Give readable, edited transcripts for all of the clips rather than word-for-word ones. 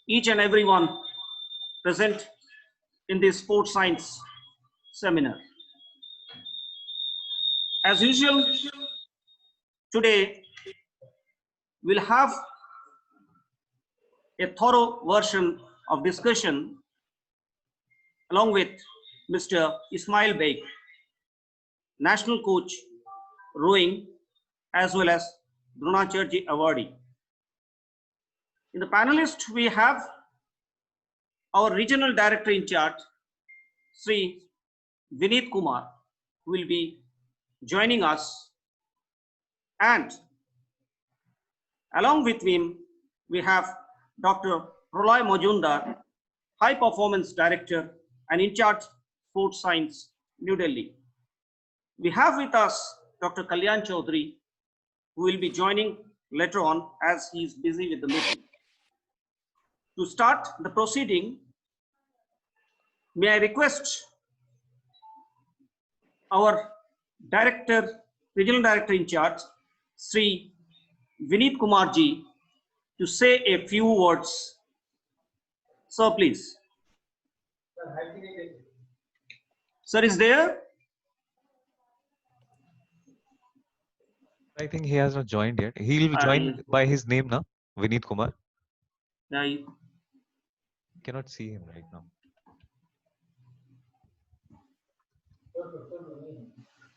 each and everyone present in this sports science seminar. As usual, today we'll have a thorough version of discussion along with Mr. Ismail Beg, National Coach, Rowing, as well as Dronacharjee Awardee. In the panelists, we have our Regional Director in charge, Sri Vineet Kumar, who will be joining us, and along with him, we have Dr. Pralay Majumdar, High Performance Director and in charge Sports Science, New Delhi. We have with us Dr. Kalyan Chaudhary, who will be joining later on as he is busy with the meeting. To start the proceeding, may I request our Director, Regional Director in charge, Sri Vineet Kumar ji, to say a few words. Sir, please. Sir is there? I think he has not joined yet. He will join by his name now, Vineet Kumar. I Cannot see him right now.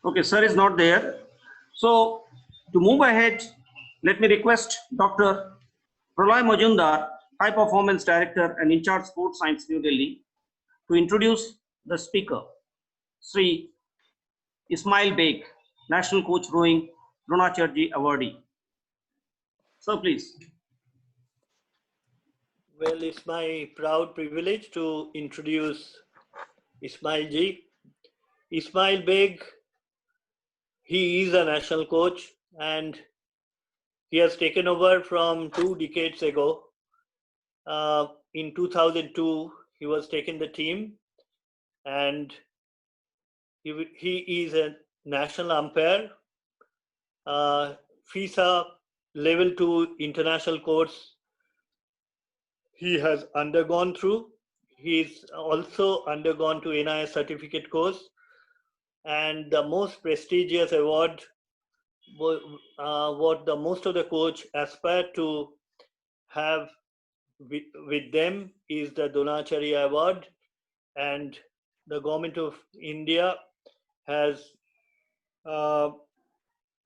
Okay, sir is not there. So to move ahead, let me request Dr. Pralay Majumdar, High Performance Director and in charge Sports Science, New Delhi, to introduce the speaker, Sri Ismail Beg, National Coach Rowing, Dronacharjee Awardee. Sir, please. Well, it's my proud privilege to introduce Ismail ji. Ismail Beg, he is a national coach and he has taken over from 2 decades ago. In 2002, he was taken the team and he is a national umpire, FISA level 2 international course he has undergone through. He's also undergone to NIS certificate course, and the most prestigious award what the most of the coach aspire to have with them is the Dronacharjee Award, and the government of India has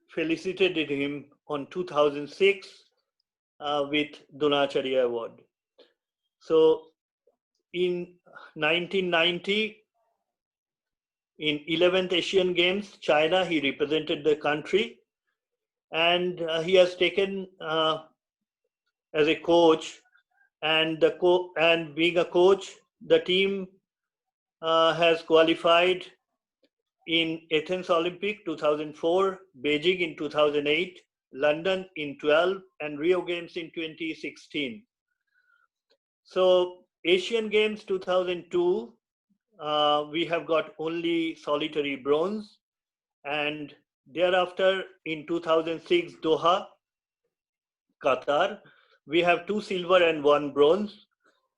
felicitated him on 2006 with Dronacharjee Award. So in 1990, in 11th Asian Games, China, he represented the country, and he has taken as a coach, and being a coach, the team has qualified in Athens Olympic 2004, Beijing in 2008, London in 12, and Rio Games in 2016. So Asian Games 2002, we have got only solitary bronze, and thereafter in 2006 Doha, Qatar, we have 2 silver and 1 bronze.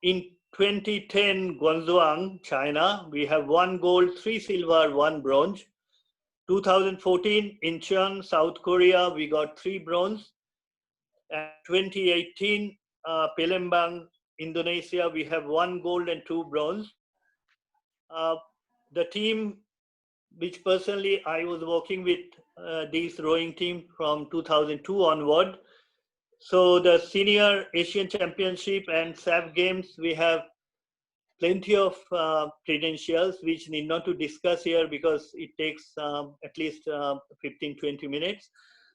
In 2010 Guangzhou, China, we have 1 gold, 3 silver, 1 bronze. 2014 Incheon, South Korea, we got 3 bronze. And 2018 Palembang, Indonesia, we have 1 gold and 2 bronze. The team, which personally I was working with this rowing team from 2002 onward. So the Senior Asian Championship and SAF Games, we have plenty of credentials, which need not to discuss here because it takes at least 15-20 minutes.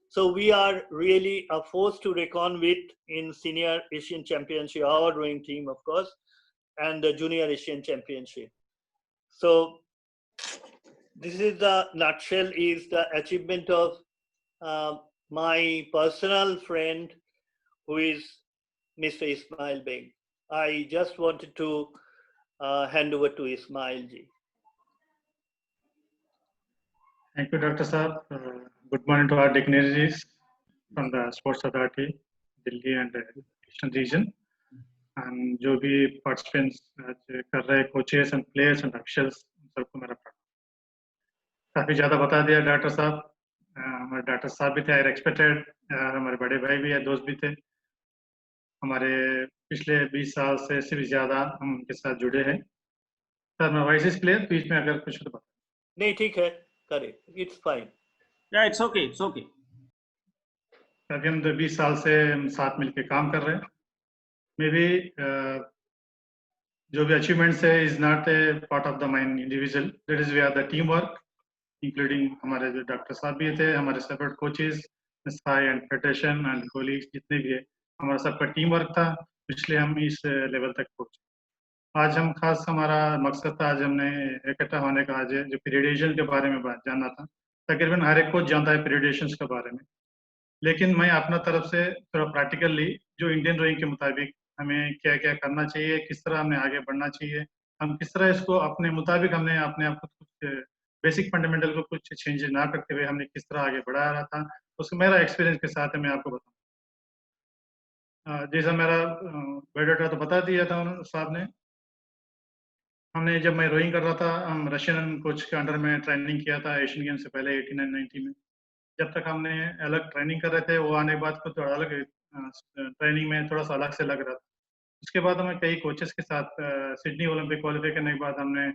So we are really a force to reckon with in Senior Asian Championship, our rowing team, of course, and the Junior Asian Championship. So this is the nutshell, is the achievement of my personal friend, who is Mr. Ismail Beg. I just wanted to hand over to Ismail ji. Thank you, Dr. Saab. Good morning to our dignitaries from the Sports Authority, Delhi and the Eastern region. And जो भी participants कर रहे coaches and players and officials, सबको मेरा प्रणाम। काफ़ी ज़्यादा बता दिया डॉक्टर साहब। हमारे डॉक्टर साहब भी थे, आई एक्सपेक्टेड। हमारे बड़े भाई भी है, दोस्त भी थे। हमारे पिछले 20 साल से भी ज़्यादा हम उनके साथ जुड़े हैं। सर मैं वॉइस इज क्लियर? बीच में अगर कुछ तो बता। नहीं, ठीक है, करे, it's fine. Yeah, it's okay. It's okay. अभी हम 20 साल से हम साथ मिलके काम कर रहे हैं। मे बी जो भी अचीवमेंट्स है is not a part of the mind individual, that is we are the team work, including हमारे जो डॉक्टर साहब भी थे, हमारे separate coaches, SAI and federation and colleagues जितने भी है, हमारा सबका टीम वर्क था, इसलिए हम इस लेवल तक पहुंचे। आज हम खास हमारा मकसद था, आज हमने इकट्ठा होने का, आज जो पीरियडाइजेशन के बारे में बात जानना था। तकरीबन हर एक कोच जानता है पीरियडाइजेशन के बारे में, लेकिन मैं अपना तरफ से थोड़ा प्रैक्टिकली जो इंडियन रोइंग के मुताबिक हमें क्या क्या करना चाहिए, किस तरह हमें आगे बढ़ना चाहिए, हम किस तरह इसको अपने मुताबिक हमने अपने आप को कुछ बेसिक फंडामेंटल को कुछ चेंज ना करते हुए हमने किस तरह आगे बढ़ा रहा था, उसको मेरा एक्सपीरियंस के साथ मैं आपको बताऊँ। जैसा मेरा बायोडाटा तो बता दिया था उन्होंने साहब ने। हमने जब मैं रोइंग कर रहा था, हम रशियन कोच के अंडर में ट्रेनिंग किया था एशियन गेम से पहले 89-90 में। जब तक हमने अलग ट्रेनिंग कर रहे थे, वो आने के बाद को थोड़ा अलग ट्रेनिंग में थोड़ा सा अलग से लग रहा था। उसके बाद हमें कई कोचेस के साथ सिडनी ओलंपिक क्वालिफाई करने के बाद हमने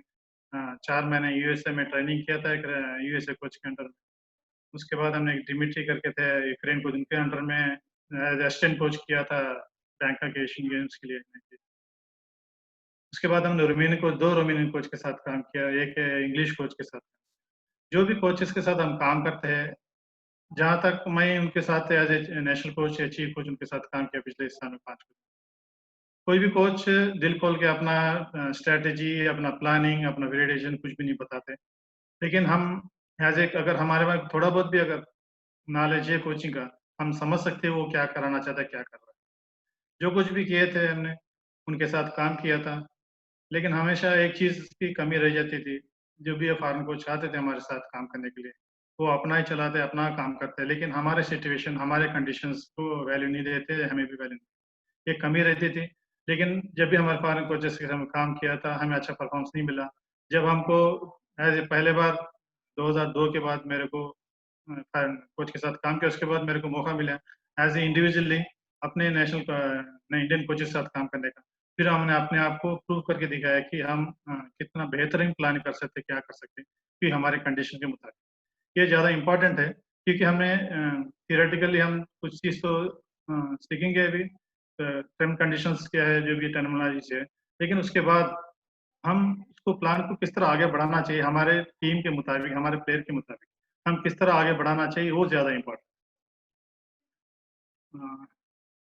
4 महीने यूएसए में ट्रेनिंग किया था, एक यूएसए कोच के अंडर में। उसके बाद हमने एक डिमिट्री करके थे यूक्रेन कोच, उनके अंडर में असिस्टेंट कोच किया था बैंकॉक के एशियन गेम्स के लिए। उसके बाद हमने रोमेनियन कोच, 2 रोमेनियन कोच के साथ काम किया, एक इंग्लिश कोच के साथ। जो भी कोचेस के साथ हम काम करते हैं, जहाँ तक मैं उनके साथ एज ए नेशनल कोच या चीफ कोच उनके साथ काम किया पिछले इस साल में 5 कोच। कोई भी कोच दिल खोल के अपना स्ट्रेटेजी, अपना प्लानिंग, अपना वेरिएशन कुछ भी नहीं बताते, लेकिन हम एज ए अगर हमारे पास थोड़ा बहुत भी अगर नॉलेज है कोचिंग का, हम समझ सकते हैं वो क्या कराना चाहता है, क्या कर रहा है। जो कुछ भी किए थे हमने उनके साथ काम किया था, लेकिन हमेशा एक चीज़ की कमी रह जाती थी। जो भी फॉरेन कोच आते थे हमारे साथ काम करने के लिए, वो अपना ही चलाते, अपना काम करते, लेकिन हमारे सिचुएशन, हमारे कंडीशंस को वैल्यू नहीं देते, हमें भी वैल्यू नहीं, ये कमी रहती थी। लेकिन जब भी हमारे फॉरेन कोचेस के साथ काम किया था, हमें अच्छा परफॉर्मेंस नहीं मिला। जब हमको एज ए पहले बार 2002 के बाद मेरे को कोच के साथ काम किया, उसके बाद मेरे को मौका मिला एज ए इंडिविजुअली अपने नेशनल इंडियन कोचेस के साथ काम करने का। फिर हमने अपने आप को प्रूव करके दिखाया कि हम कितना बेहतरीन प्लान कर सकते, क्या कर सकते, कि हमारे कंडीशन के मुताबिक। ये ज़्यादा इम्पोर्टेंट है, क्योंकि हमें थियोरेटिकली हम कुछ चीज़ तो सीखेंगे अभी, टर्म कंडीशंस क्या है, जो भी टर्मिनोलॉजी है, लेकिन उसके बाद हम इसको प्लान को किस तरह आगे बढ़ाना चाहिए, हमारे टीम के मुताबिक, हमारे प्लेयर के मुताबिक हम किस तरह आगे बढ़ाना चाहिए, वो ज़्यादा important.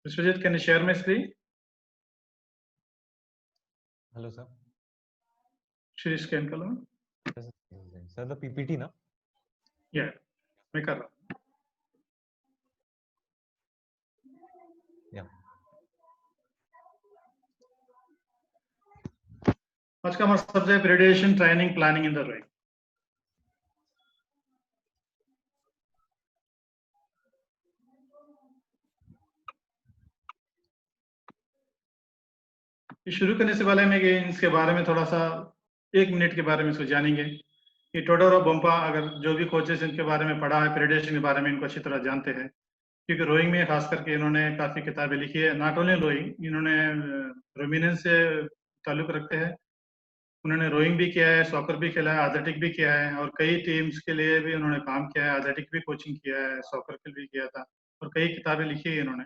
Vishwajit, can you share my screen? Hello, sir. श्री स्कैन कर लो। Sir, the PPT ना? या मैं कर रहा हूँ। Yeah. आज का हमारा subject radiation training planning in the rowing. शुरू करने से पहले मैं इसके बारे में थोड़ा सा 1 मिनट के बारे में इसको जानेंगे कि टोडोरो बोम्पा, अगर जो भी कोचेस इनके बारे में पढ़ा है, रेडिएशन के बारे में इनको अच्छी तरह जानते हैं, क्योंकि रोइंग में खास करके इन्होंने काफ़ी किताबें लिखी है। नॉट ओनली रोइंग, इन्होंने रोमिनियन से ताल्लुक़ रखते हैं, उन्होंने रोइंग भी किया है, सॉकर भी खेला है, एथलेटिक भी किया है, और कई टीम्स के लिए भी उन्होंने काम किया है, एथलेटिक भी कोचिंग किया है, सॉकर के भी किया था, और कई किताबें लिखी है इन्होंने।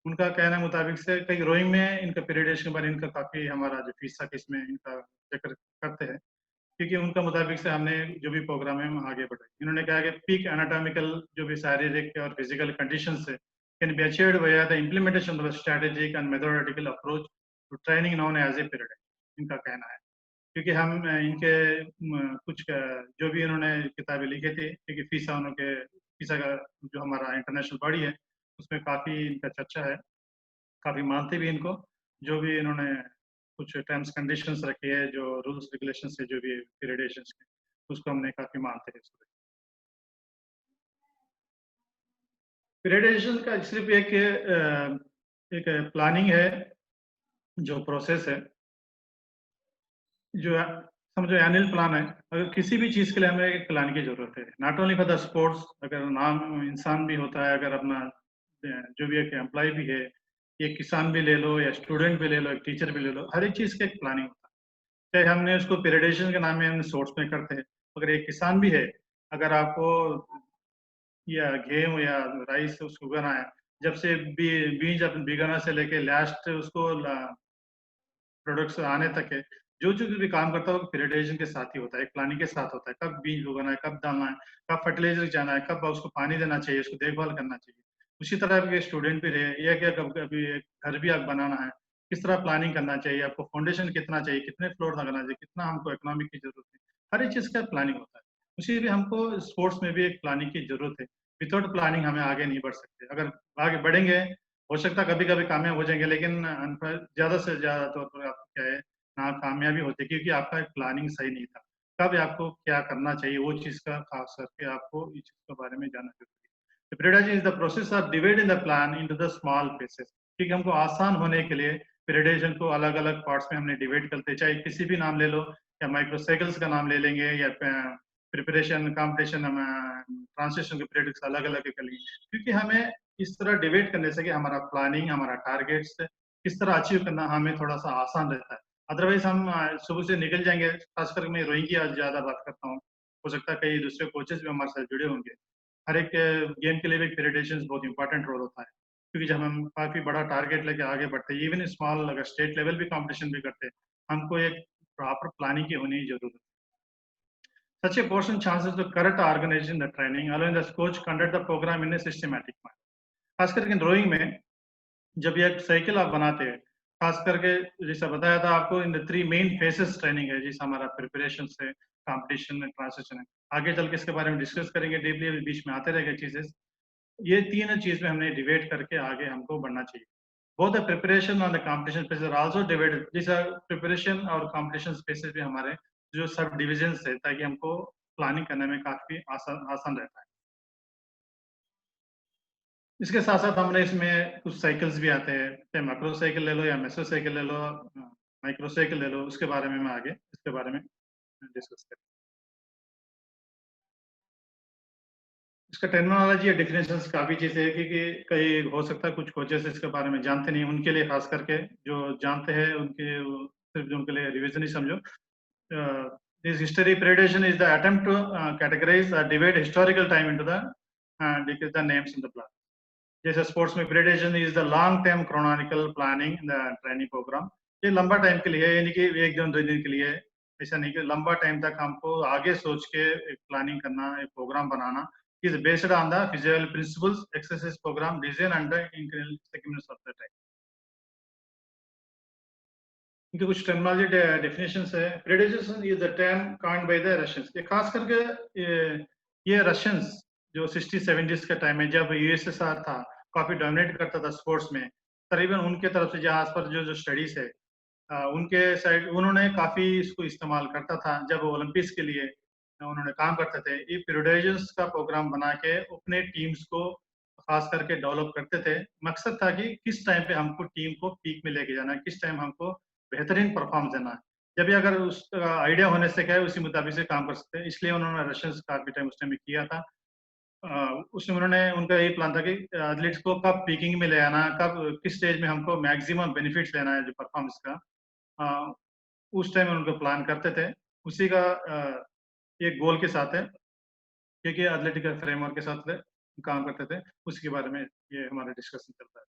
उनका कहने मुताबिक से कई रोइंग में इनका पीरियडेशन के बारे में इनका काफ़ी हमारा जो फीस था इसमें इनका जिक्र करते हैं, क्योंकि उनका मुताबिक से हमने जो भी प्रोग्राम है हम आगे बढ़े। इन्होंने कहा कि पीक एनाटॉमिकल जो भी शारीरिक और फिजिकल कंडीशंस है can be achieved via the implementation of strategic and methodological approach to training known as a period, इनका कहना है। क्योंकि हम इनके कुछ जो भी इन्होंने किताबें लिखी थी, क्योंकि फीसा उनके फीसा का जो हमारा इंटरनेशनल बॉडी है उसमें काफ़ी इनका चर्चा है, काफ़ी मानते भी इनको। जो भी इन्होंने कुछ टर्म्स कंडीशंस रखी है, जो रूल्स रेगुलेशंस है, जो भी पीरियडेशंस के, उसको हमने काफ़ी मानते हैं। पीरियडेशन का सिर्फ एक प्लानिंग है जो प्रोसेस है, जो समझो एनुअल प्लान है, अगर किसी भी चीज़ के लिए हमें एक प्लान की ज़रूरत है, not only for the sports, अगर नाम इंसान भी होता है, अगर अपना जो भी एक एम्प्लॉय भी है, एक किसान भी ले लो या स्टूडेंट भी ले लो, एक टीचर भी ले लो, हर एक चीज़ का एक प्लानिंग होता है। चाहे हमने उसको पिरियडेशन के नाम में हमने सोर्स में करते हैं, अगर एक किसान भी है, अगर आपको या गेहूँ या राइस उसको उगाना है, जब से बीज बिगाना से लेके लास्ट उसको प्रोडक्ट्स आने तक है, जो भी काम करता है वो पिरियडाइजेशन के साथ ही होता है, एक प्लानिंग के साथ होता है, कब बीज उगाना है, कब डालना है, कब फर्टिलाइजर जाना है, कब उसको पानी देना चाहिए, उसको देखभाल करना चाहिए। उसी तरह के स्टूडेंट भी रहे या क्या कभी एक घर भी आप बनाना है, किस तरह प्लानिंग करना चाहिए, आपको फाउंडेशन कितना चाहिए, कितने फ्लोर लगाना चाहिए, कितना हमको इकोनॉमिक की जरूरत है, हर एक चीज का प्लानिंग होता है। उसी भी हमको स्पोर्ट्स में भी एक प्लानिंग की जरूरत है। विदाउट प्लानिंग हमें आगे नहीं बढ़ सकते। अगर आगे बढ़ेंगे, हो सकता है कभी कभी कामयाब हो जाएंगे, लेकिन ज्यादा से ज्यादा तौर पर आपको क्या है ना, कामयाबी होती है, क्योंकि आपका प्लानिंग सही नहीं था। कब आपको क्या करना चाहिए, वो चीज का खास करके आपको इस चीज के बारे में जानना जरूरी है। Periodisation is the process of dividing the plan into the small faces. क्योंकि हमको आसान होने के लिए पीरियडाइजेशन को अलग अलग पार्ट्स में हमने डिवाइड करते हैं, चाहे किसी भी नाम ले लो, या माइक्रोसाइकिल्स का नाम ले लेंगे, या प्रिपरेशन कॉम्पिटिशन, हम ट्रांसलेशन के पीरियड अलग अलग कर लेंगे, क्योंकि हमें इस तरह डिवाइड करने से कि हमारा प्लानिंग, हमारा टारगेट्स किस तरह अचीव करना हमें थोड़ा सा आसान रहता है। अदरवाइज हम सुबह से निकल जाएंगे, खासकर मैं रोइंग की आज ज्यादा बात करता हूँ, हो सकता है कई दूसरे कोचेस भी हमारे साथ जुड़े होंगे। हर एक गेम के लिए भी पीरियडाइजेशन बहुत इंपॉर्टेंट रोल होता है, क्योंकि जब हम काफी बड़ा टारगेट लेके आगे बढ़ते हैं, इवन स्मॉल अगर स्टेट लेवल भी कंपटीशन भी करते हैं, हमको एक प्रॉपर प्लानिंग की होनी जरूरत है। Such a portion chances to correct organization the training, allowing the coach conduct the program in a systematic manner. खास करके ड्राइंग में जब ये साइकिल आप बनाते हैं, खास करके जैसा बताया था आपको, in the 3 main faces training है, जैसे हमारा प्रिपरेशन से कंपटीशन में ट्रांजिशन है। आगे चल के इसके बारे में डिस्कस करेंगे डीपली, बीच में आते रहेगा चीजें। ये 3 चीज में हमने डिवाइड करके आगे हमको बढ़ना चाहिए। बोथ द प्रिपरेशन और the competition spaces are also divided, जैसा प्रिपरेशन और कंपटीशन स्पेसेस भी हमारे जो सब डिविजन है, ताकि हमको प्लानिंग करने में काफी आसान रहता है। इसके साथ साथ हमने इसमें कुछ साइकिल्स भी आते हैं, चाहे मैक्रो साइकिल ले लो या मेसो साइकिल ले लो, माइक्रो साइकिल ले लो, उसके बारे में मैं आगे इसके बारे में डिस्कस करें। इसका टर्मिनोलॉजी या डेफिनेशंस काफी चीज है, क्योंकि कई हो सकता है कुछ कोचेस इसके बारे में जानते नहीं, उनके लिए खास करके जो जानते हैं उनके सिर्फ उनके लिए रिवीजन ही समझो। This history prediction is the attempt to categorise divide historical time into the names in the plan. जैसे स्पोर्ट्स में preparation is the long term chronological planning the training programme. ये लंबा टाइम के लिए, यानी कि 1 दिन 2 दिन के लिए, ऐसा नहीं कि लंबा टाइम तक हमको आगे सोच के एक प्लानिंग करना, एक प्रोग्राम बनाना is based on the physical principles, exercise program design and the segments of the time. इनके कुछ टर्मिनोलॉजी डेफिनेशंस है। Prediction is the term coined by the Russians. ये खास करके ये रशियंस जो 60-70s के टाइम में जब यूएसएसआर था, काफी डोमिनेट करता था स्पोर्ट्स में, तकरीबन उनके तरफ से जहाँ पर जो स्टडीज है, उनके साइड उन्होंने काफी इसको इस्तेमाल करता था। जब ओलंपिक्स के लिए उन्होंने काम करते थे, ये पीरियडाइजेशन का प्रोग्राम बना के अपने टीम्स को खास करके डेवलप करते थे। मकसद था कि किस टाइम पे हमको टीम को पीक में लेके जाना है, किस टाइम हमको बेहतरीन परफॉर्मेंस देना है। जब भी अगर उस आइडिया होने से क्या है, उसी मुताबिक से काम कर सकते हैं। इसलिए उन्होंने रशियंस काफी टाइम उस टाइम में किया था। उसमें उन्होंने उनका यही प्लान था कि एथलीट्स को कब पीकिंग में ले आना, कब किस स्टेज में हमको मैक्सिमम बेनिफिट्स लेना है जो परफॉर्मेंस का, उस टाइम उनको प्लान करते थे। उसी का एक गोल के साथ है, क्योंकि एथलेटिक फ्रेमवर्क के साथ काम करते थे, उसके बारे में ये हमारा डिस्कशन चलता है।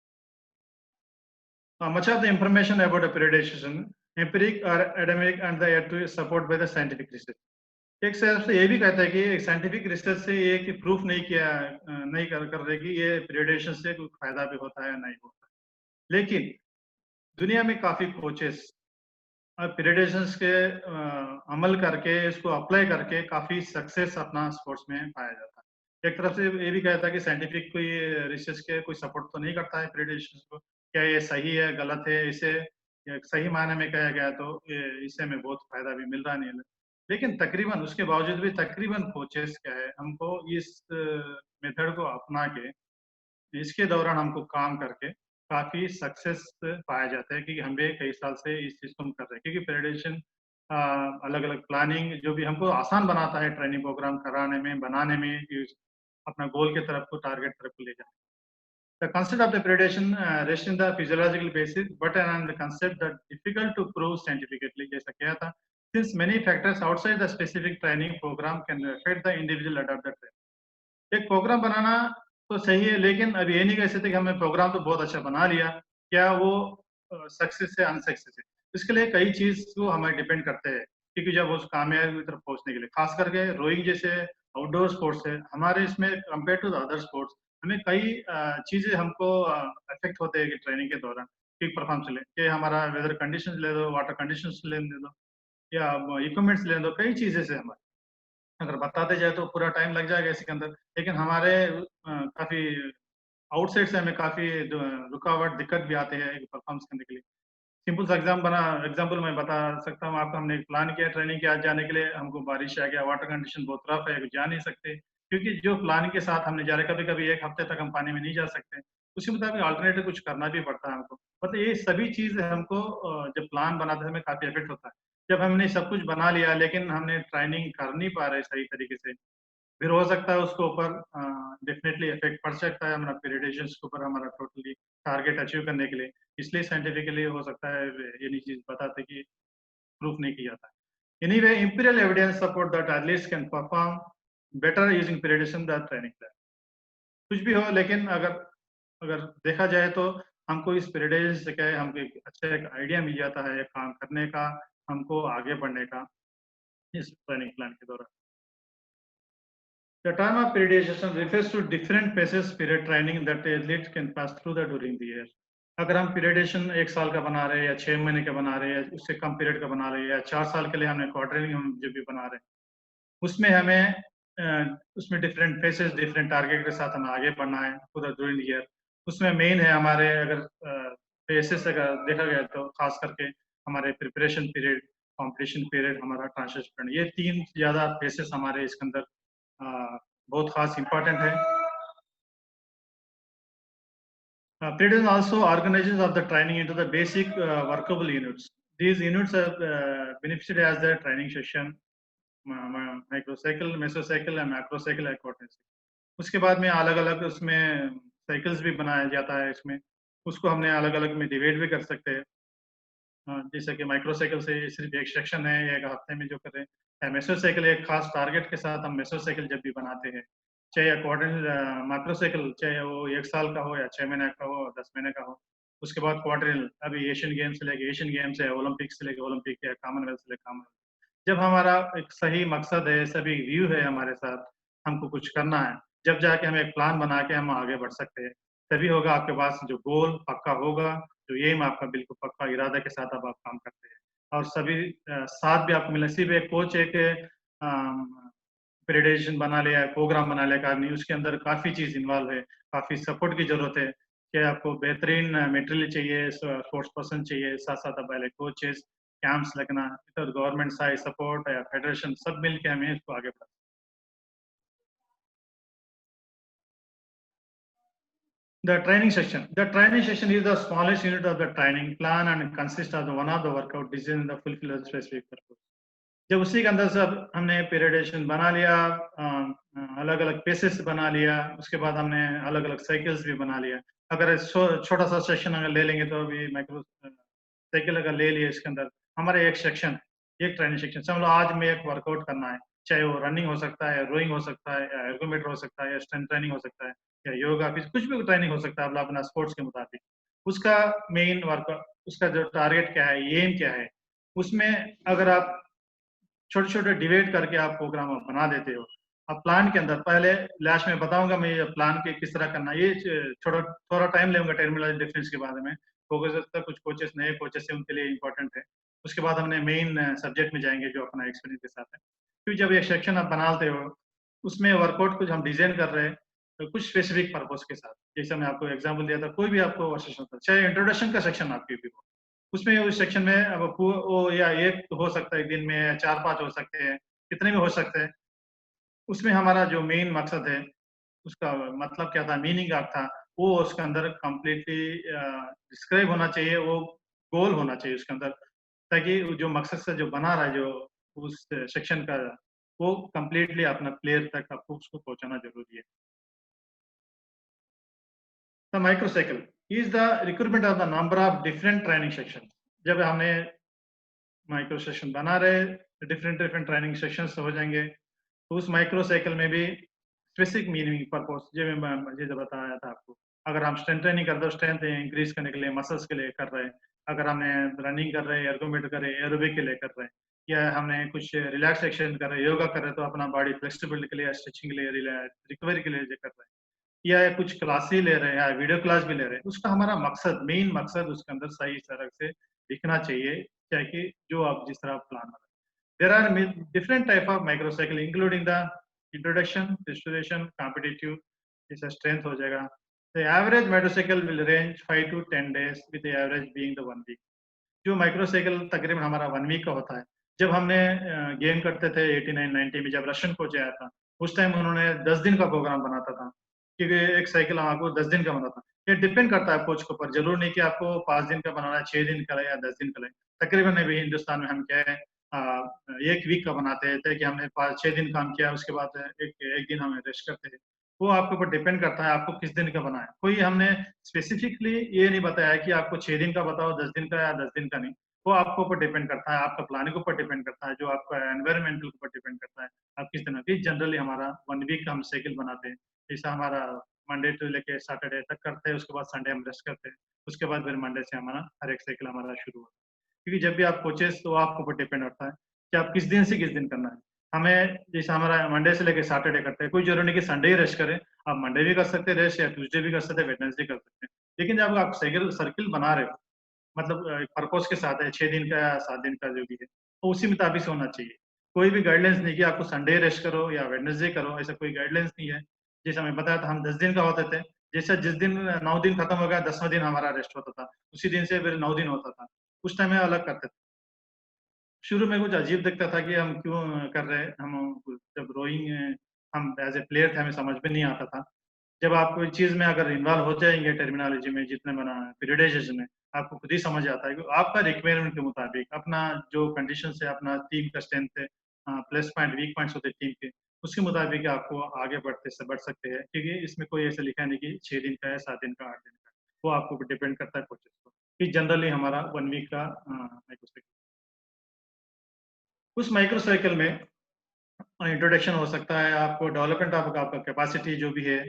Much of the information about the periodization, empiric or academic, and the yet to support by the scientific research. एक से ये भी कहता है कि एक साइंटिफिक रिसर्च से ये कि प्रूफ नहीं किया, नहीं कर रहे कि ये पीरियडाइजेशन से कोई फायदा भी होता है या नहीं होता। लेकिन दुनिया में काफी कोचेस पीरियडाइजेशन के अमल करके, इसको अप्लाई करके काफी सक्सेस अपना स्पोर्ट्स में पाया जाता है। एक तरफ से ये भी कहता है कि साइंटिफिक कोई रिसर्च के कोई सपोर्ट तो नहीं करता है पीरियडाइजेशन को, क्या ये सही है गलत है, इसे सही मायने में कहा गया तो इससे हमें बहुत फायदा भी मिल रहा नहीं है। लेकिन तकरीबन उसके बावजूद भी तकरीबन कोचेस क्या है, हमको इस मेथड को अपना के इसके दौरान हमको काम करके काफी सक्सेस पाया जाता है, क्योंकि हम भी कई साल से इस चीज को हम कर रहे हैं, क्योंकि फेडरेशन अलग अलग प्लानिंग जो भी हमको आसान बनाता है ट्रेनिंग प्रोग्राम कराने में, बनाने में, कि अपना गोल की तरफ को, टारगेट तरफ को ले जाए. The concept of the predation rests in the physiological basis, but on the concept that difficult to prove scientifically. जैसा क्या था, since many factors outside the specific training program can affect the individual adopt the training. एक programme बनाना तो सही है, लेकिन अब ये नहीं कह सकते कि हमने प्रोग्राम तो बहुत अच्छा बना लिया, क्या वो सक्सेस है अनसक्सेस है. इसके लिए कई चीज को हमें डिपेंड करते हैं, क्योंकि जब उस कामयाबी की तरफ पहुंचने के लिए, खास करके रोइंग जैसे आउटडोर स्पोर्ट्स है हमारे, इसमें compare to the other sports हमें कई चीजें हमको अफेक्ट होते हैं कि ट्रेनिंग के दौरान पीक परफॉर्मेंस ले, कि हमारा वेदर कंडीशंस ले दो, वाटर कंडीशंस ले दो, या इक्विपमेंट्स ले दो, कई चीजें से हमारे अगर बताते जाए तो पूरा टाइम लग जाएगा इसके अंदर. लेकिन हमारे काफी आउटसाइड से हमें काफी रुकावट दिक्कत भी आते हैं परफॉर्मेंस करने के लिए. सिंपल सा एग्जाम्पल मैं बता सकता हूँ आपको. हमने एक प्लान किया ट्रेनिंग के आज जाने के लिए, हमको बारिश आ गया, वाटर कंडीशन बहुत रफ है, जा नहीं सकते, क्योंकि जो प्लान के साथ हमने जा रहे, कभी कभी एक हफ्ते तक हम पानी में नहीं जा सकते, उसी मुताबिक अल्टरनेटिव कुछ करना भी पड़ता है हमको. मतलब ये सभी चीज हमको जब प्लान बनाते हैं हमें काफी इफेक्ट होता है. जब हमने सब कुछ बना लिया लेकिन हमने ट्रेनिंग कर नहीं पा रहे सही तरीके से, फिर हो सकता है उसके ऊपर डेफिनेटली इफेक्ट पड़ सकता है हमारा पीरियडेशन के ऊपर, हमारा टोटली टारगेट अचीव करने के लिए. इसलिए साइंटिफिकली हो सकता है ये नहीं चीज बताते कि प्रूफ नहीं किया जाता. Anyway, empirical evidence support that athletes can perform better using periodisation than training plan. कुछ भी हो, लेकिन अगर देखा जाए तो हमको इस पीरियडेशन से क्या है, हमको एक अच्छा एक आइडिया मिल जाता है काम करने का, हमको आगे बढ़ने का इस ट्रेनिंग प्लान के दौरान. The term of periodization refers to different phases period training that the athlete can pass through the during the year. अगर हम पीरियडेशन 1 साल का बना रहे हैं, या 6 महीने का बना रहे हैं, या उससे कम पीरियड का बना रहे हैं, या 4 साल के लिए हमने क्वार्टरली हम जो भी बना रहे हैं, उसमें हमें उसमें डिफरेंट फेसेस, डिफरेंट टारगेट के साथ हमें आगे बढ़ना है पूरा ड्यूरिंग ईयर. उसमें मेन है हमारे, अगर फेसेस अगर देखा गया तो खास करके हमारे प्रिपरेशन पीरियड, कॉम्पिटिशन पीरियड, हमारा ट्रांजिशन पीरियड, ये 3 ज्यादा फेसेस हमारे इसके अंदर बहुत खास इंपॉर्टेंट है. Periodization also organizes of the training into the basic workable units. These units are benefited as the training session, microcycle, mesocycle and macrocycle accordingly. उसके बाद में अलग अलग उसमें साइकिल्स भी बनाया जाता है. इसमें उसको हमने अलग अलग में डिवाइड भी कर सकते हैं. जैसे कि माइक्रोसाइकिल से सिर्फ एक सेक्शन है, एक हफ्ते में जो कर रहे हैं. मेसोसाइकिल एक खास टारगेट के साथ हम मेसोसाइकिल जब भी बनाते हैं, चाहे क्वार्टर माइक्रोसाइकिल चाहे वो 1 साल का हो, या 6 महीने का हो, 10 महीने का हो. उसके बाद क्वार्टरल, अभी एशियन गेम्स से लेके एशियन गेम्स है, ओलंपिक से लेके ओलंपिक है, कॉमनवेल्थ से लेके कॉमनवेल्थ. जब हमारा एक सही मकसद है, सभी व्यू है हमारे साथ, हमको कुछ करना है, जब जाके हम एक प्लान बना के हम आगे बढ़ सकते हैं. तभी होगा आपके पास जो गोल पक्का होगा, जो एम आपका बिल्कुल पक्का इरादा के साथ अब आप काम करते हैं, और सभी साथ भी आपको मिले. सिर्फ एक कोच एक पीरियडेशन बना लिया, प्रोग्राम बना लिया काम नहीं, उसके अंदर काफी चीज इन्वॉल्व है, काफी सपोर्ट की जरूरत है. कि आपको बेहतरीन मटेरियल चाहिए, स्पोर्ट्स पर्सन चाहिए, साथ साथ पहले कोचेस, कैंप्स लगना, तो गवर्नमेंट साइड सपोर्ट या फेडरेशन सब मिल के हमें इसको आगे बढ़ा. The training section. The training section is the smallest unit of the training plan and consists of the one of the workout designed to fulfill a specific purpose. जब उसी के अंदर सब हमने पीरियडेशन बना लिया, अलग अलग पेसेस बना लिया, उसके बाद हमने अलग अलग साइकिल्स भी बना लिया. अगर छोटा सा सेक्शन अगर ले लेंगे तो अभी माइक्रो साइकिल अगर ले लिए, इसके अंदर हमारे एक सेक्शन, एक ट्रेनिंग सेक्शन समझ लो. आज में एक वर्कआउट करना है, चाहे वो रनिंग हो सकता है, रोइंग हो सकता है, या एर्गोमीटर हो सकता है, या स्ट्रेंथ ट्रेनिंग हो सकता है, या योगा, कुछ भी ट्रेनिंग हो सकता है अपना स्पोर्ट्स के मुताबिक. उसका मेन वर्क, उसका जो टारगेट क्या है, एम क्या है, उसमें अगर आप छोटे छोटे डिवाइड करके आप प्रोग्राम बना देते हो. अब प्लान के अंदर पहले लास्ट में बताऊंगा मैं ये प्लान के किस तरह करना. ये थोड़ा टाइम लेंगे टर्मिनोलॉजी डिफरेंस के बारे में, क्योंकि कुछ कोचेस नए कोचेस हैं, उनके लिए इंपॉर्टेंट है. उसके बाद हमने मेन सब्जेक्ट में जाएंगे जो अपना एक्सपीरियंस के साथ है. क्योंकि जब एक सेक्शन आप बनाते हो, उसमें वर्कआउट कुछ हम डिजाइन कर रहे हैं तो कुछ स्पेसिफिक पर्पस के साथ. जैसे मैं आपको एग्जांपल दिया था, कोई भी आपको सेक्शन होता है, चाहे इंट्रोडक्शन का सेक्शन आपके भी हो, उसमें उस सेक्शन में अब वो या एक हो सकता है, एक दिन में 4-5 हो सकते हैं, कितने भी हो सकते हैं. उसमें हमारा जो मेन मकसद है, उसका मतलब क्या था, मीनिंग क्या था, वो उसके अंदर कंप्लीटली डिस्क्राइब होना चाहिए, वो गोल होना चाहिए उसके अंदर, ताकि जो मकसद से जो बना रहा है जो उस सेक्शन का, वो कंप्लीटली अपना प्लेयर तक आपको उसको पहुंचाना जरूरी है। The microcycle is the recruitment of the number of different training sections. जब हमने माइक्रो सेक्शन बना रहे, डिफरेंट ट्रेनिंग सेक्शंस हो जाएंगे, तो उस माइक्रो साइकिल में भी स्पेसिफिक मीनिंग पर्पस जो मुझे बताया था आपको, अगर हम स्ट्रेंथ ट्रेनिंग कर रहे, स्ट्रेंथ इंक्रीज करने के लिए, मसल्स के लिए कर रहे हैं, अगर हमने रनिंग कर रहे हैं, एर्गोमेटर कर रहे हैं, एरोबिक के लिए कर रहे हैं, या हमने कुछ रिलैक्स एक्शन कर रहे हैं, योगा कर रहे हैं, तो अपना बॉडी फ्लेक्सिबिलिटी के लिए, स्ट्रेचिंग के लिए, रिकवरी के लिए जो कर रहे हैं, या कुछ क्लास ही ले रहे हैं या वीडियो क्लास भी ले रहे हैं, उसका हमारा मकसद, मेन मकसद उसके अंदर सही तरह से दिखना चाहिए, चाहे कि जो आप जिस तरह प्लान कर। There are different type of microcycle including the introduction, restoration, competitive, इसका strength हो जाएगा। The average microcycle will range 5 to 10 days with the average being the 1 week। जो माइक्रोसाइकिल तकरीबन हमारा 1 वीक का होता है। जब हमने गेम करते थे 89-90 में, जब रशियन कोच आया था, उस टाइम उन्होंने 10 दिन का प्रोग्राम बनाता था, क्योंकि एक साइकिल आपको 10 दिन का बना था। ये डिपेंड करता है कोच के ऊपर, जरूर नहीं कि आपको 5 दिन का बनाना है, 6 दिन का या 10 दिन का। तकरीबन अभी हिंदुस्तान में हम क्या है, 1 वीक का बनाते थे कि हमने 5-6 दिन काम किया, उसके बाद एक दिन हमें रेस्ट करते थे। वो आपके ऊपर डिपेंड करता है आपको किस दिन का बनाया। कोई हमने स्पेसिफिकली ये नहीं बताया कि आपको 6 दिन का बताओ, 10 दिन का या 10 दिन का नहीं। वो आपके ऊपर डिपेंड करता है, आपका प्लानिंग के ऊपर डिपेंड करता है, जो आपका एनवायरमेंटल के ऊपर डिपेंड करता है, आप किस दिन की। जनरली हमारा 1 वीक का हम साइकिल बनाते हैं, जैसा हमारा मंडे टू लेके सैटरडे तक करते हैं, उसके बाद संडे हम रेस्ट करते हैं, उसके बाद फिर मंडे से हमारा हर एक साइकिल हमारा शुरू होता है। क्योंकि जब भी आप कोचेस, तो आपके ऊपर डिपेंड करता है कि आप किस दिन से किस दिन करना है। हमें जैसे हमारा मंडे से लेकर सैटरडे करते हैं, कोई जरूरी नहीं कि संडे ही रेस्ट करें, आप मंडे भी कर सकते हैं रेस्ट, या ट्यूसडे भी कर सकते हैं, वेडनेसडे कर सकते हैं। लेकिन जब आप साइकिल सर्किल बना रहे हो, मतलब पर्पस के साथ है, 6 दिन का या 7 दिन का जो भी है, तो उसी मुताबिक से होना चाहिए। कोई भी गाइडलाइंस नहीं कि आपको संडे रेस्ट करो या वेडनेसडे करो, ऐसा कोई गाइडलाइंस नहीं है। जैसे हमें बताया था, हम 10 दिन का होते थे, जैसे जिस दिन 9 दिन खत्म हो गया, 10वां दिन हमारा रेस्ट होता था, उसी दिन से फिर 9 दिन होता था। उस टाइम में अलग करते थे। शुरू में कुछ अजीब दिखता था कि हम क्यों कर रहे हैं, हम जब रोइंग हम एज ए प्लेयर थे, हमें समझ में नहीं आता था। जब आप कोई चीज में अगर इन्वॉल्व हो जाएंगे, टर्मिनोलॉजी में जितने बना पीरियडाइजेशन में, आपको खुद ही समझ आता है कि आपका रिक्वायरमेंट के मुताबिक अपना जो कंडीशन है, अपना टीम का स्ट्रेंथ है, प्लस पॉइंट वीक पॉइंट्स होते हैं टीम के, उसके मुताबिक आपको आगे बढ़ सकते हैं। क्योंकि इसमें कोई ऐसा लिखा नहीं कि 6 दिन का है, 7 दिन का, 8 दिन का, वो आपको डिपेंड करता है कोचेस को। कि जनरली हमारा 1 वीक का माइक्रोसाइकिल, उस माइक्रोसाइकिल में इंट्रोडक्शन हो सकता है, आपको डेवलपमेंट ऑफ आपका कैपेसिटी जो भी है,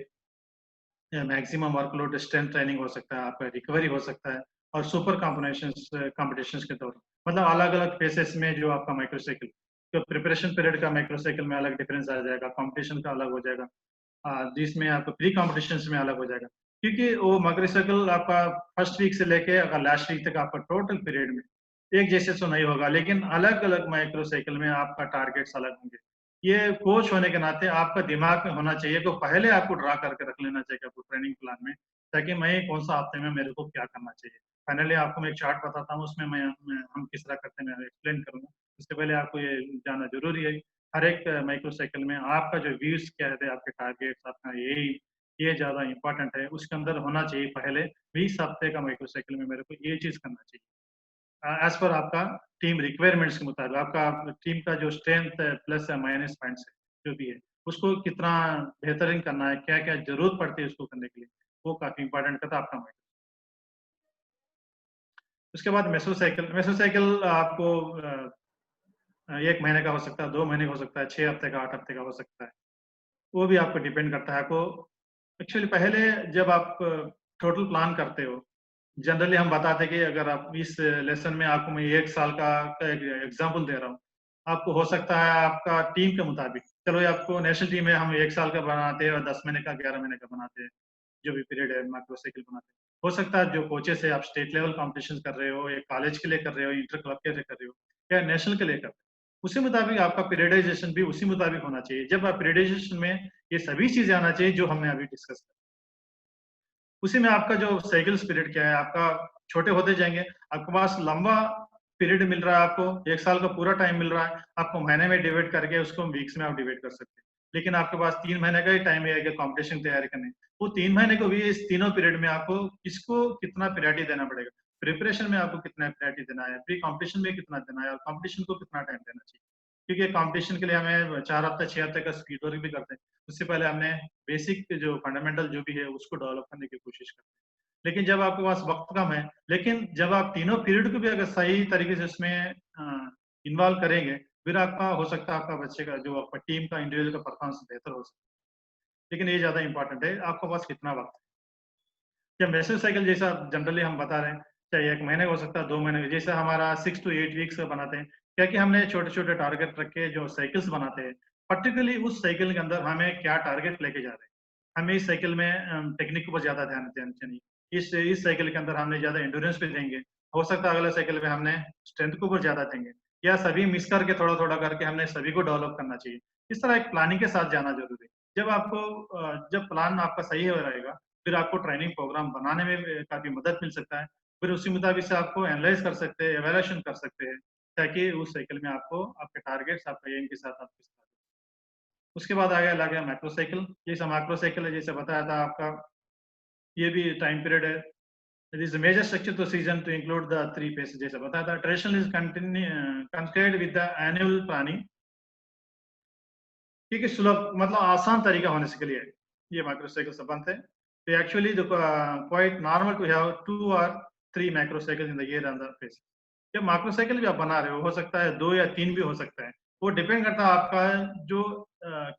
मैक्सिमम वर्कलोड स्ट्रेंथ ट्रेनिंग हो सकता है, आपका रिकवरी हो सकता है, और सुपर कॉम्पिटिशंस के दौरान, मतलब अलग अलग फेसेस में जो आपका माइक्रोसाइकिल, तो प्रिपरेशन पीरियड का माइक्रोसाइकिल में अलग डिफरेंस आ जाएगा, कंपटीशन का अलग हो जाएगा, जिसमें आपको प्री कॉम्पिटिशंस में अलग हो जाएगा। क्योंकि वो माइक्रोसाइकिल आपका फर्स्ट वीक से लेके अगर लास्ट वीक तक आपका टोटल पीरियड में एक जैसे तो नहीं होगा, लेकिन अलग अलग माइक्रोसाइकिल में आपका टारगेट्स अलग होंगे। ये कोच होने के नाते आपका दिमाग में होना चाहिए कि पहले आपको ड्रा करके रख लेना चाहिए आपको ट्रेनिंग प्लान में, ताकि मैं कौन सा हफ्ते में मेरे को क्या करना चाहिए। फाइनली आपको मैं एक चार्ट बताता हूँ, उसमें हम किस तरह करते हैं मैं एक्सप्लेन करूंगा। उससे पहले आपको ये जानना जरूरी है, हर एक माइक्रोसाइकिल में आपका जो व्यूज क्या है, आपके टारगेट्स, आपका ये ज्यादा इंपॉर्टेंट है, उसके अंदर होना चाहिए पहले 20 हफ्ते का माइक्रोसाइकिल में मेरे को ये चीज करना चाहिए, एज पर आपका टीम रिक्वायरमेंट्स के मुताबिक, आपका टीम का जो स्ट्रेंथ प्लस माइनस पॉइंट्स है जो भी है, उसको कितना बेहतरीन करना है, क्या क्या जरूरत पड़ती है उसको करने के लिए, वो काफी इंपॉर्टेंट करता है आपका माइंड। उसके बाद मेसोसाइकिल आपको 1 महीने का हो सकता है, 2 महीने का हो सकता है, 6 हफ्ते का, 8 हफ्ते का हो सकता है। वो भी आपको डिपेंड करता है। आपको एक्चुअली पहले जब आप टोटल प्लान करते हो, जनरली हम बताते हैं कि अगर आप इस लेसन में आपको मैं 1 साल का एक एग्जाम्पल दे रहा हूँ, आपको हो सकता है आपका टीम के मुताबिक, चलो आपको नेशनल टीम में हम 1 साल का बनाते हैं और 10 महीने का, 11 महीने का बनाते हैं, जो भी पीरियड है माइक्रोसाइकिल बनाते हैं। हो सकता है जो कोचेस है, आप स्टेट लेवल कॉम्पिटिशन कर रहे हो, या कॉलेज के लिए कर रहे हो, इंटर क्लब के लिए कर रहे हो, या नेशनल के लिए कर रहे हो, उसी मुताबिक आपका पीरियडाइजेशन भी उसी मुताबिक होना चाहिए। जब आप पीरियडाइजेशन में ये सभी चीजें आना चाहिए जो हमने अभी डिस्कस किया, उसी में आपका जो साइकिल पीरियड क्या है, आपका छोटे होते जाएंगे, आपके पास लंबा पीरियड मिल रहा है, आपको 1 साल का पूरा टाइम मिल रहा है, आपको महीने में डिवाइड करके उसको वीक्स में आप डिवाइड कर सकते हैं। लेकिन आपके पास 3 महीने का ही टाइम है कि कंपटीशन की तैयारी करनी। वो 3 महीने को भी इस तीनों पीरियड में आपको किसको कितना प्रायोरिटी देना पड़ेगा। प्रिपरेशन में आपको कितना प्रायोरिटी देना है, प्री कंपटीशन में कितना देना है और कंपटीशन को कितना टाइम देना चाहिए। क्योंकि कंपटीशन के लिए हमें 4 हफ्ते 6 हफ्ते का स्पीड वर्क भी करते हैं। उससे पहले हमने बेसिक जो फंडामेंटल जो भी है उसको डेवलप करने की कोशिश करते हैं। लेकिन जब आपके पास वक्त कम है, लेकिन जब आप तीनों पीरियड को भी अगर सही तरीके से इसमें इन्वॉल्व करेंगे, फिर आपका हो सकता है आपका बच्चे का जो आपका टीम का इंडिविजुअल का परफॉर्मेंस बेहतर हो सकता है। लेकिन ये ज्यादा इंपॉर्टेंट है आपके पास कितना वक्त है। जब मैसेज साइकिल जैसा जनरली हम बता रहे हैं, चाहे 1 महीने का हो सकता है, 2 महीने का, जैसे हमारा 6 to 8 वीक्स का बनाते हैं, क्या कि हमने छोटे छोटे टारगेट रख के जो साइकिल्स बनाते हैं, पर्टिकुलरली उस साइकिल के अंदर हमें क्या टारगेट लेके जा रहे हैं। हमें इस साइकिल में टेक्निक पर ज्यादा ध्यान देना चाहिए। इस साइकिल के अंदर हमने ज्यादा एंड्योरेंस पे देंगे, हो सकता है अगले साइकिल में हमने स्ट्रेंथ के ऊपर ज्यादा देंगे, या सभी मिस करके थोड़ा थोड़ा करके हमने सभी को डेवलप करना चाहिए। इस तरह एक प्लानिंग के साथ जाना जरूरी है। जब आपको जब प्लान आपका सही हो रहेगा, फिर आपको ट्रेनिंग प्रोग्राम बनाने में भी काफी मदद मिल सकता है। फिर उसी मुताबिक से आपको एनालाइज कर सकते हैं, एवेल्यूएशन कर सकते हैं, ताकि उस साइकिल में आपको आपके टारगेट्स आपका एम के साथ आप किस तरह। उसके बाद आ गया मैक्रो साइकिल। जैसा मैक्रो साइकिल है, जैसे बताया था आपका, ये भी टाइम पीरियड है। It is major structure to season to include the 3 phases, जैसे बताया था। Traditional is continue with the annual planning, क्योंकि सुलभ मतलब आसान तरीका होने से के लिए ये मैक्रो साइकिल से बनते हैं। तो actually the quite normal to have 2 or 3 macro cycle in the year and the phase. जब मैक्रो साइकिल भी आप बना रहे हो सकता है 2 या 3 भी हो सकता है। वो डिपेंड करता है आपका जो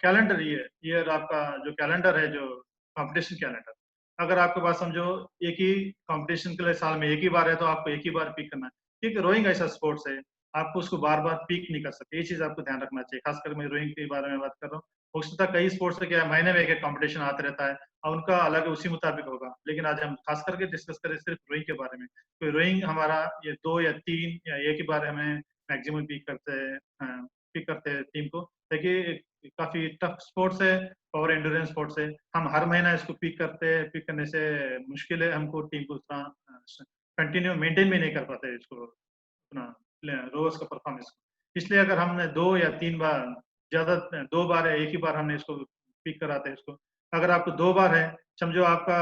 कैलेंडर ईयर आपका जो कैलेंडर है, जो कंपटीशन कैलेंडर। अगर आपके पास समझो एक ही कंपटीशन के लिए साल में एक ही बार है, तो आपको एक ही बार पिक करना है। क्योंकि रोइंग ऐसा स्पोर्ट्स है, आपको उसको बार बार पिक नहीं कर सकते। ये चीज आपको ध्यान रखना चाहिए। खासकर मैं रोइंग के बारे में बात कर रहा हूँ। हो सकता है कई स्पोर्ट्स है क्या महीने में एक कंपटीशन आता रहता है और उनका अलग उसी मुताबिक होगा। लेकिन आज हम खास करके डिस्कस करें सिर्फ रोइंग के बारे में। तो रोइंग हमारा ये 2 या 3 या एक ही बार हमें मैक्सिमम पिक करते हैं टीम को, ताकि काफी टफ स्पोर्ट्स है और एंड्योरेंस स्पोर्ट्स है। हम हर महीना इसको पिक करते हैं, पिक करने से मुश्किल है हमको टीम को उतना कंटिन्यू मेंटेन भी नहीं कर पाते इसको अपना रोज का परफॉर्मेंस। इसलिए अगर हमने 2 या 3 बार, ज्यादा 2 बार है, एक ही बार हमने इसको पिक कराते हैं इसको। अगर आपको 2 बार है, समझो आपका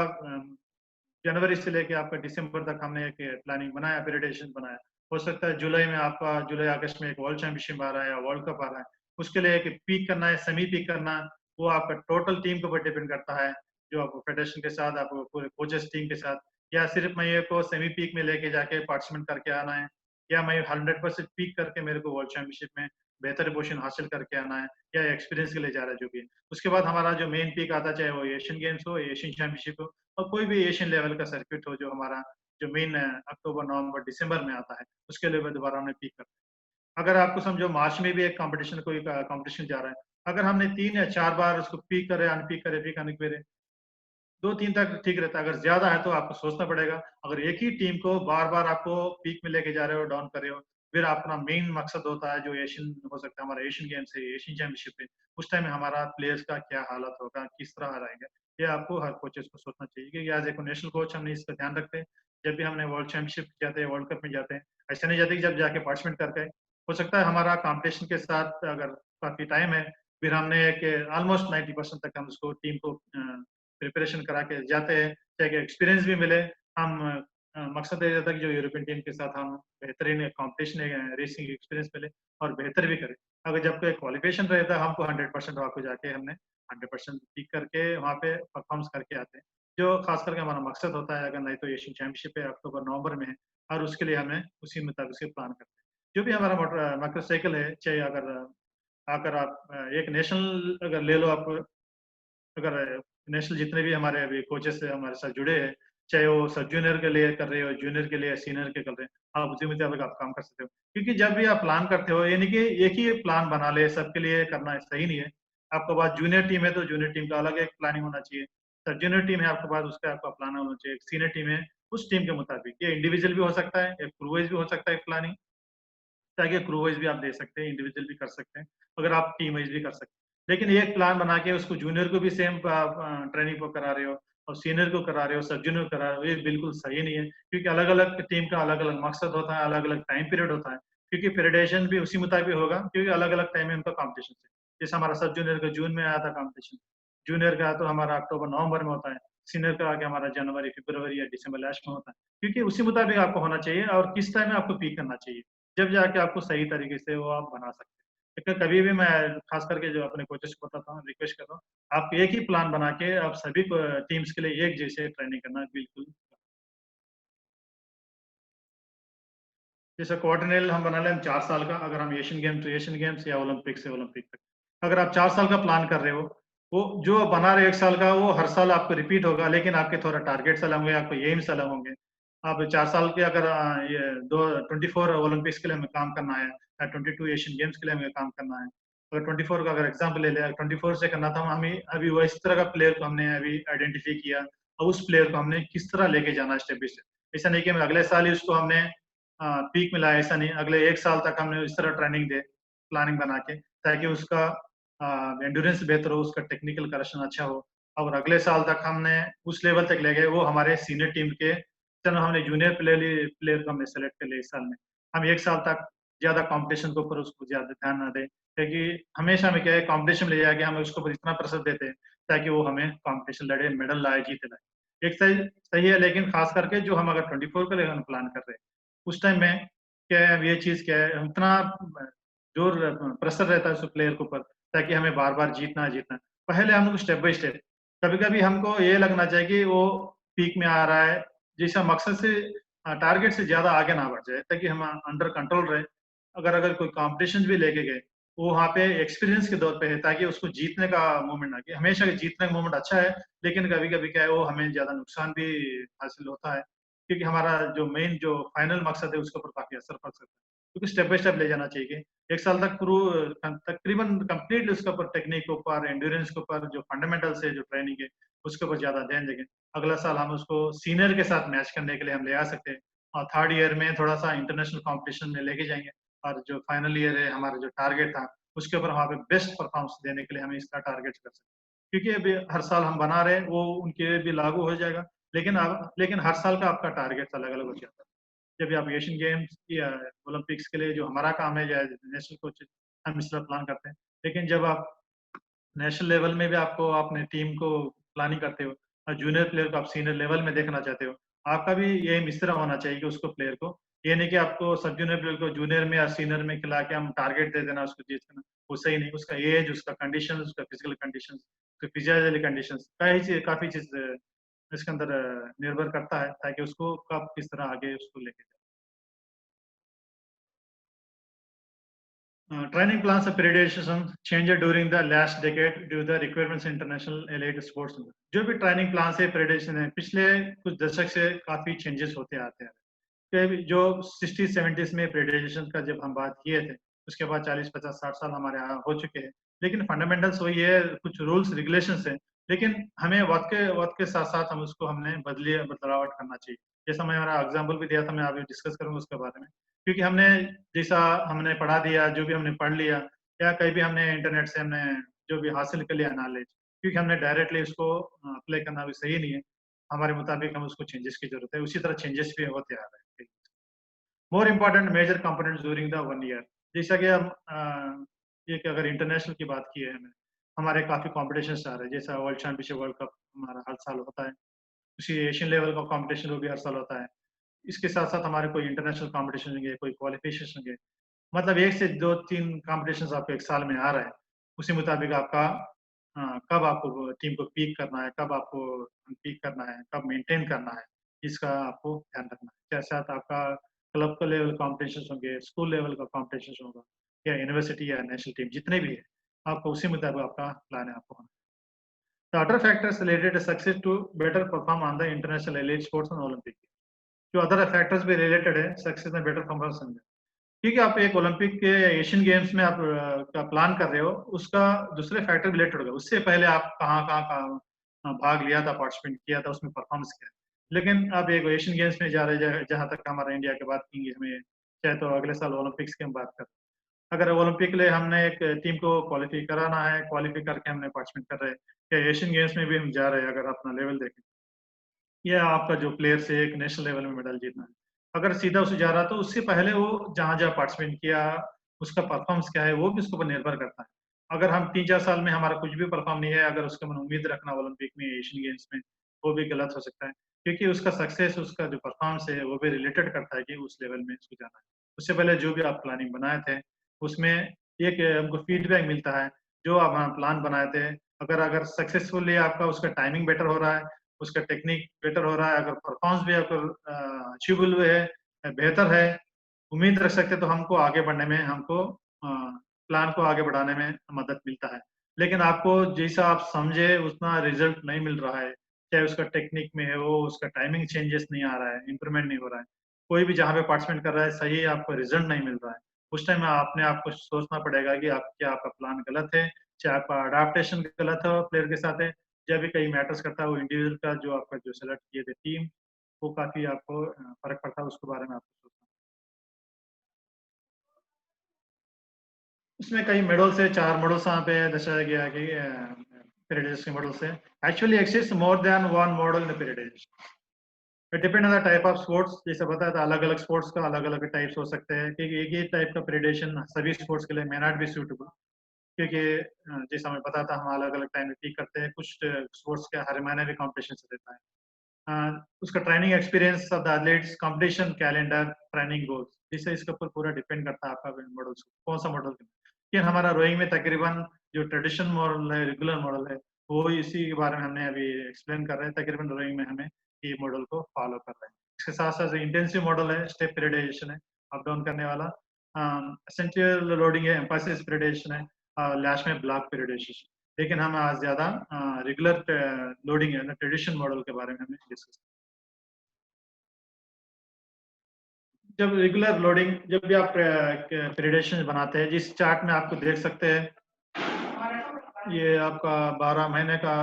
जनवरी से लेके आपका दिसंबर तक हमने एक प्लानिंग बनाया, प्रिपरेशन बनाया। हो सकता है जुलाई में आपका जुलाई अगस्त में एक वर्ल्ड चैंपियनशिप आ रहा है या वर्ल्ड कप आ रहा है, उसके लिए एक पीक करना है, सेमी पीक करना है। वो आपका टोटल टीम के ऊपर डिपेंड करता है, जो आपको फेडरेशन के साथ, आपको पूरे कोचेस टीम के साथ, या सिर्फ मैं ये को सेमी पीक में लेके जाके पार्टिसिपेट करके आना है, या मैं 100% पीक करके मेरे को वर्ल्ड चैंपियनशिप में बेहतर पोजीशन हासिल करके आना है, या एक्सपीरियंस के लिए जा रहा है जो भी है। उसके बाद हमारा जो मेन पीक आता है, चाहे वो एशियन गेम्स हो, एशियन चैंपियनशिप हो, और कोई भी एशियन लेवल का सर्किट हो, जो हमारा जो मेन अक्टूबर नवंबर दिसंबर में आता है, उसके लिए दोबारा हमने पीक करते हैं। अगर आपको समझो मार्च में भी एक कंपटीशन कोई कंपटीशन जा रहा है, अगर हमने 3 या 4 बार उसको पीक करे, अनपीक करे, पीक अनपीक 2-3 तक ठीक रहता है। अगर ज्यादा है तो आपको सोचना पड़ेगा। अगर एक ही टीम को बार बार आपको पीक में लेके जा रहे हो, डाउन कर रहे हो, फिर अपना मेन मकसद होता है जो एशियन हो सकता है, हमारा एशियन गेम्स है, एशियन चैंपियनशिप है, उस टाइम में हमारा प्लेयर्स का क्या हालत होगा, किस तरह रहेंगे, ये आपको हर कोचेस को सोचना चाहिए। क्योंकि एज ए नेशनल कोच हमने इसका ध्यान रखते हैं। जब भी हमने वर्ल्ड चैंपियनशिप जाते हैं, वर्ल्ड कप में जाते हैं, ऐसा नहीं जाते कि जब जाके पार्टिसिपेट करके, हो सकता है हमारा कॉम्पिटिशन के साथ अगर काफी टाइम है, फिर हमने एक ऑलमोस्ट 90% तक हम उसको टीम को प्रिपरेशन करा के जाते हैं, ताकि एक्सपीरियंस भी मिले। हम मकसद ये रहता है कि जो यूरोपियन टीम के साथ हम बेहतरीन कंपटीशन रेसिंग एक्सपीरियंस मिले और बेहतर भी करें। अगर जब कोई क्वालिफिकेशन रहता है, हमको 100% वहाँ को जाके हमने 100% पीक करके वहाँ पे परफॉर्म्स करके आते हैं, जो खास करके हमारा मकसद होता है। अगर नहीं तो एशियन चैंपियनशिप है अक्टूबर नवंबर में है, और उसके लिए हमें उसी मुताबिक से प्लान करते हैं। जो भी हमारा मोटरसाइकिल है, चाहे अगर अगर आप एक नेशनल अगर ले लो, आप अगर नेशनल जितने भी हमारे अभी कोचेस हमारे साथ जुड़े हैं, चाहे वो सब जूनियर के लिए कर रहे हो, जूनियर के लिए, सीनियर के कर रहे हैं, आप उसी मुताबिक आप काम कर सकते हो। क्योंकि जब भी आप प्लान करते हो, यानी कि एक ही प्लान बना ले सबके लिए करना सही नहीं है। आपके पास जूनियर टीम है तो जूनियर टीम का अलग एक प्लानिंग होना चाहिए। सब जूनियर टीम है आपके पास, उसका आपका प्लान होना चाहिए। सीनियर टीम है, उस टीम के मुताबिक ये इंडिविजुअल भी हो सकता है, एक क्रू वाइज भी हो सकता है प्लानिंग, ताकि क्रू वाइज भी आप दे सकते हैं, इंडिविजुअल भी कर सकते हैं, अगर आप टीम वाइज भी कर सकते हैं। लेकिन एक प्लान बना के उसको जूनियर को भी सेम ट्रेनिंग को करा रहे हो और सीनियर को करा रहे हो, सब जूनियर करा रहे हो, ये बिल्कुल सही नहीं है। क्योंकि अलग अलग टीम का अलग अलग मकसद होता है, अलग अलग टाइम पीरियड होता है। क्योंकि फेडरेशन भी उसी मुताबिक होगा, क्योंकि अलग अलग टाइम में उनका कॉम्पिटिशन है। जैसे हमारा सब जूनियर का जून में आया था कंपटीशन, जूनियर का तो हमारा अक्टूबर नवंबर में होता है, सीनियर का आगे हमारा जनवरी फरवरी या दिसंबर लास्ट में होता है, क्योंकि उसी मुताबिक आपको होना चाहिए और किस टाइम में आपको पीक करना चाहिए, जब जाके आपको सही तरीके से वो आप बना सकते हैं। लेकिन कभी भी मैं खास करके जो अपने कोचेस को बताता हूँ, रिक्वेस्ट करता हूँ, आप एक ही प्लान बना के आप सभी टीम्स के लिए एक जैसे ट्रेनिंग करना बिल्कुल। जैसे क्वार्टरनल हम बना लें हम 4 साल का, अगर हम एशियन गेम्स तो एशियन गेम्स या ओलंपिक से ओलंपिक तक। अगर आप 4 साल का प्लान कर रहे हो, वो जो बना रहे हो 1 साल का वो हर साल आपको रिपीट होगा, लेकिन आपके थोड़ा टारगेट्स अलग होंगे, आपको एम्स अलग होंगे। आप 4 साल के अगर ये 24 ओलंपिक्स के लिए हमें काम करना है या 22 एशियन गेम्स के लिए हमें काम करना है। अगर 24 का अगर एग्जाम्पल ले लिया, 24 से करना था हमें, अभी वो इस तरह का प्लेयर को हमने अभी आइडेंटिफाई किया और उस प्लेयर को हमने किस तरह लेके जाना स्टेप बाय स्टेप। ऐसा नहीं कि हम अगले साल ही उसको हमने पीक मिला, ऐसा नहीं, अगले 1 साल तक हमने इस तरह ट्रेनिंग दे, प्लानिंग बना के, ताकि उसका एंड्योरेंस बेहतर हो, उसका टेक्निकल करेक्शन अच्छा हो और अगले साल तक हमने उस लेवल तक ले गए, वो हमारे सीनियर टीम के, चलो हमने जूनियर प्लेयर को हमने सेलेक्ट कर लिया इस साल में। हम 1 साल तक ज़्यादा कॉम्पिटिशन के ऊपर उसको ज़्यादा ध्यान ना दें, क्योंकि हमेशा हमें क्या है, कॉम्पिटिशन में ले जाके हमें उसके ऊपर इतना प्रेशर देते हैं, ताकि वो हमें कॉम्पिटिशन लड़े, मेडल लाए, जीते लाए। एक सही सही है, लेकिन खास करके जो हम अगर 24 के लिए हम प्लान कर रहे हैं, उस टाइम में क्या है, ये चीज़ क्या है, इतना जोर प्रेशर रहता है उस प्लेयर के ऊपर, ताकि हमें बार-बार जीतना है जीतना है। पहले हम लोग स्टेप बाय स्टेप, कभी-कभी हमको ये लगना चाहिए कि वो पीक में आ रहा है, जैसा मकसद से टारगेट से ज़्यादा आगे ना बढ़ जाए, ताकि हम अंडर कंट्रोल रहे। अगर कोई कॉम्पिटिशन भी लेके गए, वो वहाँ पे एक्सपीरियंस के दौर पे है, ताकि उसको जीतने का मोमेंट ना, कि हमेशा जीतने का मोमेंट अच्छा है, लेकिन कभी-कभी क्या है, वो हमें ज़्यादा नुकसान भी हासिल होता है, क्योंकि हमारा जो मेन जो फाइनल मकसद है उसके ऊपर काफ़ी असर पड़ सकता है। क्योंकि स्टेप बाय स्टेप ले जाना चाहिए। 1 साल तक तकरीबन कंप्लीटली उसके ऊपर टेक्निक के ऊपर, एंड्योरेंस के ऊपर, जो फंडामेंटल्स है, जो ट्रेनिंग है, उसके ऊपर ज़्यादा ध्यान देंगे। अगला साल हम उसको सीनियर के साथ मैच करने के लिए हम ले आ सकते हैं और 3rd ईयर में थोड़ा-सा इंटरनेशनल कॉम्पिटिशन में लेके जाएँगे और जो फाइनल ईयर है, हमारा जो टारगेट था, उसके ऊपर वहाँ पे बेस्ट परफॉर्मेंस देने के लिए हमें इसका टारगेट कर सकते हैं। क्योंकि अभी हर साल हम बना रहे हैं, वो उनके लिए भी लागू हो जाएगा, लेकिन हर साल का आपका टारगेट अलग-अलग हो जाता है। जब भी आप एशियन गेम्स या ओलंपिक्स के लिए जो हमारा काम है, या नेशनल कोच, हम इस तरह प्लान करते हैं। लेकिन जब आप नेशनल लेवल में भी आपको अपने टीम को प्लानिंग करते हो और जूनियर प्लेयर को आप सीनियर लेवल में देखना चाहते हो, आपका भी एम इस तरह होना चाहिए कि उसको प्लेयर को, ये नहीं कि आपको सब जूनियर प्लेयर को जूनियर में या सीनियर में खिला के हम टारगेट दे देना उसको जीतना, वो सही नहीं। उसका एज, उसका कंडीशन, उसका फिजिकल कंडीशन, उसके फिजियोलॉजिकल कंडीशन, काफ़ी चीज़ इसके अंदर निर्भर करता है, ताकि उसको कब किस तरह आगे उसको लेके जाए। Training plans of periodization changed during the last decade due to the requirements of international elite sports. जो भी ट्रेनिंग प्लान से periodization है, पिछले कुछ दशक से काफी चेंजेस होते आते हैं। जो 60s 70s में periodization का जब हम बात किए थे, उसके बाद 40 50 60 साल हमारे यहाँ हो चुके हैं, लेकिन फंडामेंटल्स वही है, कुछ रूल्स रेगुलेशंस हैं, लेकिन हमें वक्त के साथ साथ हम उसको हमने बदलावट करना चाहिए। जैसा मैं हमारा एग्जाम्पल भी दिया था, मैं अभी डिस्कस करूंगा उसके बारे में, क्योंकि जैसा हमने पढ़ा दिया, जो भी हमने पढ़ लिया, या कहीं भी हमने इंटरनेट से हमने जो भी हासिल कर लिया नॉलेज, क्योंकि हमने डायरेक्टली उसको अप्लाई करना भी सही नहीं है। हमारे मुताबिक हम उसको चेंजेस की जरूरत है, उसी तरह चेंजेस भी होते आ रहे हैं। More important major components during the 1 year, जैसा कि हम एक अगर इंटरनेशनल की बात की है, हमें हमारे काफ़ी कॉम्पिटिशन्स आ रहे हैं, जैसा वर्ल्ड चैंपियनशिप, वर्ल्ड कप हमारा हर साल होता है, उसी एशियन लेवल का कॉम्पिटिशन वो भी हर साल होता है। इसके साथ-साथ हमारे कोई इंटरनेशनल कॉम्पिटिशन होंगे, कोई क्वालिफिकेशन होंगे, मतलब 1 से 2-3 कॉम्पिटिशन्स आपको 1 साल में आ रहा है। उसी मुताबिक आपका कब आपको टीम को पीक करना है, कब आपको अनपीक करना है, कब मेंटेन करना है, इसका आपको ध्यान रखना है। साथ-साथ आपका क्लब का लेवल कॉम्पिटिशन्स होंगे, स्कूल लेवल का कॉम्पिटिशन्स होगा, या यूनिवर्सिटी या नेशनल टीम, जितने भी है, आपको उसी मुताबिक आपका प्लान है आपको होना। The other factors related to success to better perform on the international elite sports and Olympic. जो अदर फैक्टर्स भी रिलेटेड है सक्सेस में बेटर परफॉर्मेंस में, क्योंकि आप एक ओलंपिक के एशियन गेम्स में आप का प्लान कर रहे हो, उसका दूसरे फैक्टर रिलेटेड होगा। उससे पहले आप कहाँ भाग लिया था, पार्टिसिपेट किया था, उसमें परफॉर्मेंस किया। लेकिन आप एक एशियन गेम्स में जा रहे हैं, जहाँ तक हमारा इंडिया की बात की हमें, चाहे तो अगले साल ओलंपिक्स की हम बात करें, अगर ओलंपिक के लिए हमने एक टीम को क्वालिफाई कराना है, क्वालिफाई करके हमने पार्टिसिपेट कर रहे हैं, या एशियन गेम्स में भी हम जा रहे हैं, अगर अपना लेवल देखें, या आपका जो प्लेयर से एक नेशनल लेवल में मेडल जीतना है, अगर सीधा उसे जा रहा है, तो उससे पहले वो जहाँ-जहाँ पार्टिसिपेट किया, उसका परफॉर्मेंस क्या है, वो भी उसके ऊपर निर्भर करता है। अगर हम 3-4 साल में हमारा कुछ भी परफॉर्म नहीं है, अगर उसका मन उम्मीद रखना ओलंपिक में, एशियन गेम्स में, वो भी गलत हो सकता है, क्योंकि उसका सक्सेस, उसका जो परफॉर्मेंस है वो भी रिलेटेड करता है कि उस लेवल में उसको जाना है। उससे पहले जो भी आप प्लानिंग बनाए थे उसमें एक हमको फीडबैक मिलता है, जो आप प्लान बनाए थे, अगर अगर सक्सेसफुली आपका उसका टाइमिंग बेटर हो रहा है, उसका टेक्निक बेटर हो रहा है, अगर परफॉर्मेंस भी आपका अचीवेबल है, बेहतर है, उम्मीद रख सकते हैं, तो हमको आगे बढ़ने में, हमको प्लान को आगे बढ़ाने में मदद मिलता है। लेकिन आपको जैसा आप समझे उतना रिजल्ट नहीं मिल रहा है, चाहे उसका टेक्निक में है वो, उसका टाइमिंग चेंजेस नहीं आ रहा है, इंप्रूवमेंट नहीं हो रहा है, कोई भी जहाँ पे पार्टिसिपेट कर रहा है सही आपको रिजल्ट नहीं मिल रहा है, उस टाइम आपने आपको सोचना पड़ेगा कि आप क्या आपका प्लान गलत है, चाहे आपका अडाप्टेशन गलत है प्लेयर के साथ है, या भी कई मैटर्स करता है वो इंडिविजुअल का जो आपका जो सेलेक्ट किए थे टीम, वो काफी आपको फर्क पड़ता है, उसके बारे में आपको सोचना। इसमें कई मेडल्स है, 4 मेडल्स यहाँ पे दर्शाया गया है कि पीरियड के मेडल्स है। Actually exist more than one model in the period. It depend on the type of sports, जैसे बताया था अलग अलग स्पोर्ट्स का अलग अलग टाइप्स हो सकते हैं, क्योंकि एक ही टाइप का प्रेडेशन सभी स्पोर्ट्स के लिए मे नॉट बी सूटेबल, क्योंकि जैसा हमें पता था हम अलग अलग टाइम में पीक करते हैं, कुछ स्पोर्ट्स के हर महीने भी कॉम्पिटिशन रहता है। उसका training experience of the athletes, competition calendar, training goals, जिससे इसके ऊपर पूरा डिपेंड करता है आपका मॉडल कौन सा मॉडल। लेकिन हमारा रोइंग में तकरीबन जो ट्रेडिशनल मॉडल है, रेगुलर मॉडल है, वो इसी के बारे में हमने अभी एक्सप्लेन कर रहे हैं। तकरीबन रोइंग में हमें ये मॉडल को फॉलो कर रहे हैं। इसके साथ साथ इंटेंसिव मॉडल है, स्टेप पीरियडाइजेशन है, अप डाउन करने वाला, एसेंशियल लोडिंग है, एम्फासिस पीरियडाइजेशन है, लास्ट में ब्लॉक पीरियडाइजेशन। लेकिन हम आज ज्यादा रेगुलर लोडिंग है ना, ट्रेडिशनल मॉडल के बारे में हमें डिस्कस। जब रेगुलर लोडिंग, जब भी आप पीरियडेशन बनाते हैं, जिस चार्ट में आपको देख सकते हैं, ये आपका 12 महीने का,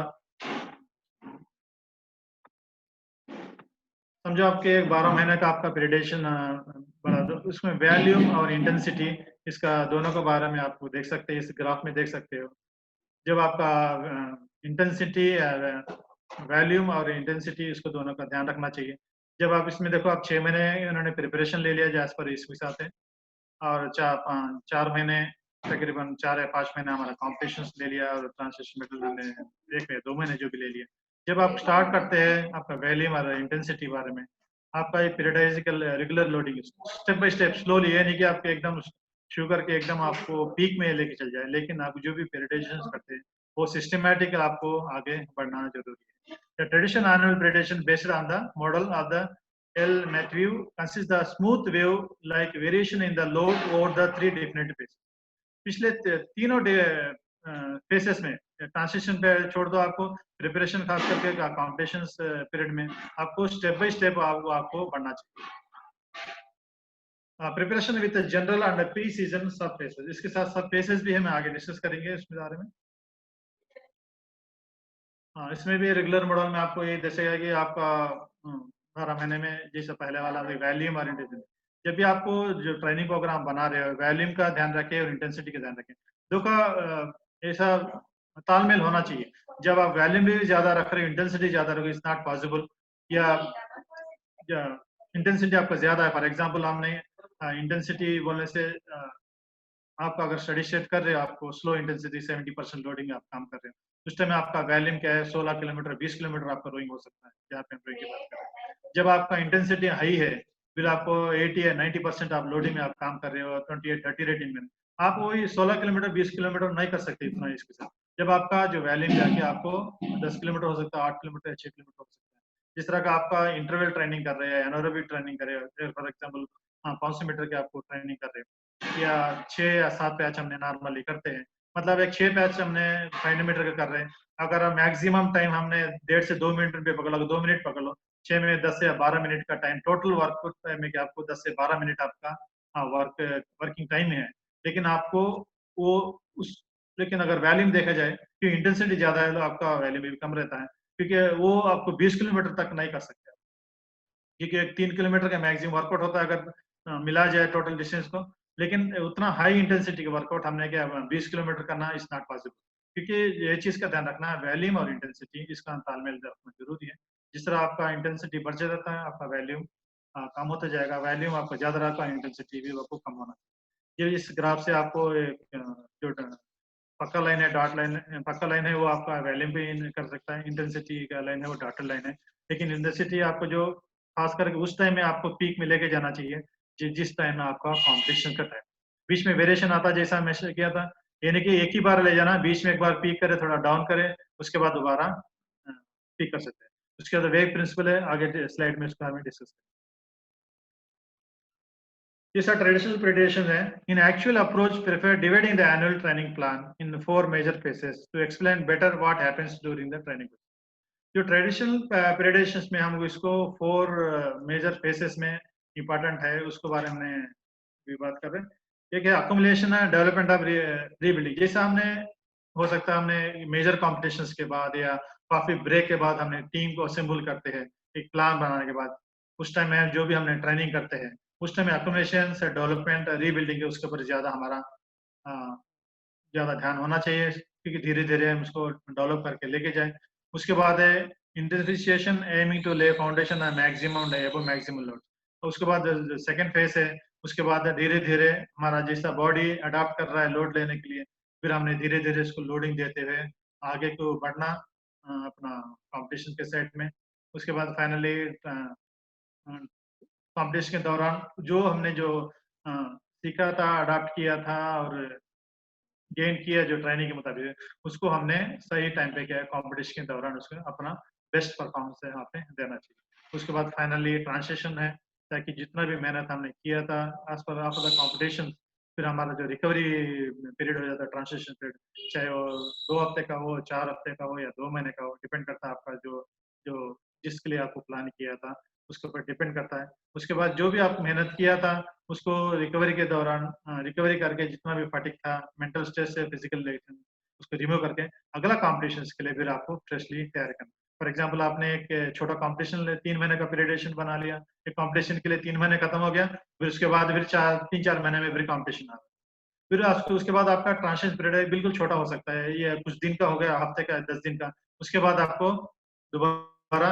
समझो आपके 12 महीने का आपका पीरियडेशन बना दो, उसमें वैल्यूम और इंटेंसिटी, इसका दोनों के बारे में आपको देख सकते हैं, इस ग्राफ में देख सकते हो। जब आपका इंटेंसिटी, वैल्यूम और इंटेंसिटी, इसको दोनों का ध्यान रखना चाहिए। जब आप इसमें देखो, आप 6 महीने उन्होंने प्रिपरेशन ले लिया जैस पर इसके साथ है, और 4 महीने, तकरीबन 4 या 5 महीने हमारा कॉम्पिटिशन ले लिया, और ट्रांसलेशन मेडल हमने 1 या 2 महीने जो भी ले लिया। जब आप स्टार्ट करते हैं आपका वैल्यूम और इंटेंसिटी बारे में, आपका ये पीरियडाइजिकल regular loading step by step slowly, ये नहीं कि आपके एकदम शुगर के एकदम आपको पीक में लेके चल जाए, लेकिन आप जो भी पीरियडाइजेशन करते हैं वो सिस्टमैटिक आपको आगे बढ़ना जरूरी है। The traditional annual predation based on the model of the L Matthew consists the smooth wave like variation in the load over the 3 definite phases. पिछले तीनों फेसेस में, ट्रांसिशन पे छोड़ दो, आपको प्रिपरेशन खास करके कॉम्पिटिशन पीरियड में आपको स्टेप बाय स्टेप आपको बढ़ना चाहिए। Preparation with general and pre season सब फेसेस, इसके साथ सब फेसेस भी हम आगे डिस्कस करेंगे इसके बारे में। हाँ, इसमें भी रेगुलर मॉडल में आपको ये दर्शाएगा कि आपका 12 महीने में जैसे पहले वाला वैल्यूम और इंटेंसिटी, जब भी आपको जो ट्रेनिंग प्रोग्राम बना रहे हो, वैल्यूम का ध्यान रखें और इंटेंसिटी का ध्यान रखें, दो का ऐसा तालमेल होना चाहिए। जब आप वैल्यूम भी ज्यादा रख रहे हो, इंटेंसिटी ज्यादा रखोगे, इट्स नॉट पॉसिबल, या इंटेंसिटी आपका ज्यादा है, फॉर एग्जाम्पल हमने इंटेंसिटी बोलने से आपका अगर स्टडी स्टेट कर रहे हो, आपको स्लो इंटेंसिटी 70% लोडिंग आप काम कर रहे हो, उस टाइम आपका वैल्यूम क्या है, 16 किलोमीटर 20 किलोमीटर आपका रोइंग हो सकता है, जहाँ पे हम रोइंग की बात कर रहे हैं। जब आपका इंटेंसिटी हाई है, फिर आपको 80 या 90% आप लोडिंग में आप काम कर रहे हो, 28-30 रेटिंग में, आप वही 16 किलोमीटर 20 किलोमीटर नहीं कर सकते इतना इसके साथ। जब आपका जो वैल्यूम जाके आपको 10 किलोमीटर हो सकता है, 8 किलोमीटर या 6 किलोमीटर हो सकता है। जिस तरह का आपका इंटरवल ट्रेनिंग कर रहे हैं, एनारोबिक ट्रेनिंग कर रहे हो, फॉर एग्जाम्पल 500 मीटर की आपको ट्रेनिंग कर रहे हो, या 6 या 7 पैच हमने नॉर्मली करते हैं, मतलब एक 6 पैच हमने 500 मीटर का कर रहे हैं, अगर मैक्सिमम टाइम हमने 1.5 से 2 मिनट पे पकड़ लो, 2 मिनट पकड़ लो, 6 में 10 से 12 मिनट का टाइम टोटल वर्क टाइम है कि आपको 10 से 12 मिनट आपका वर्किंग टाइम है। लेकिन आपको वो उस, लेकिन अगर वैल्यूम देखा जाए कि इंटेंसिटी ज्यादा है तो आपका वैल्यूम भी कम रहता है, क्योंकि वो आपको 20 किलोमीटर तक नहीं कर सकते, क्योंकि एक 3 किलोमीटर का मैक्सिमम वर्कआउट होता है अगर मिला जाए टोटल डिस्टेंस को, लेकिन उतना हाई इंटेंसिटी का वर्कआउट हमने क्या 20 किलोमीटर करना इज नॉट पॉसिबल, क्योंकि ये चीज का ध्यान रखना है, वैल्यूम और इंटेंसिटी इसका तालमेल रखना जरूरी है। जिस तरह आपका इंटेंसिटी बढ़ जाता है, आपका वैल्यूम कम होता जाएगा, वैल्यूम आपका ज्यादा रहता है, इंटेंसिटी भी आपको कम होना चाहिए। ये इस ग्राफ से आपको जो पक्का लाइन है, डॉट लाइन, पक्का लाइन है वो आपका वैल्यूम भी कर सकता है, इंटेंसिटी का लाइन है वो डॉटेड लाइन है। लेकिन इंटेंसिटी आपको जो खास करके उस टाइम में आपको पीक में लेके जाना चाहिए जिस टाइम में आपका कॉम्पिटिशन का टाइम, बीच में वेरिएशन आता है जैसा मैंने किया था, यानी कि एक ही बार ले जाना, बीच में एक बार पीक करे, थोड़ा डाउन करे, उसके बाद दोबारा पीक कर सकते हैं। उसके बाद वेव प्रिंसिपल है, आगे स्लाइड में उसका हमें डिस्कस करें। These are traditional predations. In actual approach, prefer dividing the annual training plan in 4 major phases to explain better what happens during the training. जो ट्रेडिशनल प्रेडेशंस में हम इसको 4 मेजर फेसेस में इंपॉर्टेंट है, उसके बारे में भी बात कर रहे हैं। एक है अकोमुलेशन है, डेवलपमेंट ऑफ रीबिल्डिंग। जैसे हमने हो सकता है हमने मेजर कॉम्पिटिशन्स के बाद या काफी ब्रेक के बाद हमने टीम को असेंबल करते हैं एक प्लान बनाने के बाद, उस टाइम में जो भी हमने ट्रेनिंग करते हैं उस टाइम अकोमोडेशन से डेवलपमेंट रीबिल्डिंग के उसके ऊपर ज्यादा हमारा ज्यादा ध्यान होना चाहिए, क्योंकि धीरे धीरे हम उसको डेवलप करके लेके जाए। उसके बाद है इंटेंसिफिकेशन एमिंग टू ले फाउंडेशन मैक्सिमम मैक्सिमम लोड। उसके बाद सेकंड फेज है, उसके बाद धीरे धीरे हमारा जैसा बॉडी अडाप्ट कर रहा है लोड लेने के लिए, फिर हमने धीरे धीरे इसको लोडिंग देते हुए आगे को बढ़ना अपना कॉम्पिटिशन के सेट में। उसके बाद फाइनली कॉम्पिटिशन के दौरान जो हमने जो सीखा था, अडाप्ट किया था और गेन किया जो ट्रेनिंग के मुताबिक, उसको हमने सही टाइम पे किया है, कॉम्पिटिशन के दौरान उसको अपना बेस्ट परफॉर्मेंस है यहाँ पे देना चाहिए। उसके बाद फाइनली ट्रांसलेशन है, ताकि जितना भी मेहनत हमने किया था as per after the competition, फिर हमारा जो रिकवरी पीरियड हो जाता है, ट्रांसलेशन पीरियड, चाहे वो 2 हफ्ते का हो, 4 हफ्ते का हो या 2 महीने का हो, डिपेंड करता है आपका जो जो जिसके लिए आपको प्लान किया था उसके ऊपर डिपेंड करता है। उसके बाद जो भी आप मेहनत किया था उसको रिकवरी के दौरान रिकवरी करके जितना भी फटिक था, मेंटल स्ट्रेस से फिजिकल उसको रिमूव करके अगला कॉम्पिटिशन के लिए फिर आपको फ्रेशली तैयार करना। फॉर एग्जाम्पल आपने एक छोटा कॉम्पिटिशन 3 महीने का पीरियडेशन बना लिया, एक कॉम्पिटिशन के लिए 3 महीने खत्म हो गया, फिर उसके बाद फिर 3-4 महीने में फिर कॉम्पिटिशन आ गया, फिर आपको उसके बाद आपका ट्रांजिशन पीरियड बिल्कुल छोटा हो सकता है, ये कुछ दिन का हो गया, हफ्ते का, 10 दिन का, उसके बाद आपको दोबारा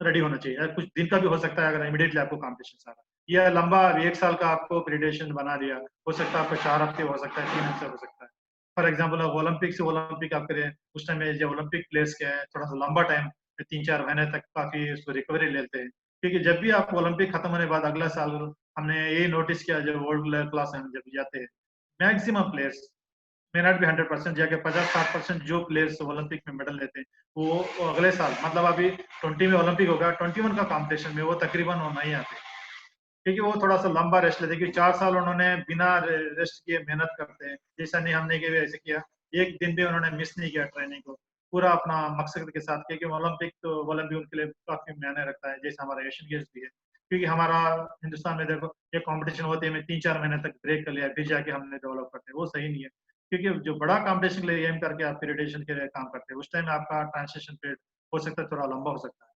रेडी होना चाहिए। कुछ दिन का भी हो सकता है अगर इमीडिएटली आपको कॉम्पिटिशन आ रहा है, या लंबा 1 साल का आपको पीरियडेशन बना दिया, हो सकता है आपको 4 हफ्ते हो सकता है, 3 हफ्ते हो सकता है। फॉर एग्जाम्पल आप ओलंपिक से ओलंपिक आप करें, उस टाइम में जो ओलंपिक प्लेयर्स के हैं थोड़ा सा लंबा टाइम 3-4 महीने तक काफी उसको रिकवरी लेते हैं, क्योंकि जब भी आप ओलंपिक खत्म होने के बाद अगला साल हमने यही नोटिस किया, जब वर्ल्ड क्लास में जब जाते हैं maximum players may not be 100%, जाके 50-60% जो प्लेयर्स ओलंपिक में मेडल लेते हैं वो अगले साल, मतलब अभी 20 में ओलंपिक होगा, 21 का कॉम्पिटिशन में वो तकरीबन वो नहीं आते, क्योंकि वो थोड़ा सा लंबा रेस्ट लेते हैं, क्योंकि 4 साल उन्होंने बिना रेस्ट किए मेहनत करते हैं, जैसा नहीं हमने कि ऐसे किया, एक दिन भी उन्होंने मिस नहीं किया ट्रेनिंग को, पूरा अपना मकसद के साथ, क्योंकि ओलंपिक उनके लिए काफी मायने रखता है, जैसे हमारा एशियन गेम्स भी है। क्योंकि हमारा हिंदुस्तान में देखो ये कंपटीशन होते हैं 3-4 महीने तक ब्रेक कर लिया फिर जाके हमने डेवलप करते हैं, वो सही नहीं है, क्योंकि जो बड़ा कंपटीशन के लिए एम करके आप पीरियडेशन के लिए काम करते हैं, उस टाइम आपका ट्रांसलेशन पीरियड हो सकता है थोड़ा लंबा हो सकता है।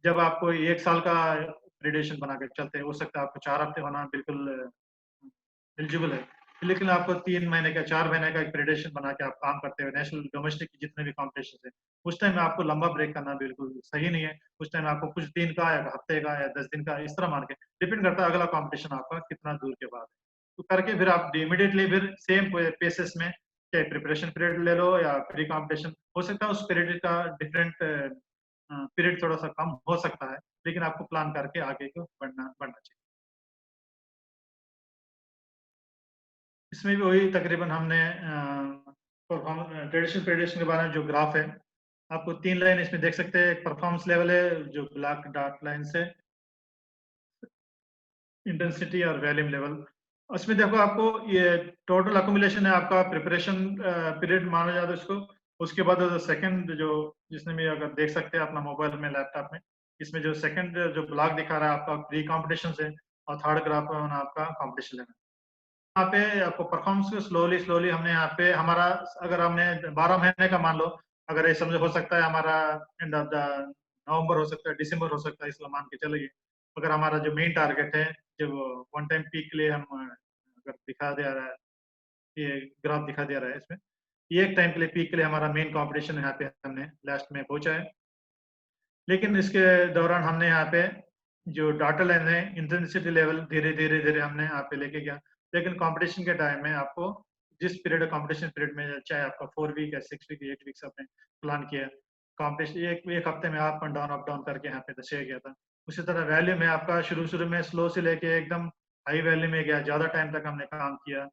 जब आपको 1 साल का पीरियडेशन बना के चलते हैं, हो सकता है आपको 4 हफ्ते होना बिल्कुल एलिजिबल है, लेकिन आपको 3 महीने का 4 महीने का एक पीरियडेशन बना के आप काम करते हो नेशनल डोमेस्टिक जितने भी कॉम्पिटिशन है, उस टाइम में आपको लंबा ब्रेक करना बिल्कुल सही नहीं है। उस टाइम आपको कुछ दिन का या हफ्ते का या 10 दिन का इस तरह मान के, डिपेंड करता है अगला कॉम्पिटिशन आपका कितना दूर के बाद है, तो करके फिर आप इमीडिएटली फिर सेम पेसेस में चाहे प्रिपरेशन पीरियड ले लो या प्री कॉम्पिटिशन, हो सकता है उस पीरियड का डिफरेंट पीरियड थोड़ा सा कम हो सकता है, लेकिन आपको प्लान करके आगे को बढ़ना चाहिए। इसमें भी वही तकरीबन हमने ट्रेडिशनल प्रेडिक्शन के बारे में जो ग्राफ है, आपको 3 लाइन इसमें देख सकते हैं, एक परफॉर्मेंस लेवल है जो ब्लैक डॉट लाइन से, इंटेंसिटी और वैल्यूम लेवल, उसमें देखो आपको ये टोटल अकोमुलेशन है आपका प्रिपरेशन पीरियड माना जाता है इसको। उसके बाद सेकंड जो जिसने भी अगर देख सकते हैं अपना मोबाइल में लैपटॉप में, इसमें जो सेकंड जो ब्लॉक दिखा रहा है आपका प्री कॉम्पिटिशन से, और थर्ड ग्राफ है आपका कॉम्पिटिशन लेवल। यहाँ पे आपको परफॉर्मेंस को स्लोली हमने यहाँ पे हमारा, अगर हमने 12 महीने का मान लो, अगर ये समझो हो सकता है हमारा एंड ऑफ द नवंबर हो सकता है, दिसंबर हो सकता है, इसलिए मान के चलेंगे। अगर हमारा जो मेन टारगेट है, जब वन टाइम पीक के लिए हम अगर दिखा दे रहा है, ये ग्राफ दिखा दे रहा है इसमें, ये एक टाइम के लिए पीक के लिए हमारा मेन कॉम्पिटिशन यहाँ पे हमने लास्ट में पहुंचा है, लेकिन इसके दौरान हमने यहाँ पे जो डाटा लाइन है इंटेंसिटी लेवल धीरे धीरे हमने यहाँ पे लेके गया, लेकिन कंपटीशन के टाइम में आपको जिस पीरियड कंपटीशन पीरियड में, चाहे आपका 4 वीक या 6 वीक 8 वीक्स आपने प्लान किया, कंपटीशन एक हफ्ते में अप डाउन करके यहाँ पे दर्शाया गया था। उसी तरह वैल्यू में आपका शुरू में स्लो से लेके एकदम हाई वैल्यू में गया, ज़्यादा टाइम तक हमने काम किया,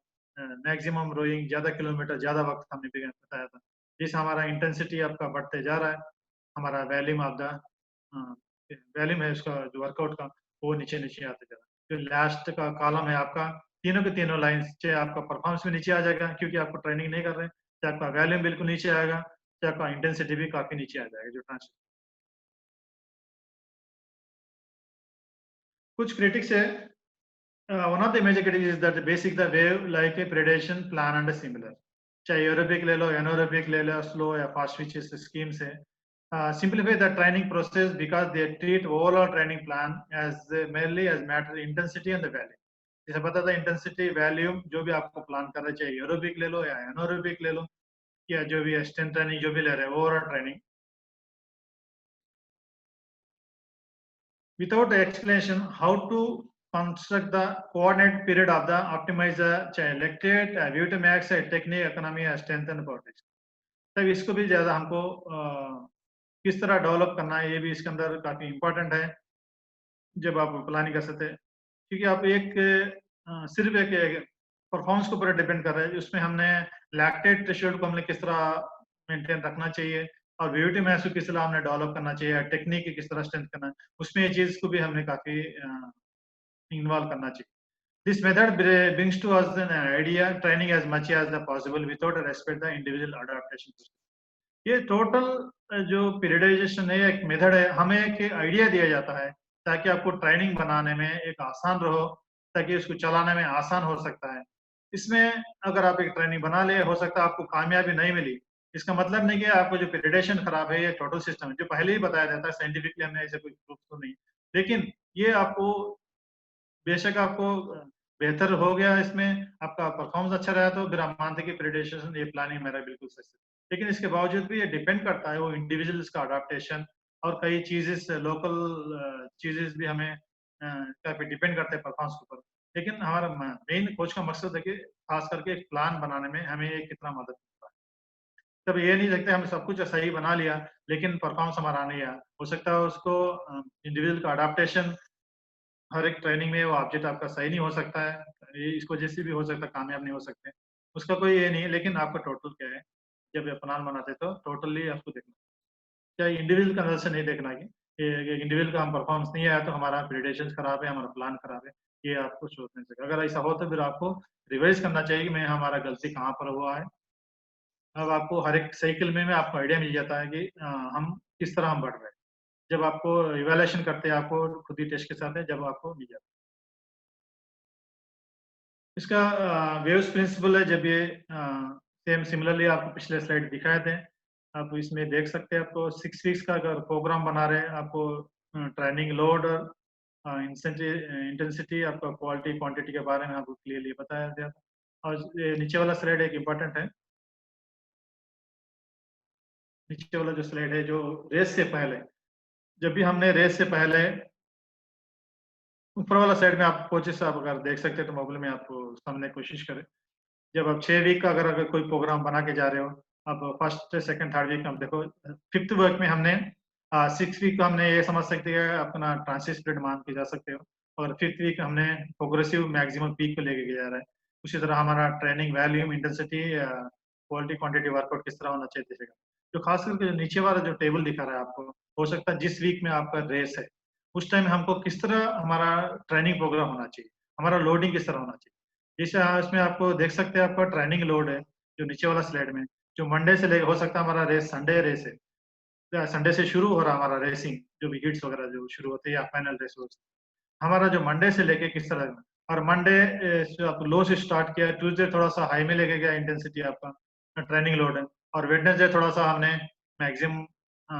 मैक्सिमम रोइंग, ज़्यादा किलोमीटर, ज़्यादा वक्त हमने बताया था। जिस हमारा इंटेंसिटी आपका बढ़ते जा रहा है, हमारा वैल्यूम ऑफ द वैल्यूम है उसका जो वर्कआउट का, वो नीचे नीचे आते जा रहा है। जो लास्ट का कॉलम है आपका, तीनों के तीनों लाइन्स, चाहे आपका परफॉर्मेंस भी नीचे आ जाएगा क्योंकि आपको ट्रेनिंग नहीं कर रहे हैं, चाहे आपका वैल्यूम बिल्कुल नीचे आएगा, चाहे आपका इंटेंसिटी भी काफी नीचे आ जाएगा। जो ट्रांस कुछ क्रिटिक्स है, one of the major critics is that the basic the wave like a predation plan and similar, चाहे एरोबिक ले लो, एनोरोबिक ले लो, स्लो या फास्ट स्विचेस स्कीम से simplify the training process because they treat overall training plan as merely as matter intensity and the value। जैसे पता था intensity volume जो भी आपको प्लान कर रहे, चाहे एरोबिक ले लो या एनोरोबिक ले लो या जो भी स्ट्रेंथ ट्रेनिंग जो भी ले रहे हैं, overall training without explanation how to construct the coordinate period of the optimizer, चाहे lactate, Vietamax, technique, economy, strength and politics। तब इसको भी ज्यादा हमको किस तरह डेवलप करना है, ये भी इसके अंदर काफी इंपॉर्टेंट है जब आप प्लानिंग कर सकते हैं, क्योंकि आप सिर्फ एक परफॉर्मेंस के ऊपर डिपेंड कर रहे हैं। उसमें हमने लैक्टेट थ्रेशोल्ड को हमने किस तरह मेंटेन रखना चाहिए और वीओटी मैथ्स को किस तरह हमने डेवलप करना चाहिए, टेक्निक की किस तरह स्ट्रेंथ करना है, उसमें ये चीज को भी हमने काफी इन्वॉल्व करना चाहिए। This method brings to us an idea training as much as possible without respect the individual adaptation process। ये टोटल जो पीरियडाइजेशन है, एक मेथड है, हमें एक आइडिया दिया जाता है ताकि आपको ट्रेनिंग बनाने में एक आसान रहो, ताकि उसको चलाने में आसान हो सकता है। इसमें अगर आप एक ट्रेनिंग बना ले, हो सकता है आपको कामयाबी नहीं मिली, इसका मतलब नहीं कि आपको जो पीरियडाइजेशन खराब है, ये टोटल सिस्टम है जो पहले ही बताया जाता है साइंटिफिकली, हमने ऐसे कोई प्रूफ तो नहीं, लेकिन ये आपको बेशक आपको बेहतर हो गया, इसमें आपका परफॉर्मेंस अच्छा रहा तो फिर आप मानते कि पीरियडाइजेशन ये प्लानिंग मेरा बिल्कुल सही है। लेकिन इसके बावजूद भी ये डिपेंड करता है वो इंडिविजुअल्स का अडाप्टेशन और कई चीजेस लोकल चीजेस भी हमें काफी डिपेंड करते हैं परफॉर्मेंस के ऊपर। लेकिन हमारा मेन कोच का मकसद है कि खास करके एक प्लान बनाने में हमें ये कितना मदद करता है। तब ये नहीं सकते हम सब कुछ सही बना लिया लेकिन परफॉर्मेंस हमारा नहीं आया, हो सकता है उसको इंडिविजुअल का अडाप्टेशन, हर एक ट्रेनिंग में वो ऑब्जेक्ट आपका सही नहीं हो सकता है, इसको जैसे भी हो सकता है कामयाब नहीं हो सकते, उसका कोई ये नहीं है। लेकिन आपका टोटल क्या है, जब ये प्लान बनाते तो टोटली आपको देखना, क्या इंडिविजुअल का नजर से नहीं देखना कि इंडिविजुअल का हम परफॉर्मेंस नहीं आया तो हमारा प्रेडिक्शन खराब है, हमारा प्लान खराब है, ये आपको सोच नहीं सकते। अगर ऐसा हो तो फिर आपको रिवाइज करना चाहिए कि मैं हमारा गलती कहाँ पर हुआ है। अब आपको हर एक साइकिल में आपको आइडिया मिल जाता है कि हम किस तरह हम बढ़ रहे हैं। जब आपको इवैल्यूएशन करते हैं, आपको खुद ही टेस्ट के साथ है, जब आपको मिल जाता है। इसका वेव्स प्रिंसिपल है, जब ये सेम सिमिलरली आपको पिछले स्लाइड दिखाए थे, आप इसमें देख सकते हैं। आपको 6 वीक्स का अगर प्रोग्राम बना रहे हैं, आपको ट्रेनिंग लोड, इंटेंसिटी, आपका क्वालिटी क्वांटिटी के बारे में आपको क्लियरली बताया गया था। और ये नीचे वाला स्लाइड एक इम्पोर्टेंट है, नीचे वाला जो स्लाइड है जो रेस से पहले, जब भी हमने रेस से पहले, ऊपर वाला साइड में आप कोचेस आप अगर देख सकते हैं तो मोबाइल में आपको सामने कोशिश करें। जब आप 6 वीक का अगर कोई प्रोग्राम बना के जा रहे हो, अब फर्स्ट सेकंड थर्ड वीक में देखो, 5th वीक में हमने 6 वीक को हमने ये समझ सकते हैं अपना ट्रांसिट पीरियड मान के जा सकते हो, और 5th वीक हमने प्रोग्रेसिव मैक्सिमम पीक को लेके जा रहा है। उसी तरह हमारा training volume, intensity, quality quantity workout किस तरह होना चाहिए दिखेगा। जो खास करके जो नीचे वाला जो टेबल दिखा रहा है आपको, हो सकता है जिस वीक में आपका रेस है उस टाइम हमको किस तरह हमारा ट्रेनिंग प्रोग्राम होना चाहिए, हमारा लोडिंग किस तरह होना चाहिए। जैसे इसमें आपको देख सकते हैं आपका ट्रेनिंग लोड है जो नीचे वाला स्लाइड में, जो मंडे से लेकर, हो सकता है हमारा रेस संडे रेस है, संडे से शुरू हो रहा हमारा रेसिंग, जो भी हिट्स वगैरह जो शुरू होते हैं या फाइनल रेस हो, हमारा जो मंडे से लेके किस तरह, और मंडे आप लो से स्टार्ट किया, ट्यूसडे थोड़ा सा हाई में लेके गया इंटेंसिटी आपका ट्रेनिंग लोड है, और वेडनेसडे थोड़ा सा हमने मैक्सिमम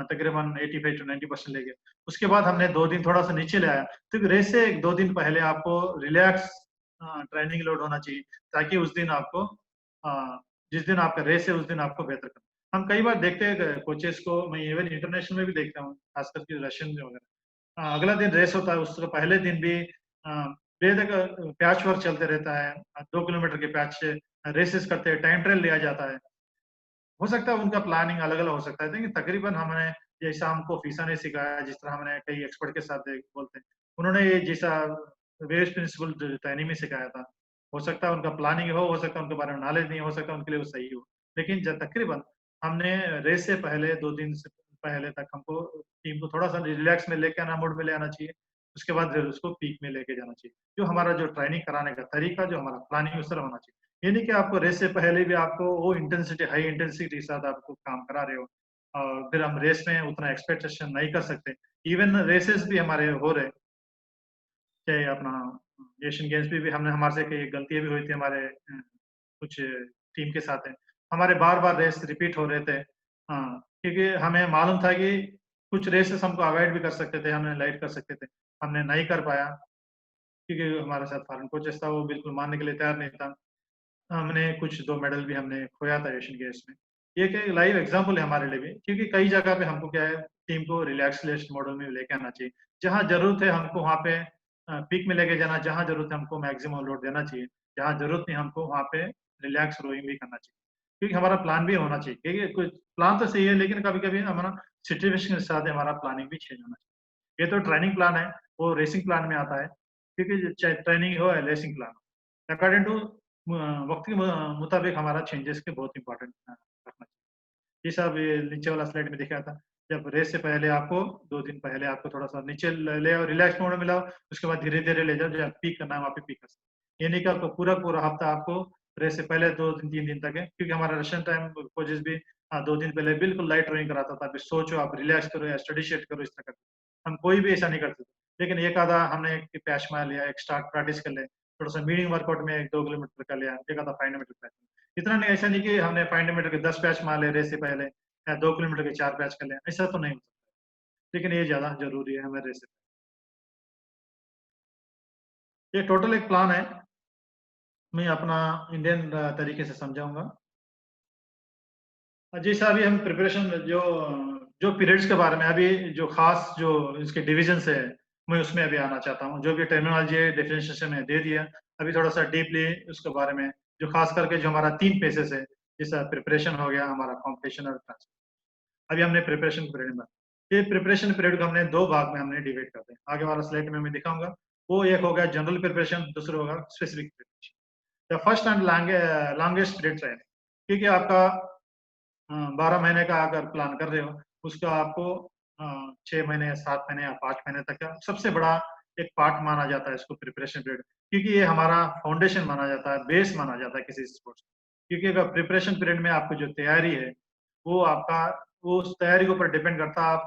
तकरीबन 85 to 90% ले गया। उसके बाद हमने 2 दिन थोड़ा सा नीचे ले आया, तो रेस से 1-2 दिन पहले आपको रिलैक्स ट्रेनिंग लोड होना चाहिए, ताकि उस दिन आपको जिस दिन आपका रेस है उस दिन आपको बेहतर करना। हम कई बार देखते हैं कोचेस को, मैं इवन इंटरनेशनल में भी देखता हूँ, खासकर के रशियन वगैरह, अगला दिन रेस होता है, उससे पहले दिन भी बेधक पैच वर्क चलते रहता है, 2 किलोमीटर के पैच रेसेस करते हैं, टाइम ट्रायल लिया जाता है। हो सकता है उनका प्लानिंग अलग-अलग हो सकता है, लेकिन तकरीबन हमने जैसा हमको फीसा ने सिखाया, जिस तरह हमने कई एक्सपर्ट के साथ बोलते हैं, उन्होंने ये जैसा वेस्ट प्रिंसिपल ट्रेनिंग में सिखाया था, हो सकता है उनका प्लानिंग हो सकता है उनके बारे में नॉलेज नहीं हो सकता उनके लिए वो सही हो। लेकिन जब तकरीबन हमने रेस से पहले 2 दिन से पहले तक हमको टीम को थोड़ा-सा रिलैक्स में लेके आना, मूड में ले आना चाहिए। उसके बाद फिर उसको पीक में लेके जाना चाहिए। जो हमारा जो ट्रेनिंग कराने का तरीका, जो हमारा प्लानिंग उस तरह होना चाहिए। ये नहीं कि आपको रेस से पहले भी आपको वो इंटेंसिटी हाई इंटेंसिटी के साथ आपको काम करा रहे हो और फिर हम रेस में उतना एक्सपेक्टेशन नहीं कर सकते। इवन रेसेस भी हमारे हो रहे, चाहे अपना एशियन गेम्स भी हमने हमारे से कई गलतियाँ भी हुई थी हमारे कुछ टीम के साथ है। हमारे बार-बार रेस रिपीट हो रहे थे। क्योंकि हमें मालूम था कि कुछ रेसेस हमको अवॉइड भी कर सकते थे, हमने लाइट कर सकते थे। हमने नहीं कर पाया क्योंकि हमारे साथ फॉरेन कोचेस था, वो बिल्कुल मानने के लिए तैयार नहीं था। हमने कुछ 2 मेडल भी हमने खोया था एशियन गेम्स में। ये एक लाइव एग्जांपल है हमारे लिए भी, क्योंकि कई जगह पे हमको क्या है, टीम को रिलैक्सेशन मॉडल में लेके आना चाहिए। जहाँ ज़रूरत है हमको वहाँ पे पीक में लेके जाना, जहाँ ज़रूरत है हमको मैक्सिमम लोड देना चाहिए, जहाँ ज़रूरत नहीं हमको वहाँ पे रिलैक्स रोइंग भी करना चाहिए। क्योंकि हमारा प्लान भी होना चाहिए, क्योंकि कुछ प्लान तो सही है लेकिन कभी-कभी हमारा सिचुएशन के साथ हमारा प्लानिंग भी चेंज होना चाहिए। ये तो ट्रेनिंग प्लान है, वो रेसिंग प्लान में आता है, क्योंकि चाहे ट्रेनिंग हो या रेसिंग प्लान हो। अकॉर्डिंग टू वक़्त के मुताबिक हमारा चेंजेस के बहुत इम्पोर्टेंट रखना चाहिए। जैसा अभी नीचे वाला स्लाइड में दिखाया था, जब रेस से पहले आपको 2 दिन पहले आपको थोड़ा-सा नीचे ले आओ, रिलैक्स मोड में लाओ, उसके बाद धीरे-धीरे ले जाओ, जहाँ पीक करना है वहाँ पे पीक कर सकते हैं। ये नहीं कि आपको पूरा-पूरा हफ्ता आपको रेस से पहले 2 दिन 3 दिन तक है, क्योंकि हमारा रशियन टाइम कोचेस भी 2 दिन पहले बिल्कुल लाइट रोइंग कराता था, फिर सोचो आप रिलैक्स करो या स्टडी शीट करो, इस तरह का। हम कोई भी ऐसा नहीं करते थे, लेकिन एक आधा हमने एक पैच मार लिया, एक स्टार्ट प्रैक्टिस कर ले, थोड़ा-सा मीडियम वर्कआउट में 1-2 किलोमीटर का लिया, एक आधा 500 मीटर पैच। इतना नहीं, ऐसा नहीं कि हमने 500 मीटर के 10 पैच मार ले रेस से पहले या 2 किलोमीटर के 4 पैच कर लें, ऐसा तो नहीं हो सकता। लेकिन ये ज़्यादा ज़रूरी है हमें रेस से। ये टोटल एक प्लान है, मैं अपना इंडियन तरीके से समझाऊँगा। जैसा अभी हम प्रिपरेशन जो पीरियड्स के बारे में अभी जो खास जो इसके डिविजन्स है, मैं उसमें अभी आना चाहता हूँ। जो भी टर्मिनोलॉजी है, डिफरेंशिएशन है, दे दिया। अभी थोड़ा-सा डीपली उसके बारे में, जो खास करके जो हमारा 3 फेजेस है, जैसा प्रिपरेशन हो गया, हमारा कॉम्पिटिशन और ट्रांसफर। अभी हमने प्रिपरेशन पीरियड में, ये प्रिपरेशन पीरियड को हमने 2 भाग में हमने डिवाइड करते हैं। आगे वाला स्लाइड में मैं दिखाऊँगा। वो एक हो गया जनरल प्रिपरेशन, दूसरा होगा specific preparation. The first and longest period training, क्योंकि आपका 12 महीने का अगर प्लान कर रहे हो, उसका आपको 6 महीने, 7 महीने या 5 महीने तक का सबसे बड़ा एक पार्ट माना जाता है इसको प्रिपरेशन पीरियड, क्योंकि ये हमारा फाउंडेशन माना जाता है, बेस माना जाता है किसी स्पोर्ट्स। क्योंकि अगर प्रिपरेशन पीरियड में आपको जो तैयारी है, वो आपका वो उस तैयारी के ऊपर डिपेंड करता है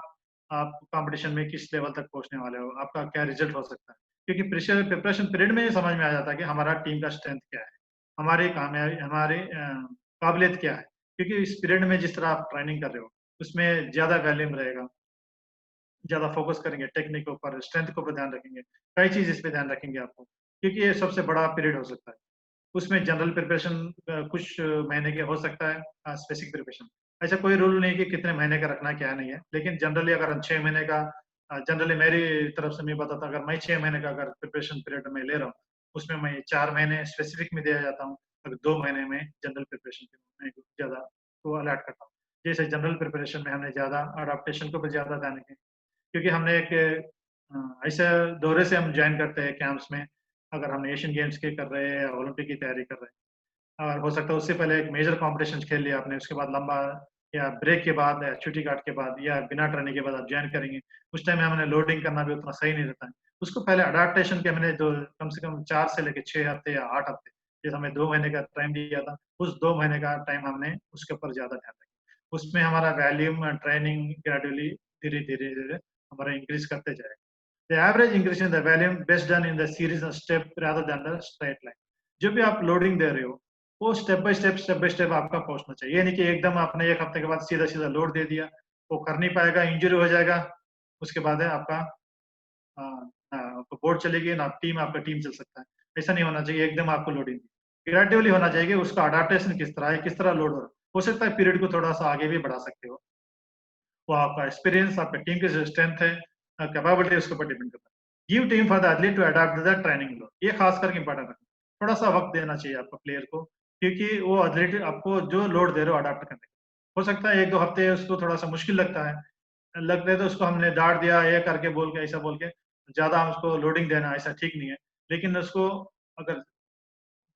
आप कॉम्पिटिशन में किस लेवल तक पहुँचने वाले हो, आपका क्या रिजल्ट हो सकता है। क्योंकि प्रिपरेशन पीरियड में ये समझ में आ जाता है कि हमारा टीम का स्ट्रेंथ क्या है, हमारी कामयाबी, हमारी काबिलियत क्या है। क्योंकि इस पीरियड में जिस तरह आप ट्रेनिंग कर रहे हो, उसमें ज़्यादा वॉल्यूम रहेगा, ज़्यादा फोकस करेंगे टेक्निक के ऊपर, स्ट्रेंथ के ऊपर ध्यान रखेंगे, कई चीज़ इस पे ध्यान रखेंगे आपको, क्योंकि ये सबसे बड़ा पीरियड हो सकता है। उसमें जनरल प्रिपरेशन कुछ महीने के हो सकता है, स्पेसिफिक प्रिपरेशन। ऐसा कोई रूल नहीं कि कितने महीने का रखना क्या नहीं है, लेकिन जनरली अगर हम 6 महीने का जनरली मेरी तरफ से मैं बताता हूँ, अगर मैं 6 महीने का अगर प्रिपरेशन पीरियड में ले रहा हूँ, उसमें मैं 4 महीने स्पेसिफिक में दिया जाता हूँ, और 2 महीने में जनरल प्रिपरेशन में ज़्यादा को अलॉट करता हूँ। जैसे जनरल प्रिपरेशन में हमने ज़्यादा अडॉप्टेशन के ऊपर ज़्यादा ध्यान रखें, क्योंकि हमने एक ऐसे दौरे से हम जॉइन करते हैं कैंप्स में, अगर हम एशियन गेम्स के कर रहे हैं या ओलंपिक की तैयारी कर रहे हैं, और हो सकता है उससे पहले एक मेजर कॉम्पिटिशन खेल लिया आपने, उसके बाद लंबा या ब्रेक के बाद या छुट्टी काट के बाद या बिना ट्रेनिंग के बाद आप जॉइन करेंगे, उस टाइम में हमने लोडिंग करना भी उतना सही नहीं रहता है। उसको पहले अडॉप्टेशन के हमने जो कम से कम 4 से लेके 6 हफ्ते या 8 हफ्ते, जैसे हमें 2 महीने का टाइम दिया था, उस 2 महीने का टाइम हमने उसके ऊपर ज़्यादा ध्यान रखा। उसमें हमारा वॉल्यूम ट्रेनिंग ग्रेजुअली धीरे-धीरे हमारा इंक्रीज़ करते जाएगा। The average increase in the volume based on in the series of step rather than the straight line. जो भी आप लोडिंग दे रहे हो, वो स्टेप बाय स्टेप आपका पहुंचना चाहिए। ये नहीं कि एकदम आपने 1 हफ्ते के बाद सीधा लोड दे दिया, वो कर नहीं पाएगा, इंजरी हो जाएगा, उसके बाद है आपका आपको बोर्ड चलेगी ना, आपका टीम चल सकता है। ऐसा नहीं होना चाहिए एकदम आपको लोडिंग। ग्रेजुअली होना चाहिए कि उसका अडॉप्टेशन किस तरह है, किस तरह लोड हो सकता है पीरियड को थोड़ा-सा आगे भी बढ़ा सकते हो। वो आपका एक्सपीरियंस, आपका टीम की जो स्ट्रेंथ है, कैपेबिलिटी, उसके ऊपर डिपेंड करता है। Give team for the athlete to adopt the training load, ये खास करके इंपॉर्टेंट है। थोड़ा सा वक्त देना चाहिए आपको प्लेयर को, क्योंकि वो एथलीट आपको जो लोड दे रहे हो अडॉप्ट करने, हो सकता है 1-2 हफ्ते उसको थोड़ा सा मुश्किल लगता है, लगता है तो उसको हमने डांट दिया ये करके बोल के ऐसा बोल के ज्यादा हम उसको लोडिंग देना ऐसा ठीक नहीं है। लेकिन उसको अगर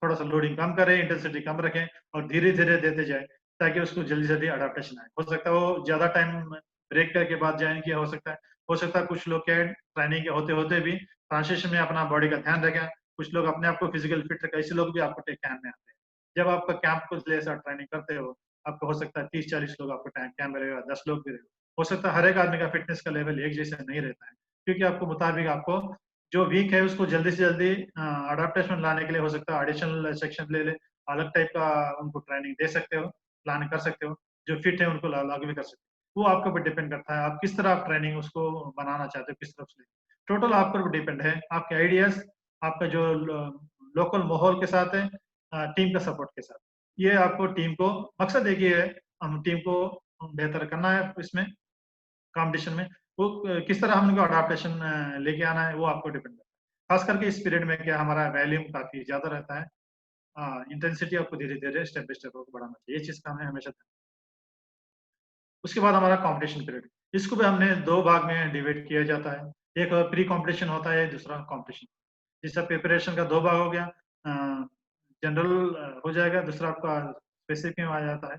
थोड़ा सा लोडिंग कम करें, इंटेंसिटी कम रखें और धीरे धीरे देते जाए, ताकि उसको जल्दी जल्दी अडाप्टेशन आए। हो सकता है वो ज्यादा टाइम ब्रेक करके बाद ज्वाइन किया, हो सकता है कुछ लोग के ट्रेनिंग के होते होते भी ट्रांजिशन में अपना बॉडी का ध्यान रखें, कुछ लोग अपने आप को फिजिकल फिट रखें, ऐसे लोग भी आपको कैंप में आते हैं। जब आपका कैंप को जैसा ट्रेनिंग करते हो, आपको हो सकता है 30-40 लोग आपको कैंप में रहेगा, 10 लोग भी रहेगा। हो सकता है हर एक आदमी का फिटनेस का लेवल एक जैसा नहीं रहता है, क्योंकि आपको मुताबिक आपको जो वीक है उसको जल्दी से जल्दी अडाप्टेशन लाने के लिए हो सकता है एडिशनल सेक्शन ले ले, अलग टाइप का उनको ट्रेनिंग दे सकते हो, प्लान कर सकते हो। जो फिट है उनको लागू भी कर सकते हो। वो आपके ऊपर डिपेंड करता है, आप किस तरह आप ट्रेनिंग उसको बनाना चाहते हो, किस तरफ से। टोटल आपके ऊपर डिपेंड है, आपके आइडियाज, आपका जो लोकल माहौल के साथ है, टीम का सपोर्ट के साथ। ये आपको टीम को मकसद एक ही है, हम टीम को बेहतर करना है इसमें कंपटीशन में। वो किस तरह हम उनको अडाप्टेशन लेके आना है वो आपको डिपेंड करता है। खास करके इस पीरियड में क्या हमारा वॉल्यूम काफी ज्यादा रहता है, इंटेंसिटी आपको धीरे धीरे स्टेप बाय स्टेप बढ़ाना चाहिए, ये चीज का हमें हमेशा ध्यान। उसके बाद हमारा कंपटीशन पीरियड, इसको भी हमने 2 भाग में डिवाइड किया जाता है। एक प्री कंपटीशन होता है, दूसरा कंपटीशन। जिसका प्रिपरेशन का 2 भाग हो गया, जनरल हो जाएगा, दूसरा आपका स्पेसिफिक में आ जाता है।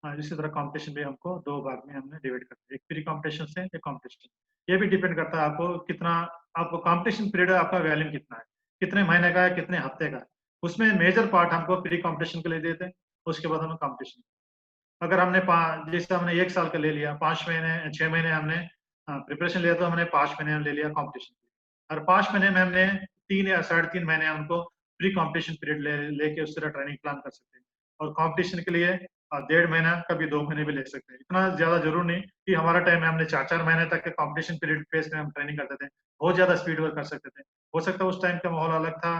इसी तरह कंपटीशन भी हमको 2 भाग में हमने डिवाइड करते हैं, एक प्री कंपटीशन से एक कंपटीशन। ये भी डिपेंड करता है आपको कितना, आपको कंपटीशन पीरियड आपका वॉल्यूम कितना है, कितने महीने का है, कितने हफ्ते का है। उसमें मेजर पार्ट हमको प्री कंपटीशन के लिए देते हैं, उसके बाद हमें कंपटीशन। अगर हमने जैसे हमने 1 साल का ले लिया, 5 महीने 6 महीने हमने प्रिपरेशन लिया, तो हमने 5 महीने ले लिया कंपटीशन। और 5 महीने में हमने 3 या 3.5 महीने हमको प्री कंपटीशन पीरियड लेके उस तरह ट्रेनिंग प्लान कर सकते हैं। और कंपटीशन के लिए 1.5 महीना, कभी 2 महीने भी ले सकते हैं। इतना ज्यादा जरूर नहीं कि हमारा टाइम में हमने 4-4 महीने तक के कंपटीशन पीरियड फेस में हम ट्रेनिंग करते थे, बहुत ज्यादा स्पीड वर्क कर सकते थे। हो सकता है उस टाइम का माहौल अलग था,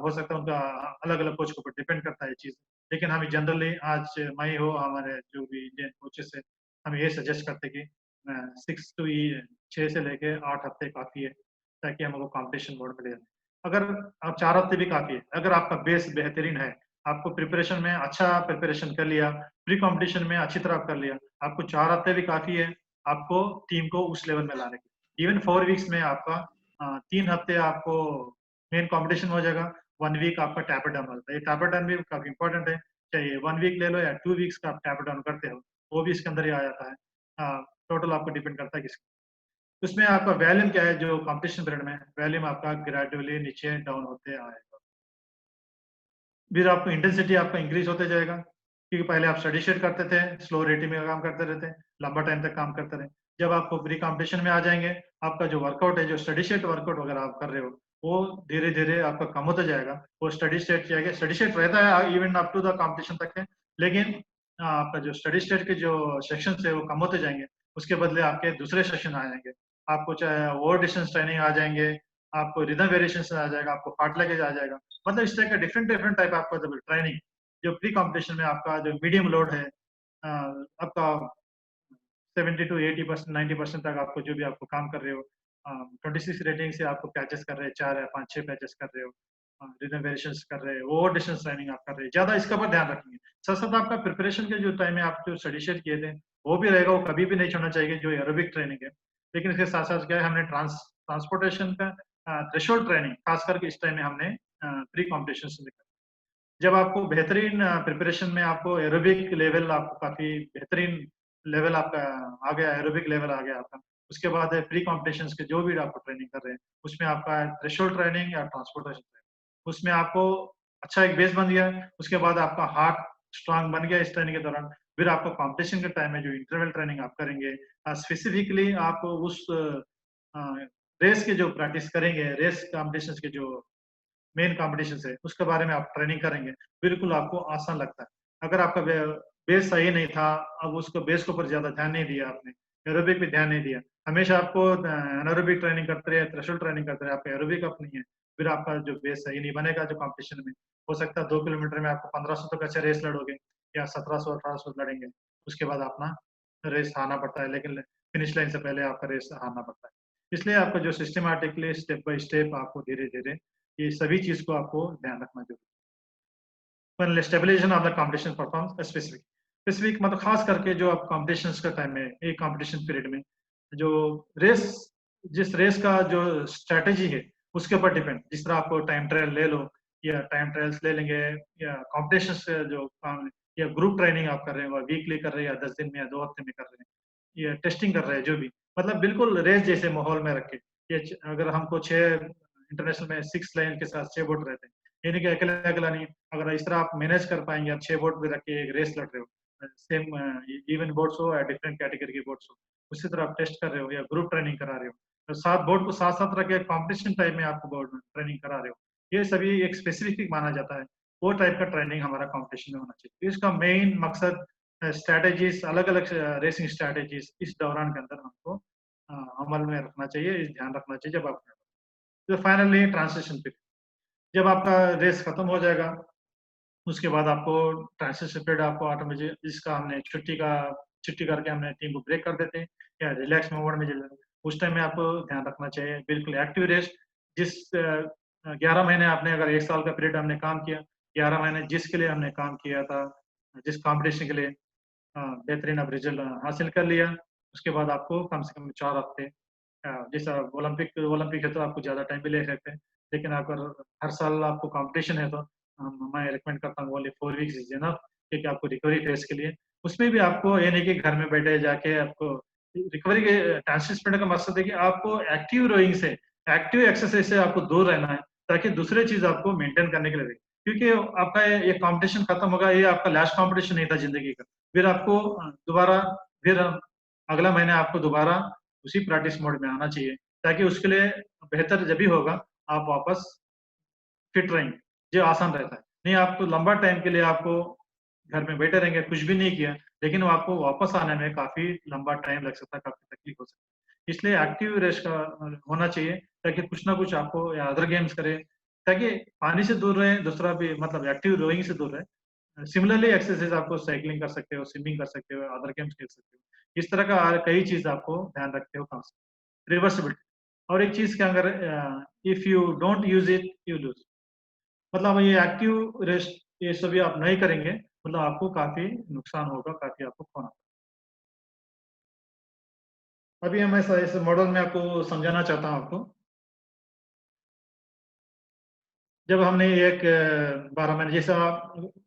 हो सकता है उनका अलग अलग कोच के ऊपर डिपेंड करता है ये चीज। लेकिन हम जनरली आज मैं हो हमारे जो भी इंडियन कोचेस है, हम ये सजेस्ट करते कि 6 से लेके 8 हफ्ते काफी है, ताकि हमको कंपटीशन मोड में ले जाए। अगर आप 4 हफ्ते भी काफी है, अगर आपका बेस बेहतरीन है, आपको प्रिपरेशन में अच्छा प्रिपरेशन कर लिया, प्री कंपटीशन में अच्छी तरह कर लिया, आपको 4 हफ्ते भी काफी है आपको टीम को उस लेवल में लाने के। इवन 4 वीक्स में आपका 3 हफ्ते आपको मेन कंपटीशन हो जाएगा, 1 वीक आपका टैपर डाउन होता है। ये टैपर डाउन भी काफी इंपॉर्टेंट है, चाहे 1 वीक ले लो या 2 वीक्स का आप टैपर डाउन करते हो, वो भी इसके अंदर ही आ जाता है। टोटल आपको डिपेंड करता है किस, उसमें आपका वॉल्यूम क्या है, जो कंपटीशन पीरियड में वॉल्यूम आपका ग्रेजुअली नीचे डाउन होते आएगा। फिर आपको इंटेंसिटी आपका इंक्रीज होते जाएगा, क्योंकि पहले आप स्टडी शीट करते थे, स्लो रेटिंग में काम करते रहते, लंबा टाइम तक काम करते रहे। जब आपको प्री कंपटीशन में आ जाएंगे, आपका जो वर्कआउट है, जो स्टडी शीट वर्कआउट वगैरह आप कर रहे हो, वो धीरे धीरे आपका कम होता जाएगा। वो स्टडी स्टेट जाएगा, स्टडी स्टेट रहता है even up to the competition तक है, लेकिन आपका जो स्टडी स्टेट के जो सेक्शन है वो कम होते जाएंगे। उसके बदले आपके दूसरे सेक्शन आ जाएंगे, आपको चाहे ओवर डिस्टेंस ट्रेनिंग आ जाएंगे, आपको रिदम वेरिएशन आ जाएगा, आपको पार्ट लगेज आ जाएगा। मतलब इस टाइप का डिफरेंट डिफरेंट टाइप आपका ट्रेनिंग, जो प्री कंपटीशन में आपका जो मीडियम लोड है, आपका 70 to 80%, 90% तक आपको जो भी आपको काम कर रहे हो, 26 रेटिंग से आपको पैचेस कर रहे हैं, 4 या 5-6 पैचेस कर रहे हो, रिदम वेरिएशंस कर रहे हो, ओवर डिस्टेंस ट्रेनिंग आप कर रहे हैं, ज्यादा इसका पर ध्यान रखेंगे। साथ साथ आपका प्रिपरेशन के जो टाइम में आप जो स्टडी शेयर किए थे वो भी रहेगा, वो कभी भी नहीं छोड़ना चाहिए, जो एरोबिक ट्रेनिंग है। लेकिन इसके साथ साथ क्या है, हमने ट्रांसपोर्टेशन का थ्रेशोल्ड ट्रेनिंग खास करके इस टाइम में हमने प्री कॉम्पिटिशन से निकाला। जब आपको बेहतरीन प्रिपरेशन में आपको एरोबिक लेवल, आपको काफी बेहतरीन लेवल आपका आ गया, एरोबिक लेवल आ गया आपका, उसके बाद प्री कॉम्पिटिशन्स के जो भी आपको ट्रेनिंग कर रहे हैं, उसमें आपका थ्रेशोल्ड ट्रेनिंग या ट्रांसपोर्टेशन ट्रेनिंग, उसमें आपको अच्छा एक बेस बन गया। उसके बाद आपका हार्ट स्ट्रांग बन गया इस ट्रेनिंग के दौरान। फिर आपको कॉम्पिटिशन के टाइम में जो इंटरवल ट्रेनिंग आप करेंगे, स्पेसिफिकली आप उस रेस के जो प्रैक्टिस करेंगे, रेस कॉम्पिटिशन के जो मेन कॉम्पिटिशन है उसके बारे में आप ट्रेनिंग करेंगे, बिल्कुल आपको आसान लगता है। अगर आपका बेस सही नहीं था, अब उसको बेस के ऊपर ज्यादा ध्यान नहीं दिया आपने, एरोबिक पे ध्यान नहीं दिया, हमेशा आपको एनारोबिक ट्रेनिंग करते रहे, थ्रेशोल्ड ट्रेनिंग करते रहे, आपका एरोबिक अप नहीं है, फिर आपका जो बेस सही नहीं बनेगा। जो कॉम्पिटिशन में हो सकता है 2 किलोमीटर में आपको 1500 तक अच्छा रेस लड़ोगे, या 1700-1800 लड़ेंगे, उसके बाद अपना रेस हारना पड़ता है, लेकिन फिनिश लाइन से पहले आपका रेस हारना पड़ता है। इसलिए आपका जो सिस्टमैटिकली स्टेप बाय स्टेप आपको धीरे धीरे ये सभी चीज को आपको ध्यान रखना जरूरी है। Stabilisation of the competition performance specific specific मतलब खास करके जो आप कॉम्पिटिशन का टाइम में एक कॉम्पिटिशन पीरियड में जो रेस जिस रेस का जो स्ट्रेटेजी है उसके ऊपर डिपेंड, जिस तरह आपको टाइम ट्रायल ले लो या टाइम ट्रायल्स ले लेंगे या कॉम्पिटिशन से जो काम या ग्रुप ट्रेनिंग आप कर रहे हैं वीकली कर रहे हैं या 10 दिन में या 2 हफ्ते में कर रहे हैं या टेस्टिंग कर रहे हैं, जो भी मतलब बिल्कुल रेस जैसे माहौल में रखे। ये अगर हमको 6 इंटरनेशनल में 6 लाइन के साथ 6 बोट रहते हैं, यानी कि अकेला अकेला नहीं, अगर इस तरह आप मैनेज कर पाएंगे, आप 6 बोट भी रख के एक रेस लड़ रहे हो, सेम इवन बोट्स हो या डिफरेंट कैटेगरी की बोट्स हो, उसी तरह आप टेस्ट कर रहे हो या ग्रुप ट्रेनिंग करा रहे हो, तो 7 बोर्ड को साथ साथ रख के कॉम्पिटिशन टाइप में आपको बोर्ड ट्रेनिंग करा रहे हो, ये सभी एक स्पेसिफिक माना जाता है। वो टाइप का ट्रेनिंग हमारा कॉम्पिटिशन में होना चाहिए। इसका मेन मकसद स्ट्रैटेजीज, अलग अलग रेसिंग स्ट्रैटेजीज इस दौरान के अंदर हमको अमल में रखना चाहिए, इस ध्यान रखना चाहिए। जब आप तो फाइनली ट्रांसिशन पीरियड, जब आपका रेस खत्म हो जाएगा उसके बाद आपको ट्रांसिशन पीरियड आपको ऑटोमेटिक, जिसका हमने छुट्टी करके हमने टीम को ब्रेक कर देते हैं या रिलैक्स मोड में चले जाते हैं, उस टाइम में आपको ध्यान रखना चाहिए बिल्कुल एक्टिव रेस्ट। जिस 11 महीने आपने, अगर 1 साल का पीरियड हमने काम किया, 11 महीने जिसके लिए हमने काम किया था, जिस कॉम्पिटिशन के लिए बेहतरीन आप रिजल्ट हासिल कर लिया, उसके बाद आपको कम से कम 4 हफ्ते, जैसा ओलंपिक है तो आपको ज़्यादा टाइम भी ले सकते हैं, लेकिन अगर हर साल आपको कॉम्पिटिशन है तो मैं रिकमेंड करता हूँ ओनली 4 वीक्स इज इनफ, क्योंकि आपको रिकवरी फेज के लिए, उसमें भी आपको ये नहीं कि घर में बैठे जाके आपको रिकवरी के ट्रांसिशन का मकसद है कि आपको एक्टिव रोइंग से, एक्टिव एक्सरसाइज से आपको दूर रहना है, ताकि दूसरे चीज आपको मेंटेन करने के लिए रहे। क्योंकि आपका ये कंपटीशन खत्म होगा, ये आपका लास्ट कंपटीशन नहीं था जिंदगी का, फिर आपको दोबारा फिर अगला महीने आपको दोबारा उसी प्रैक्टिस मोड में आना चाहिए, ताकि उसके लिए बेहतर जब भी होगा आप वापस फिट रहेंगे, जो आसान रहता है। नहीं आपको लंबा टाइम के लिए आपको घर में बैठे रहेंगे, कुछ भी नहीं किया, लेकिन वो आपको वापस आने में काफी लंबा टाइम लग सकता है, काफी तकलीफ हो सकती है। इसलिए एक्टिव रेस्ट का होना चाहिए, ताकि कुछ ना कुछ आपको या अदर गेम्स करें, ताकि पानी से दूर रहे, दूसरा भी मतलब एक्टिव रोइंग से दूर रहे। सिमिलरली एक्सरसाइज आपको साइकिलिंग कर सकते हो, स्विमिंग कर सकते हो, अदर गेम्स खेल सकते हो, इस तरह का कई चीज आपको ध्यान रखते हो। रिवर्सिबिलिटी, और एक चीज के अगर if you don't use it you lose, मतलब ये एक्टिव रेस्ट ये सभी आप नहीं करेंगे, मतलब आपको काफी नुकसान होगा, काफी आपको खोना। अभी हम ऐसा इस मॉडल में आपको समझाना चाहता हूँ आपको। जब हमने एक 12 महीने, जैसा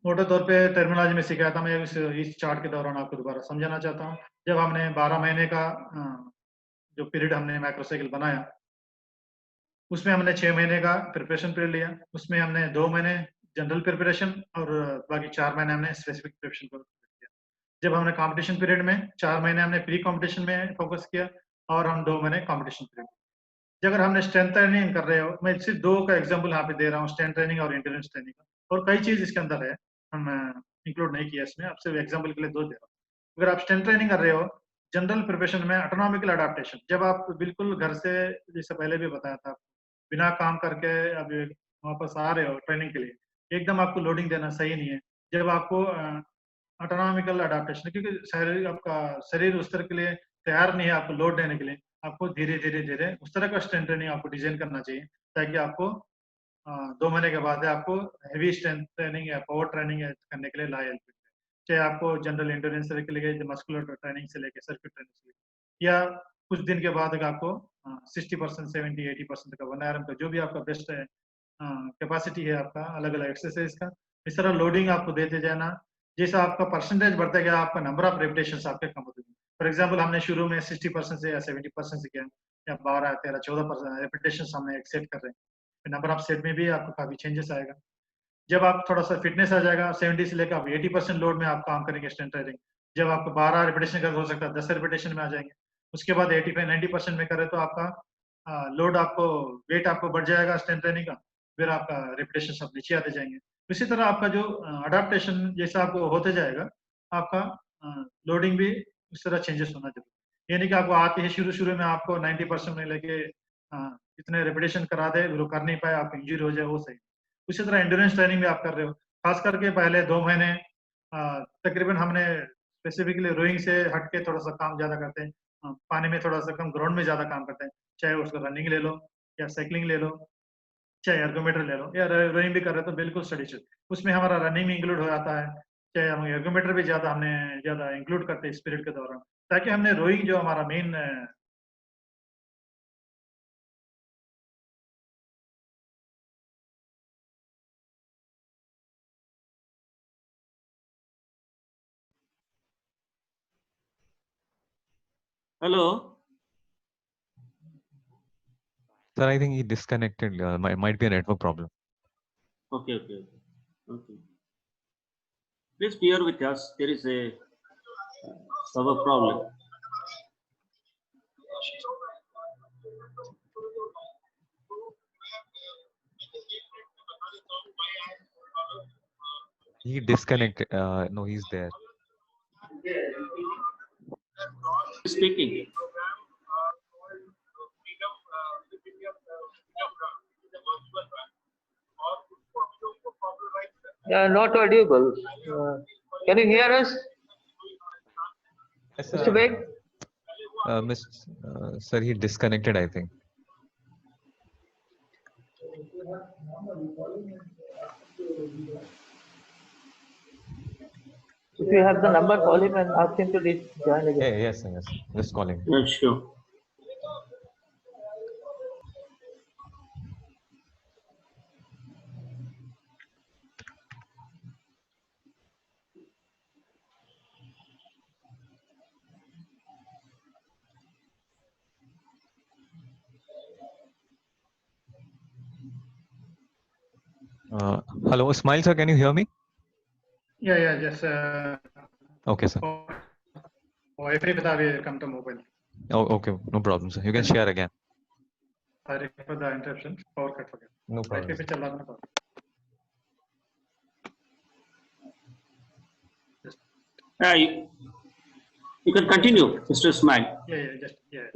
मोटे तौर पे टर्मिनोलॉजी में सिखाया था, मैं इस चार्ट के दौरान आपको दोबारा समझाना चाहता हूँ। जब हमने 12 महीने का जो पीरियड हमने मैक्रोसाइकिल बनाया, उसमें हमने 6 महीने का प्रिपरेशन पीरियड लिया, उसमें हमने 2 महीने जनरल प्रिपरेशन और बाकी 4 महीने हमने स्पेसिफिक प्रिपरेशन पर किया। जब हमने कंपटीशन पीरियड में 4 महीने हमने प्री कंपटीशन में फोकस किया और हम 2 महीने कंपटीशन पीरियड। अगर हमने स्ट्रेंथ ट्रेनिंग कर रहे हो, मैं सिर्फ 2 का एग्जांपल यहाँ पे दे रहा हूँ, स्ट्रेंथ ट्रेनिंग और एंड्योरेंस ट्रेनिंग का, और कई चीज इसके अंदर है, हम इंक्लूड नहीं किया इसमें, अब सिर्फ एग्जांपल के लिए 2 दे रहा हूँ। अगर आप स्ट्रेंथ ट्रेनिंग कर रहे हो जनरल प्रिपरेशन में, ऑटोनॉमिकल अडेप्टेशन, जब आप बिल्कुल घर से, जैसे पहले भी बताया था, बिना काम करके अब वापस आ रहे हो ट्रेनिंग के लिए, एकदम आपको लोडिंग देना सही नहीं है। जब आपको ऑटोनॉमिकल अडेप्टेशन, क्योंकि शरीर आपका शरीर उस तरह के लिए तैयार नहीं है आपको लोड देने के लिए, आपको धीरे धीरे धीरे उस तरह का स्ट्रेंथ ट्रेनिंग आपको डिजाइन करना चाहिए, ताकि आपको 2 महीने के बाद आपको हेवी स्ट्रेंथ ट्रेनिंग या पावर ट्रेनिंग करने के लिए लायक, चाहे आपको जनरल एंड्योरेंस से लेके मस्कुलर ट्रेनिंग से लेके सर्किट ट्रेनिंग से लेके, या कुछ दिन के बाद आपको 60%, 70, 80% का 1 RM का जो भी आपका बेस्ट है कैपेसिटी है आपका अलग अलग एक्सरसाइज का, इस तरह लोडिंग आपको देते जाना। जैसा आपका परसेंटेज बढ़ता गया, आपका नंबर ऑफ रेपिटेशन आपके कम होते गए। फॉर एग्जाम्पल हमने शुरू में 60% से या 70% से किया, या 12, 13, 14% रेपिटेशन हमने एक्सेप्ट कर रहे हैं, नंबर ऑफ सेट में भी आपको काफी चेंजेस आएगा। जब आप थोड़ा सा फिटनेस आ जाएगा, 70 से लेकर आप 80% लोड में आप काम करेंगे स्ट्रेंथ ट्रेनिंग, जब आपको 12 रिपीटेशन कर हो सकता है 10 रिपीटेशन में आ जाएंगे, उसके बाद 85-90% में करें तो आपका लोड, आपको वेट आपको बढ़ जाएगा स्ट्रेंथ ट्रेनिंग का, फिर आपका रिपीटेशन सब नीचे आते जाएंगे। इसी तरह आपका जो अडाप्टेशन जैसा आपको होते जाएगा, आपका लोडिंग भी उस तरह चेंजेस होना जरूरी, यानी कि आपको आते ही शुरू शुरू में आपको 90% में लेके इतने रिपीटेशन करा दे, वो कर नहीं पाए, आप इंजरी हो जाए, वो सही। उसी तरह एंड्योरेंस ट्रेनिंग भी आप कर रहे हो, खास करके पहले 2 महीने तकरीबन हमने स्पेसिफिकली रोइंग से हट के थोड़ा सा काम ज्यादा करते हैं, पानी में थोड़ा सा कम, ग्राउंड में ज्यादा काम करते हैं, चाहे उसको रनिंग ले लो या साइकिलिंग ले लो, चाहे एर्गोमीटर ले लो या रोइंग भी कर रहे हो तो बिल्कुल स्टडी शुड, उसमें हमारा रनिंग भी इंक्लूड हो जाता है, चाहे हम एर्गोमीटर भी हमने ज्यादा इंक्लूड करते हैं स्पिरिट के दौरान, ताकि हमने रोइंग जो हमारा main Hello. Sir, I think he disconnected. Might be a network problem. Okay, okay, okay. Okay. Please bear with us. There is a server problem. He disconnected. No, he's there. Speaking. Not audible. Can you hear us, Yes, Mr. Beg? Sir, he disconnected, I think. If you have the number, call him and ask him to join again. Yeah, yes, yes. Just calling. Yeah, sure. Hello, Ismail sir, can you hear me? yeah, just Okay, sir. Wi-Fi पे था, come to mobile. Oh, okay, no problem, sir. You can share again. Sorry for the interruption. Power cut हो गया. No problem. Wi-Fi पे चला ना power. Yeah, you can continue, Mr. Ismail. Yeah.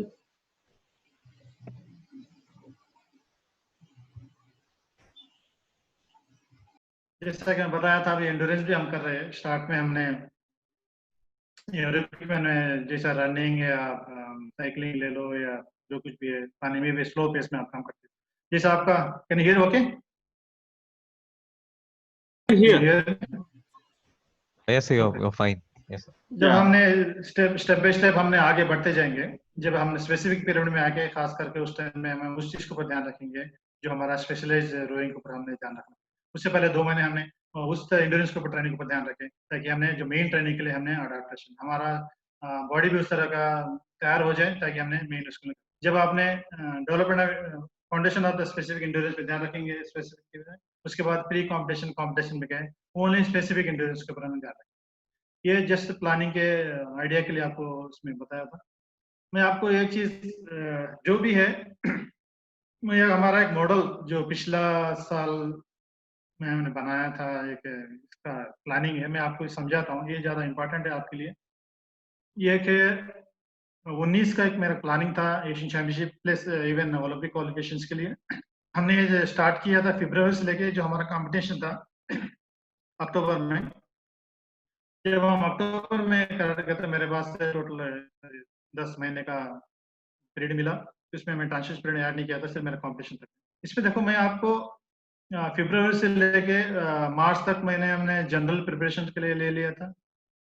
जैसा कि मैं बताया था, अभी एंडोरेंस भी हम कर रहे हैं। स्टार्ट में हमने जैसा रनिंग या साइकिलिंग ले लो या जो कुछ भी है, पानी में भी स्लो पेस में आप काम करते हैं। जैसा आपका can hear okay? Here. Yes, sir, you're fine. Yes, sir. जब हमने स्टेप बाय स्टेप हमने आगे बढ़ते जाएंगे, जब हम स्पेसिफिक पीरियड में आके खास करके उस टाइम में हमें उस चीज के ऊपर ध्यान रखेंगे जो हमारा स्पेशलाइज रोइंग के ऊपर हमने ध्यान रखना। उससे पहले 2 महीने हमने उस एंड्योरेंस के ऊपर ट्रेनिंग के ऊपर ध्यान रखें, ताकि हमने जो मेन ट्रेनिंग के लिए हमने अडेप्टेशन, हमारा बॉडी भी उस तरह का तैयार हो जाए, ताकि हमने मेन उसको जब आपने development foundation of the specific endurance पे ध्यान रखेंगे स्पेसिफिक, उसके बाद प्री कॉम्पिटिशन में गए ओनली स्पेसिफिक एंड्योरेंस के ऊपर हमें ध्यान रखें। ये जस्ट प्लानिंग के आइडिया के लिए आपको उसमें बताया था। मैं आपको एक चीज जो भी है मैं हमारा एक मॉडल जो पिछला साल में हमने बनाया था, एक इसका प्लानिंग है, मैं आपको समझाता हूँ, ये ज्यादा इम्पोर्टेंट है आपके लिए। ये कि 19 का एक मेरा प्लानिंग था Asian championship plus even Olympic qualifications के लिए। हमने ये स्टार्ट किया था फरवरी से लेके, जो हमारा कंपटीशन था अक्टूबर में। जब हम अक्टूबर में कर रहे थे, मेरे पास टोटल 10 महीने का पीरियड मिला, इसमें मैं ट्रांजिशन पीरियड ऐड नहीं किया था, सिर्फ मेरा कॉम्पिटिशन था। इसमें देखो मैं आपको फरवरी से लेके मार्च तक हमने जनरल प्रिपरेशन के लिए ले लिया था।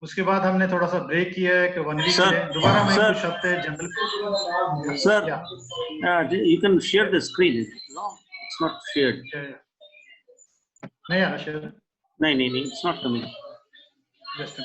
उसके बाद हमने थोड़ा सा ब्रेक किया है कि 1 वीक के लिए दोबारा मैं कुछ हफ्ते general. Sir, you can share the screen. No, it's not shared. नहीं आ रहा शेयर? नहीं, it's not coming. Just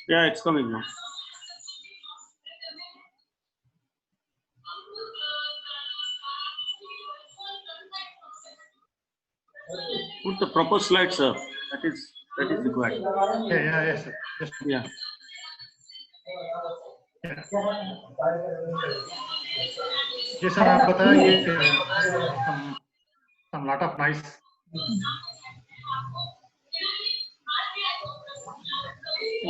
Yeah, it's coming now. Put the proper slide, sir. That is required. yes, sir. Just Yeah. Ji sir, आप बताइए some lot of noise.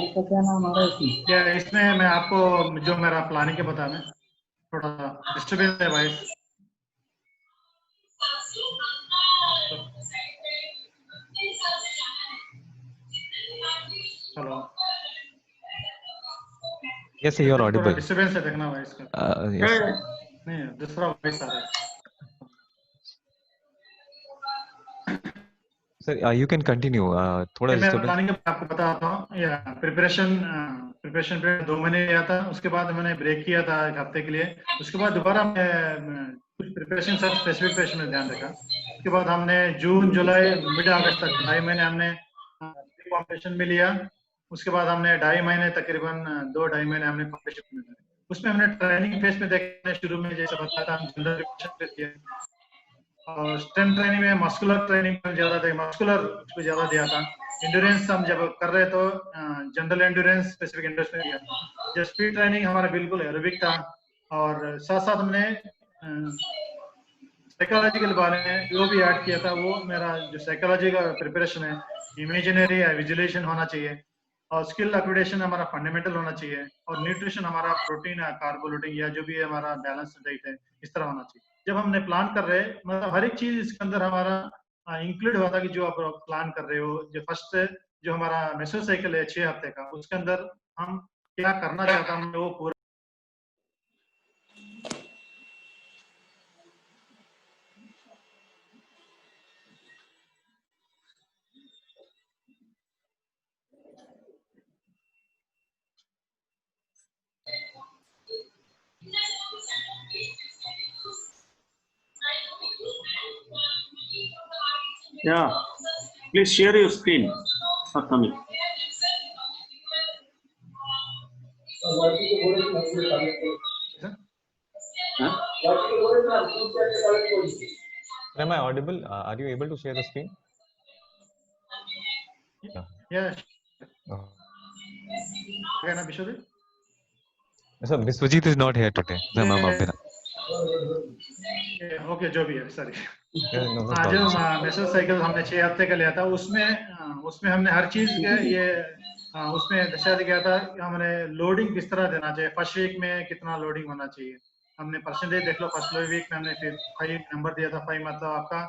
आपका क्या नाम आ रहा है इसमें? क्या इसमें मैं आपको जो मेरा प्लानिंग के बता में थोड़ा डिस्टर्बेंस है voice. Hello, Yes, sir, you are थोड़ा audible. डिस्टर्बेंस है, देखना वॉइस का। Yes. नहीं, दूसरा वॉइस आ रहा है। Sir, you can continue. थोड़ा ये मैं disturbance. प्लानिंग आपको बताता हूँ। या प्रिपरेशन पे 2 महीने गया था, उसके बाद मैंने ब्रेक किया था 1 हफ्ते के लिए। उसके बाद दोबारा मैं कुछ प्रिपरेशन सब स्पेसिफिक प्रिपरेशन में ध्यान रखा। उसके बाद हमने जून जुलाई मिड अगस्त तक 2.5 महीने हमने कॉम्पिटिशन में लिया। उसके बाद हमने 2.5 महीने तकरीबन 2-2.5 महीने हमने कॉम्पिटिशन में लिया। उसमें हमने ट्रेनिंग फेज में देखने शुरू में जैसे बताया था, हम जनरल प्रिपरेशन पे किया और स्ट्रेंथ ट्रेनिंग में मस्कुलर ट्रेनिंग में ज्यादा थे, मस्कुलर पे ज्यादा दिया था। एंड्योरेंस हम जब कर रहे तो जनरल एंड्योरेंस स्पेसिफिक एंड्योरेंस में दिया था। जब स्पीड ट्रेनिंग हमारा बिल्कुल एरोबिक था और साथ साथ हमने साइकोलॉजी के बारे में जो भी ऐड किया था, वो मेरा जो साइकोलॉजी का प्रिपरेशन है, इमेजिनरी या विजुअलाइजेशन होना चाहिए और स्किल एक्विडेशन हमारा फंडामेंटल होना चाहिए और न्यूट्रिशन हमारा प्रोटीन या कार्बोलोडिंग या जो भी है हमारा बैलेंस डाइट है, इस तरह होना चाहिए। जब हमने प्लान कर रहे, मतलब हर एक चीज इसके अंदर हमारा इंक्लूड हुआ था कि जो आप प्लान कर रहे हो, जो फर्स्ट जो हमारा मेसो साइकिल है 6 हफ्ते का, उसके अंदर हम क्या करना चाहता हूँ वो पूरा Yeah, please share your screen, Satnami. Huh? Am I audible? Are you able to share the screen? Yeah. Yeah. Oh. Okay, na Bishop? Sir, Biswajit is not here today. Sir, ma'am, Abhira. Okay, जो भी है, sorry. Yeah, no हाँ, जो problem, sir. Meso cycle हमने 6 हफ्ते का लिया था, उसमें हमने हर चीज के ये उसमें दर्शा गया था कि हमने लोडिंग किस तरह देना चाहिए, फर्स्ट वीक में कितना लोडिंग होना चाहिए। हमने परसेंटेज देख लो, फर्स्ट वीक में हमने 5 नंबर दिया था। 5 मतलब आपका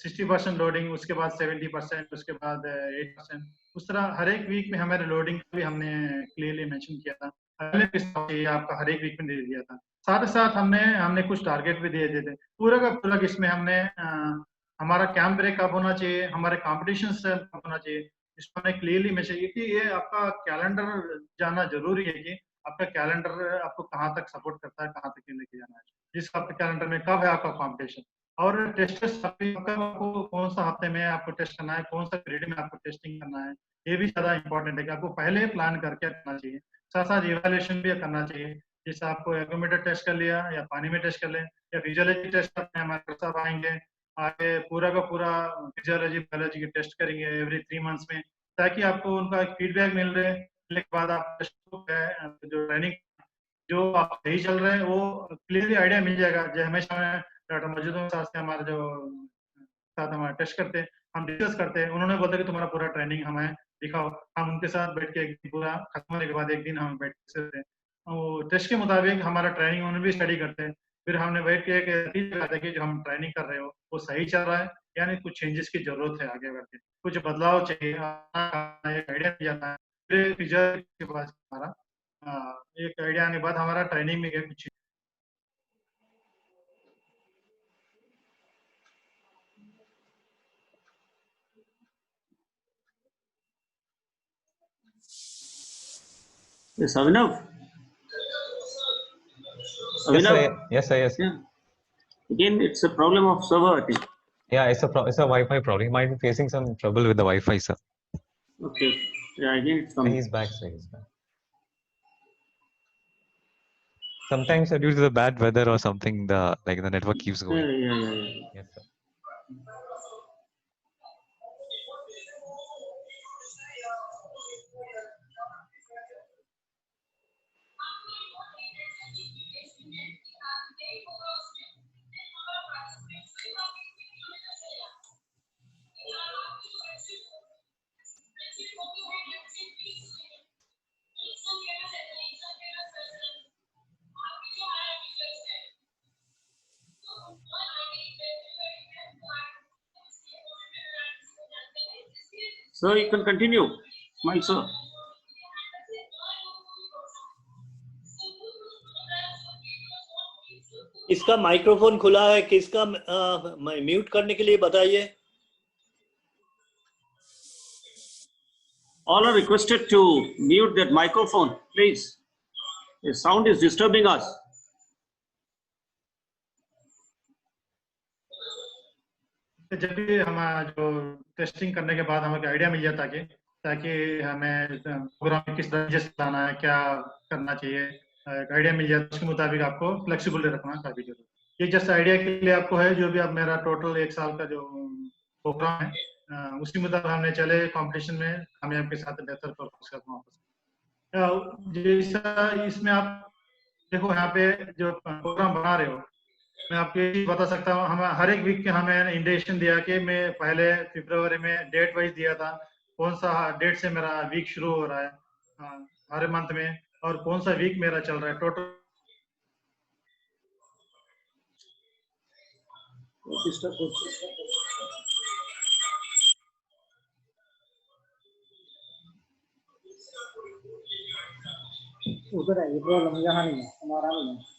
60% लोडिंग, उसके बाद 70%, उसके बाद 8%। उस तरह हर एक वीक में हमारे लोडिंग भी हमने क्लियरली मेंशन किया था। आपका हर एक वीक में दे दिया था। साथ ही साथ हमने कुछ टारगेट भी दिए थे। पूरा का पूरा इसमें हमने हमारा कैंप ब्रेक कब होना चाहिए, हमारे कॉम्पिटिशन कब होना चाहिए, इसको हमने क्लियरली मैसेज की कि ये आपका कैलेंडर जाना जरूरी है कि आपका कैलेंडर आपको कहाँ तक सपोर्ट करता है, कहाँ तक लेके जाना है, जिस आपके कैलेंडर में कब है आपका कॉम्पिटिशन। और टेस्टर्स आपको कौन सा हफ्ते में आपको टेस्ट करना है, कौन सा पीरियड में आपको टेस्टिंग करना है, ये भी ज्यादा इंपॉर्टेंट है कि आपको पहले प्लान करके करना चाहिए। साथ साथ इवेल्युएशन भी करना चाहिए, जैसे आपको एर्गोमीटर टेस्ट कर लिया या पानी में टेस्ट कर ले या फिजियोलॉजी टेस्ट करते हैं, हमारे साहब आएंगे आगे पूरा का पूरा फिजियोलॉजी बायोलॉजी की टेस्ट करेंगे एवरी 3 मंथ्स में, ताकि आपको उनका फीडबैक मिल रहे के बाद आप जो ट्रेनिंग जो आप सही चल रहे हैं वो क्लियरली आइडिया मिल जाएगा। जो हमेशा डॉक्टर मौजूद साथ से हमारे जो साथ हमारा टेस्ट करते हैं, हम डिस्कस करते हैं, उन्होंने बोला कि तुम्हारा पूरा ट्रेनिंग हमें दिखाओ। हम उनके साथ बैठ के एक दिन पूरा खत्म होने के बाद एक दिन हम बैठ सकते हैं, वो टेस्ट के मुताबिक हमारा ट्रेनिंग उन्हें भी स्टडी करते हैं। फिर हमने बैठ के एक नतीजा लगाते हैं कि जो हम ट्रेनिंग कर रहे हो वो सही चल रहा है, यानी कुछ चेंजेस की जरूरत है, आगे बढ़ के कुछ बदलाव चाहिए, एक आइडिया मिल जाता है। फिर रिजल्ट के बाद हमारा एक आइडिया आने के बाद हमारा ट्रेनिंग में गया कुछ Yes, Avinav. Yes, sir. Avinav. Yes, sir. Yes. Yeah. Again, it's a problem of server, I think. Yeah, it's a Wi-Fi problem. He might be facing some trouble with the Wi-Fi, sir. Okay. Yeah, again it's And coming. he's back, sir. He's back. Sometimes due to the bad weather or something, the network keeps going. Yeah. Yes, sir. Sir, you can continue. Smile, sir. इसका microphone खुला है, किसका mute करने के लिए बताइए. All are requested to mute that microphone, please. The sound is disturbing us. जब भी हम जो टेस्टिंग करने के बाद हमें आइडिया मिल जाता है ताकि हमें प्रोग्राम किस तरह से चलाना है, क्या करना चाहिए, आइडिया मिल जाता है, उसके मुताबिक आपको फ्लेक्सिबल रखना काफी जरूरी है. ये जस्ट आइडिया के लिए आपको है. जो भी आप मेरा टोटल 1 साल का जो प्रोग्राम है उसी मुताबिक हमने चले कंपटीशन में कामयाब के साथ बेहतर परफॉर्मेंस करना वापस. जैसा इसमें आप देखो यहाँ पे जो प्रोग्राम बना रहे हो, मैं आपको ये बता सकता हूँ, हम हर एक वीक के हमें इंडिकेशन दिया कि मैं पहले फरवरी में डेट वाइज दिया था, कौन सा डेट से मेरा वीक शुरू हो रहा है हर मंथ में, और कौन सा वीक मेरा चल रहा है टोटल. उधर है, ये प्रॉब्लम यहाँ नहीं है, हमारा नहीं है.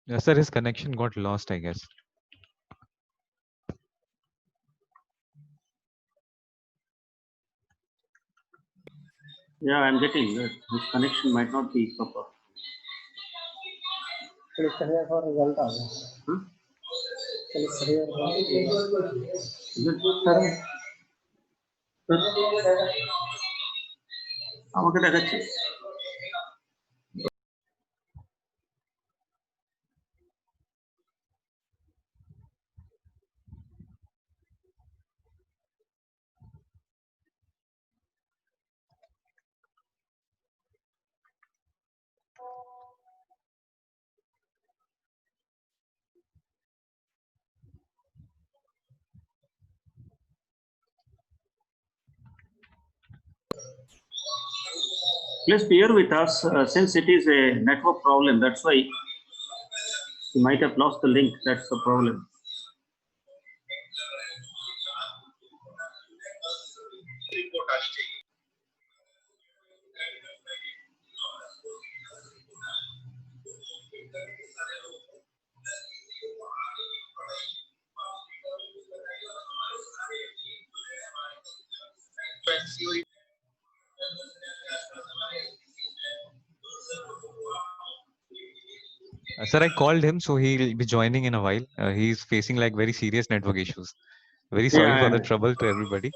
Yes, sir, his connection got lost, I guess. Yeah, I'm getting that. His connection might not be proper. Click करिए और रिजल्ट आ गया. क्लिक करिए আমাকে দেখাচ্ছে. Please bear with us since it is a network problem. That's why you might have lost the link. That's the problem. Sir, I called him, so he'll be joining in a while. He's facing like very serious network issues. Very sorry Yeah, for the trouble to everybody.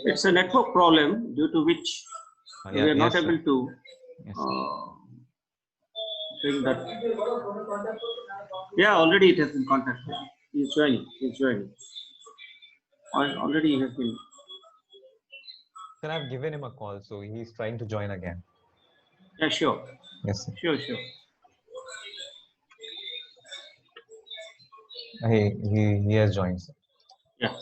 It's a network problem due to which we are not yes, able sir. to Yes. bring that. Yeah, already it has been contacted. He's joining. He's joining. Already he has been. Sir, I've given him a call, so he's trying to join again. Yeah, sure. Yes, sir. Sure, sure. He has joined, sir. Yeah.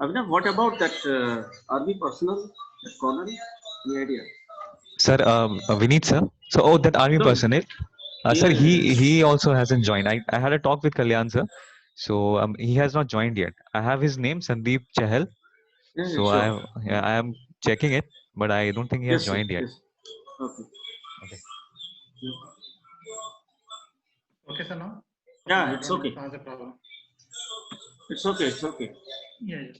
Abhinav, what about that army personnel, that corner? Any idea? Sir, Vineet, sir. So, oh, that army No. personnel. Sir, Yeah, he also hasn't joined. I had a talk with Kalyan, sir. So he has not joined yet. I have his name, Sandeep Chahal. Yeah, So sure. I am checking it, but I don't think he has Yes, joined yet. yes. Okay. Okay. Okay, sir, now? Yeah, it's okay. That's the problem. It's okay. It's okay. Yeah, yes.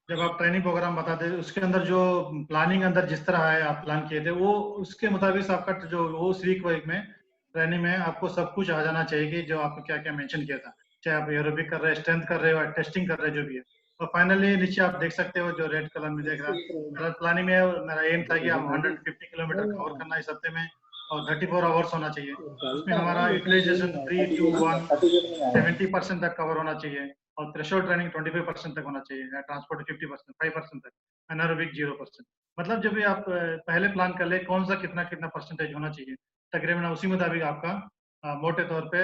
जब आप training programme बताते थे उसके अंदर जो planning अंदर जिस तरह है आप प्लान किए थे वो उसके मुताबिक आपका जो वो उस वीक में ट्रेनिंग में आपको सब कुछ आ जाना चाहिए कि जो आपने क्या क्या मेंशन किया था, चाहे आप एरोबिक कर रहे हैं, स्ट्रेंथ कर रहे हो, टेस्टिंग कर रहे हो, जो भी है। और फाइनली नीचे आप देख सकते हो जो रेड कलर में देख रहा है, मेरा प्लानिंग में मेरा एम था कि हम 150 किलोमीटर कवर करना इस हफ्ते में और 34 आवर्स होना चाहिए। उसमें हमारा यूटिलाइजेशन 3 to 1 70% तक कवर होना चाहिए और थ्रेशोल्ड ट्रेनिंग 25% तक होना चाहिए, ट्रांसपोर्ट 50%, 5% तक, एनारोबिक 0%। मतलब जब भी आप पहले प्लान कर ले कौन सा कितना कितना परसेंटेज होना चाहिए, तकरीबन उसी मुताबिक आपका मोटे तौर पे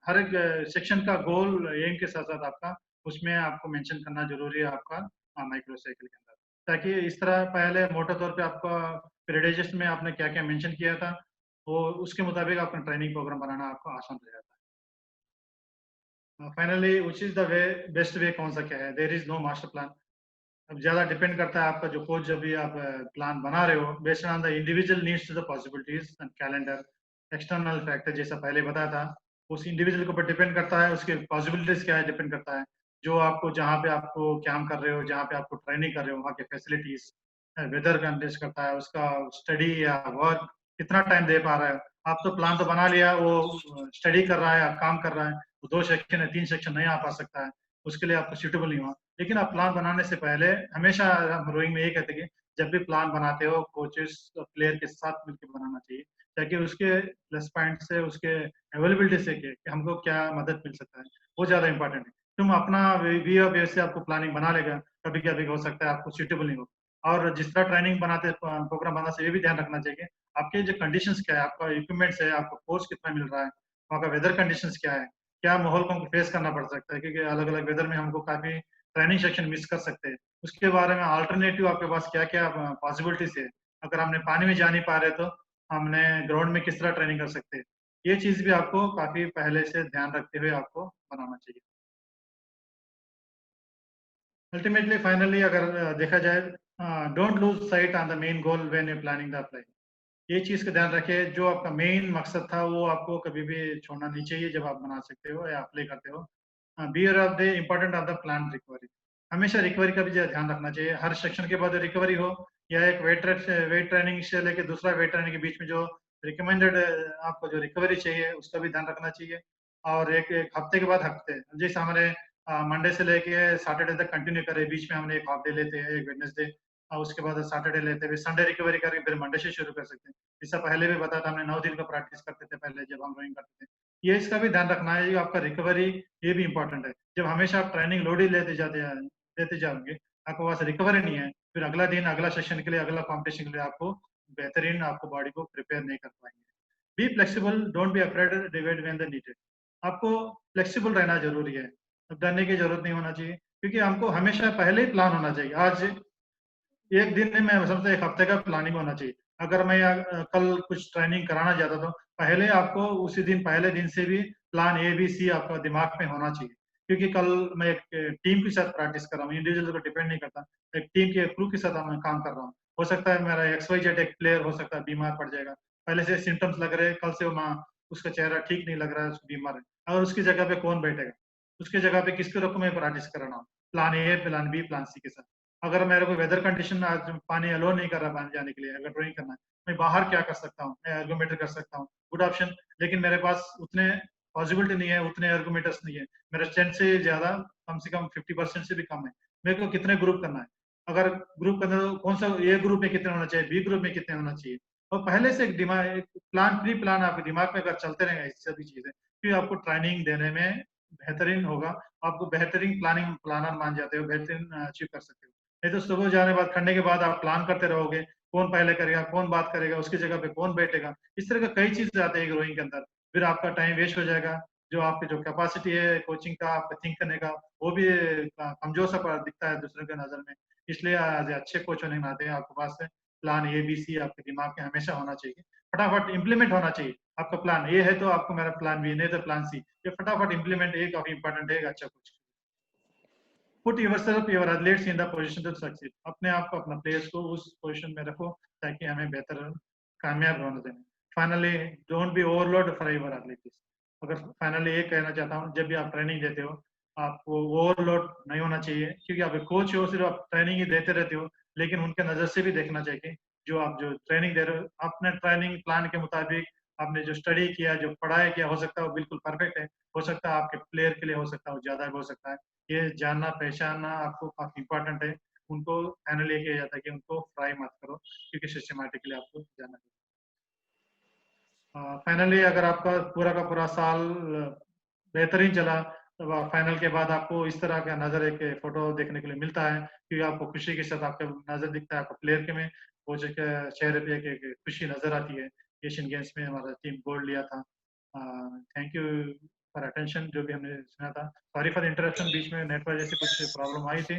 हर एक सेक्शन का गोल एम के साथ साथ आपका उसमें आपको मेंशन करना जरूरी है आपका माइक्रो साइकिल के अंदर, ताकि इस तरह पहले मोटे तौर पे आपका पीरियडाइजेशन में आपने क्या क्या मेंशन किया था वो उसके मुताबिक आपका ट्रेनिंग प्रोग्राम बनाना आपको आसान हो जाता है। Finally which is the way, best way कौन सा क्या है, there is no master plan. अब ज्यादा डिपेंड करता है आपका जो कोच जब भी आप प्लान बना रहे हो based on the individual needs to the possibilities and calendar, external factor जैसा पहले बताया था, उस इंडिविजुअल के ऊपर डिपेंड करता है, उसके पॉसिबिलिटीज क्या है डिपेंड करता है, जो आपको जहाँ पे आपको काम कर रहे हो, जहाँ पे आपको ट्रेनिंग कर रहे हो वहाँ के फैसिलिटीज, वेदर का इंडेक्स करता है, उसका स्टडी या वर्क कितना टाइम दे पा रहा है। आप तो प्लान तो बना लिया, वो स्टडी कर रहा है, आप काम कर रहा है, वो 2 सेक्शन है 3 सेक्शन नहीं आ पा सकता है, उसके लिए आपको सूटेबल नहीं हुआ। लेकिन आप प्लान बनाने से पहले हमेशा हम रोइंग में ये कहते हैं कि जब भी प्लान बनाते हो कोचेस प्लेयर के साथ मिलकर बनाना चाहिए, ताकि उसके प्लस पॉइंट से उसके अवेलेबिलिटी से कि हमको क्या मदद मिल सकता है वो ज्यादा इंपॉर्टेंट है। तुम अपना वे ऑफ वे से आपको प्लानिंग बना लेगा, कभी कभी हो सकता है आपको सूटेबल नहीं हो। और जिस तरह ट्रेनिंग बनाते प्रोग्राम बनाने से ये भी ध्यान रखना चाहिए आपके जो कंडीशंस क्या है, आपका इक्विपमेंट्स है, आपको फोर्स कितना मिल रहा है, वहाँ का वेदर कंडीशंस क्या है, क्या माहौल को हमको फेस करना पड़ सकता है, क्योंकि अलग अलग वेदर में हमको काफी ट्रेनिंग सेक्शन मिस कर सकते हैं। उसके बारे में अल्टरनेटिव आपके पास क्या क्या पॉसिबिलिटीज है, अगर हमने पानी में जा नहीं पा रहे तो हमने ग्राउंड में किस तरह ट्रेनिंग कर सकते हैं, ये चीज भी आपको काफी पहले से ध्यान रखते हुए आपको बनाना चाहिए। अल्टीमेटली फाइनली अगर देखा जाए, don't lose sight on the main goal when you planning the apply. ये चीज का ध्यान रखिए, जो आपका मेन मकसद था वो आपको कभी भी छोड़ना नहीं चाहिए जब आप बना सकते हो या अप्लाई करते हो। Be aware of the important of the plan recovery, हमेशा रिकवरी का भी ध्यान रखना चाहिए, हर सेक्शन के बाद रिकवरी हो या एक वेट ट्रेनिंग से लेके दूसरा वेट ट्रेनिंग के बीच में जो रिकमेंडेड आपको जो रिकवरी चाहिए उसका भी ध्यान रखना चाहिए। और एक हफ्ते के बाद हफ्ते, जैसे हमारे मंडे से लेके सैटरडे तक कंटिन्यू करें, बीच में हमने एक हाफ डे लेते हैं, एक वेडनेसडे, और उसके बाद सैटरडे लेते हैं, संडे रिकवरी करके फिर मंडे से शुरू कर सकते हैं। इससे पहले भी बताया था हमने 9 दिन का प्रैक्टिस करते थे पहले जब हम रोइंग करते थे। ये इसका भी ध्यान रखना है, आपका रिकवरी ये भी इंपॉर्टेंट है। जब हमेशा आप ट्रेनिंग लोड ही लेते जाओगे, आपके पास रिकवरी नहीं है, फिर अगला दिन अगला सेशन के लिए अगला कॉम्पिटिशन के लिए आपको बेहतरीन आपको बॉडी को प्रिपेयर नहीं कर पाएंगे। Be flexible, don't be afraid divide when the needed. आपको फ्लेक्सिबल रहना जरूरी है, डरने की जरूरत नहीं होना चाहिए, क्योंकि हमको हमेशा पहले ही प्लान होना चाहिए। आज एक दिन में मैं समझता एक हफ्ते का प्लानिंग होना चाहिए। अगर मैं कल कुछ ट्रेनिंग कराना चाहता तो पहले आपको उसी दिन पहले दिन से भी प्लान ए बी सी आपका दिमाग में होना चाहिए, क्योंकि कल मैं एक टीम के साथ प्रैक्टिस कर रहा हूँ, इंडिविजुअल को डिपेंड नहीं करता, एक टीम के क्रू के साथ मैं काम कर रहा हूँ। हो सकता है मेरा XYZ एक प्लेयर हो सकता है बीमार पड़ जाएगा, पहले से सिम्टम्स लग रहे हैं, कल से उसका चेहरा ठीक नहीं लग रहा है, बीमार है, और उसकी जगह पे कौन बैठेगा, उसकी जगह पे किसके रखो मैं प्रैक्टिस कर रहा हूँ, plan A, plan B, plan C के साथ। अगर मेरे को वेदर कंडीशन आज पानी अलो नहीं कर रहा पानी जाने के लिए, अगर ड्राइंग करना है, मैं बाहर क्या कर सकता हूँ, मैं एर्गोमीटर कर सकता हूँ, गुड ऑप्शन। लेकिन मेरे पास उतने पॉसिबिलिटी नहीं है, उतने एर्गोमीटर्स नहीं है, मेरा स्ट्रेंथ से ज्यादा कम से कम 50% से भी कम है, मेरे को कितने ग्रुप करना है, अगर ग्रुप करना तो कौन सा ए ग्रुप में कितने होना चाहिए, बी ग्रुप में कितने होना चाहिए, और पहले से एक दिमाग एक प्लान प्री प्लान आपके दिमाग में अगर चलते रहेंगे इस सभी चीजें, फिर आपको ट्रेनिंग देने में बेहतरीन होगा, आपको बेहतरीन प्लानिंग प्लानर मान जाते हो, बेहतरीन अचीव कर सकते हो। नहीं तो सुबह जाने बाद खड़ने के बाद आप प्लान करते रहोगे, कौन पहले करेगा, कौन बात करेगा, उसकी जगह पे कौन बैठेगा, इस तरह का कई चीजें आते हैं ग्रोइंग के अंदर, फिर आपका टाइम वेस्ट हो जाएगा, जो आपकी जो कैपेसिटी है कोचिंग का आपका थिंक करने का वो भी कमजोर सा दिखता है दूसरों के नजर में। इसलिए आज अच्छे कोच होने के नाते आपके पास प्लान ए बी सी आपके दिमाग में हमेशा होना चाहिए, फटाफट इंप्लीमेंट होना चाहिए। आपका प्लान ए है तो आपको मेरा प्लान बी, नहीं तो प्लान सी, ये फटाफट इंप्लीमेंट ए काफी इंपॉर्टेंट है अच्छा कोच। Put yourself your athletes in the position to succeed, अपने आप को अपना प्लेयर्स को उस पोजीशन में रखो ताकि हमें बेहतर कामयाब होने दें। Finally don't be overload for your athletes. अगर फाइनली ये कहना चाहता हूँ, जब भी आप ट्रेनिंग देते हो आपको ओवरलोड नहीं होना चाहिए, क्योंकि आप कोच हो, सिर्फ आप ट्रेनिंग ही देते रहते हो, लेकिन उनके नज़र से भी देखना चाहिए कि जो आप जो ट्रेनिंग दे रहे हो अपने ट्रेनिंग प्लान के मुताबिक आपने जो स्टडी किया, जो पढ़ाई किया, हो सकता है वो बिल्कुल परफेक्ट है, हो सकता है आपके प्लेयर के लिए हो सकता है वो ज़्यादा भी हो सकता है। ये जानना पहचानना आपको काफ़ी इंपॉर्टेंट है। उनको फाइनल ये किया जाता है कि उनको फ्राई मत करो, क्योंकि सिस्टमैटिकली आपको जानना चाहिए। फाइनली अगर आपका पूरा का पूरा साल बेहतरीन चला, तो फाइनल के बाद आपको इस तरह का नज़र एक फोटो देखने के लिए मिलता है, क्योंकि आपको खुशी के साथ आपका नज़र दिखता है, आपको प्लेयर के में वो जो चेहरे पे एक खुशी नज़र आती है। एशियन गेम्स में हमारा टीम गोल्ड लिया था। थैंक यू फॉर अटेंशन, जो भी हमने सुना था। सॉरी फॉर इंटरप्शन, बीच में नेटवर्क जैसे कुछ प्रॉब्लम आई थी।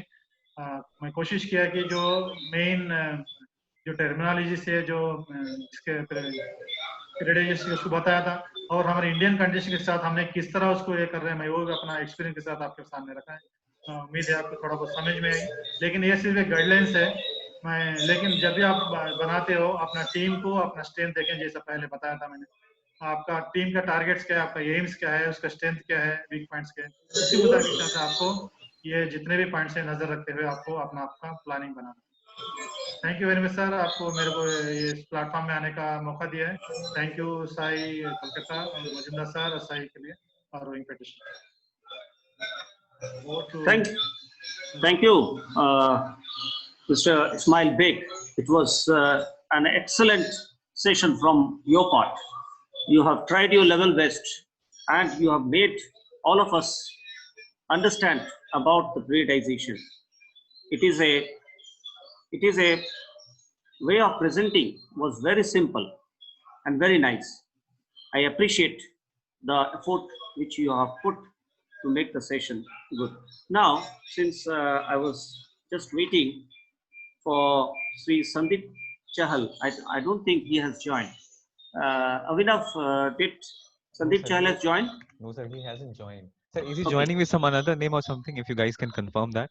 मैं कोशिश किया कि जो मेन जो टर्मिनोलॉजी से जो इसके क्रेडिट उसको बताया था, और हमारे इंडियन कंडीशन के साथ हमने किस तरह उसको ये कर रहे हैं, मैं वो भी अपना एक्सपीरियंस के साथ आपके सामने रखा है। उम्मीद है आपको थोड़ा बहुत समझ में आई, लेकिन ये सिर्फ एक गाइडलाइंस है। लेकिन जब भी आप बनाते हो अपना टीम को अपना स्ट्रेंथ देखें, जैसा पहले बताया था मैंने, आपका टीम का टारगेट्स क्या है, आपका एम्स क्या है, उसका स्ट्रेंथ क्या है, वीक पॉइंट्स क्या है, उसी मुताबिक से आपको ये जितने भी पॉइंट्स है नजर रखते हुए आपको अपना आपका planning banana. Thank you very much sir, आपको मेरे को ये प्लेटफॉर्म में आने का मौका दिया है। थैंक यू साई कोलकाता और मजुमदार सर और साई के लिए और rowing federation. Thank you, Mr. Ismail Beg. It was an excellent session from your part. You have tried your level best, and you have made all of us understand about the periodization. It is a way of presenting was very simple and very nice. I appreciate the effort which you have put to make the session good. Now, since I was just waiting for Sri Sandeep Chahal, I don't think he has joined. Avinav, did Sandeep sir, Chahal has joined? No, sir, he hasn't joined. Sir, is he joining with some another name or something? If you guys can confirm that.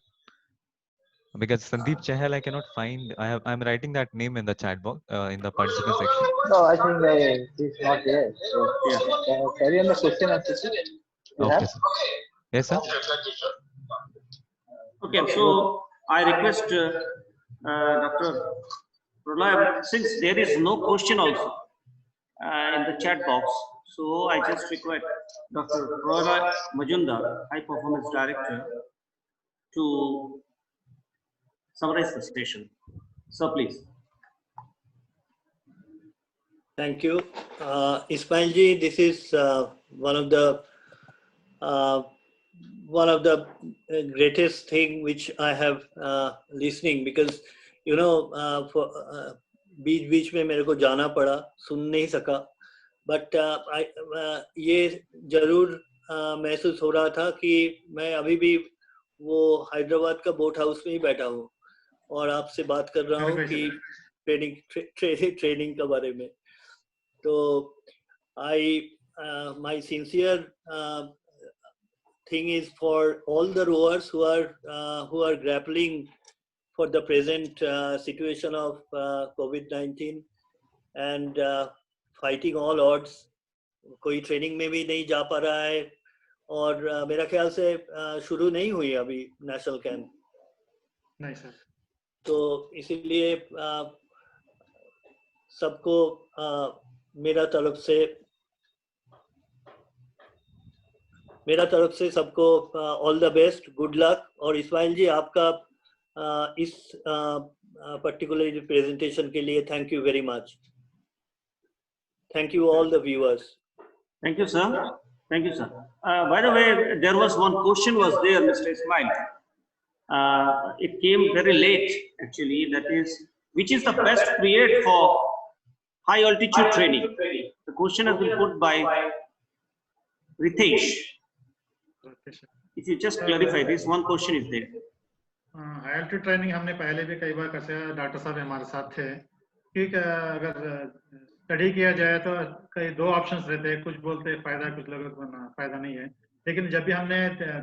Because Sandeep Chahal, I cannot find. I'm writing that name in the chat box, in the participant section. No, I think he's not there. So, Yeah. carry on the question and answer. Okay, sir. Yes, sir. Okay, so I request Dr. Pralay, since there is no question also in the chat box, so I just request Dr. Pralay Majumdar, High Performance Director, to summarize the session. So please. Thank you. Ismail ji, this is one of the greatest thing which I have listening, because you know for बीच में मेरे को जाना पड़ा, सुन नहीं सका, but ये जरूर महसूस हो रहा था कि मैं अभी भी वो हैदराबाद का बोट हाउस में ही बैठा हूँ और आपसे बात कर रहा हूँ कि ट्रेनिंग के बारे में. तो my sincere thing is for all the rowers who are grappling for the present situation of COVID-19 and fighting all odds. कोई ट्रेनिंग में भी नहीं जा पा रहा है और मेरा ख्याल से शुरू नहीं हुई अभी नेशनल कैंप. नहीं सर. तो इसीलिए सबको मेरा तरफ से सबको all the best, good luck. और इस्माइल जी, आपका इस पर्टिकुलर प्रेजेंटेशन के लिए thank you very much. Thank you all the viewers. Thank you, sir. Thank you, sir. By the way, there was one question was there, Mr. Ismail. It came very late, actually. That is, which is the best period for high altitude training? The question has been put by Ritesh. If you just clarify this, one question is there. High altitude training हमने पहले भी कई बार कैसे doctor साहब हमारे साथ थे, ठीक है. अगर स्टडी किया जाए तो कई दो ऑप्शंस रहते हैं, कुछ बोलते हैं फायदा, कुछ लोगों को फायदा नहीं है. लेकिन जब भी हमने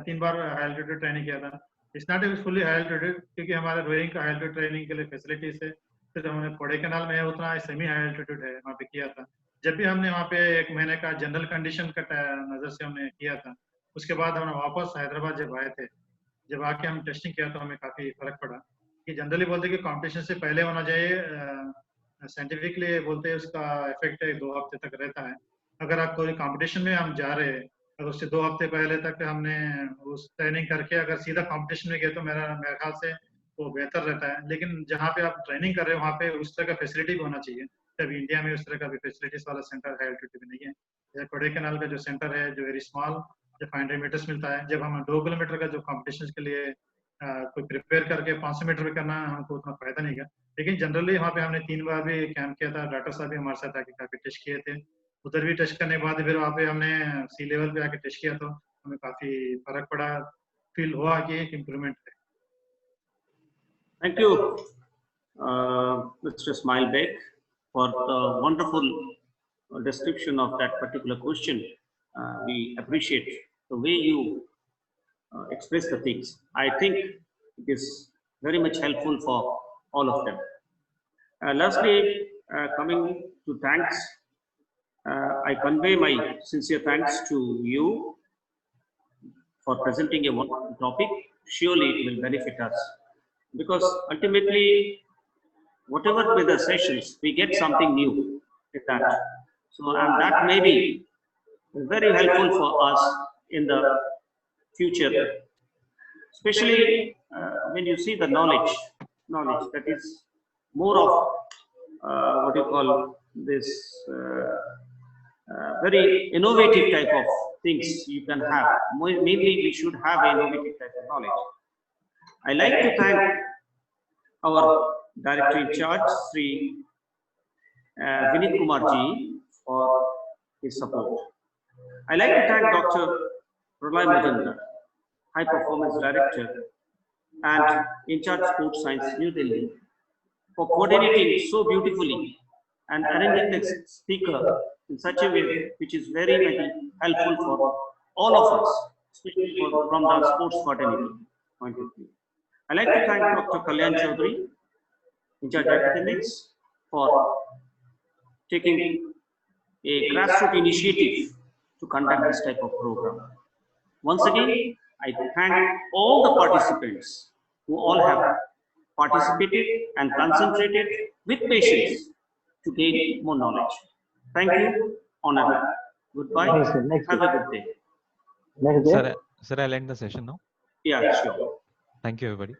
3 बार हाई एल्टीट्यूड ट्रेनिंग किया था, it's not fully high altitude, क्योंकि हमारे रोइंग का हाई एल्टीट्यूड ट्रेनिंग के लिए फैसिलिटीज है. फिर हमने कोडाईकनाल में उतना सेमी हाई एल्टीट्यूड है वहाँ पे किया था. जब भी हमने वहाँ पे 1 महीने का जनरल कंडीशन का नजर से हमने किया था, उसके बाद हम वापस हैदराबाद जब आए थे, जब आके हम टेस्टिंग किया तो हमें काफी फर्क पड़ा कि जनरली बोलते हैं कि कंपटीशन से पहले होना चाहिए, साइंटिफिकली बोलते हैं उसका इफेक्ट 2 हफ्ते तक रहता है। अगर आप कोई कंपटीशन में हम जा रहे हैं, अगर उससे 2 हफ्ते पहले तक हमने उस ट्रेनिंग करके अगर सीधा कंपटीशन में गए तो मेरे ख्याल से वो बेहतर रहता है। लेकिन जहाँ पे आप ट्रेनिंग कर रहे हो वहाँ पे उस तरह का फैसिलिटी भी होना चाहिए। तब इंडिया में उस तरह का भी फैसिलिटीज वाला सेंटर है एलटीटी में नहीं है। जैसे कोडाईकनाल का जो सेंटर है, जो वेरी स्मॉल, जो 500 मीटर्स मिलता है, जब हम 2 किलोमीटर का जो कॉम्पिटिशन के लिए कोई प्रिपेयर करके 500 मीटर में करना, हमको उतना फायदा नहीं है। लेकिन जनरली वहाँ पे हमने 3 बार भी कैंप किया था, डॉक्टर साहब भी हमारे साथ आके काफी टेस्ट किए थे। उधर भी टेस्ट करने के बाद फिर वहाँ पे हमने सी लेवल पे आके टेस्ट किया तो हमें काफी फर्क पड़ा, फील हुआ कि एक इम्प्रूवमेंट है। Thank you, Mr. Smilebek, for the wonderful description of that particular question. We appreciate the way you express the things. I think it is very much helpful for all of them. Lastly, coming to thanks, I convey my sincere thanks to you for presenting a wonderful topic. Surely it will benefit us, because ultimately, whatever be the sessions, we get something new with that. So, and that may be very helpful for us in the future, especially when you see the knowledge that is more of what you call this very innovative type of things you can have. Mainly, we should have innovative type of knowledge. I like to thank our Director in Charge, Sri Vinit Kumar ji, for his support. I like to thank Dr. Pralay Majumdar, High Performance Director and In Charge Sports Science, New Delhi, for coordinating so beautifully and arranging the speaker in such a way which is very, very helpful for all of us, especially from the sports fraternity point of view. I like to thank Dr. Kalyan Chaudhary, in charge academics, for taking a grassroots initiative to conduct this type of program. Once again, I thank all the participants who all have participated and concentrated with patience to gain more knowledge. Thank you. Honor. Goodbye. Thanks, sir. Next Have a good day. Next day. Sir, I'll end the session now. Yeah, sure. Thank you, everybody.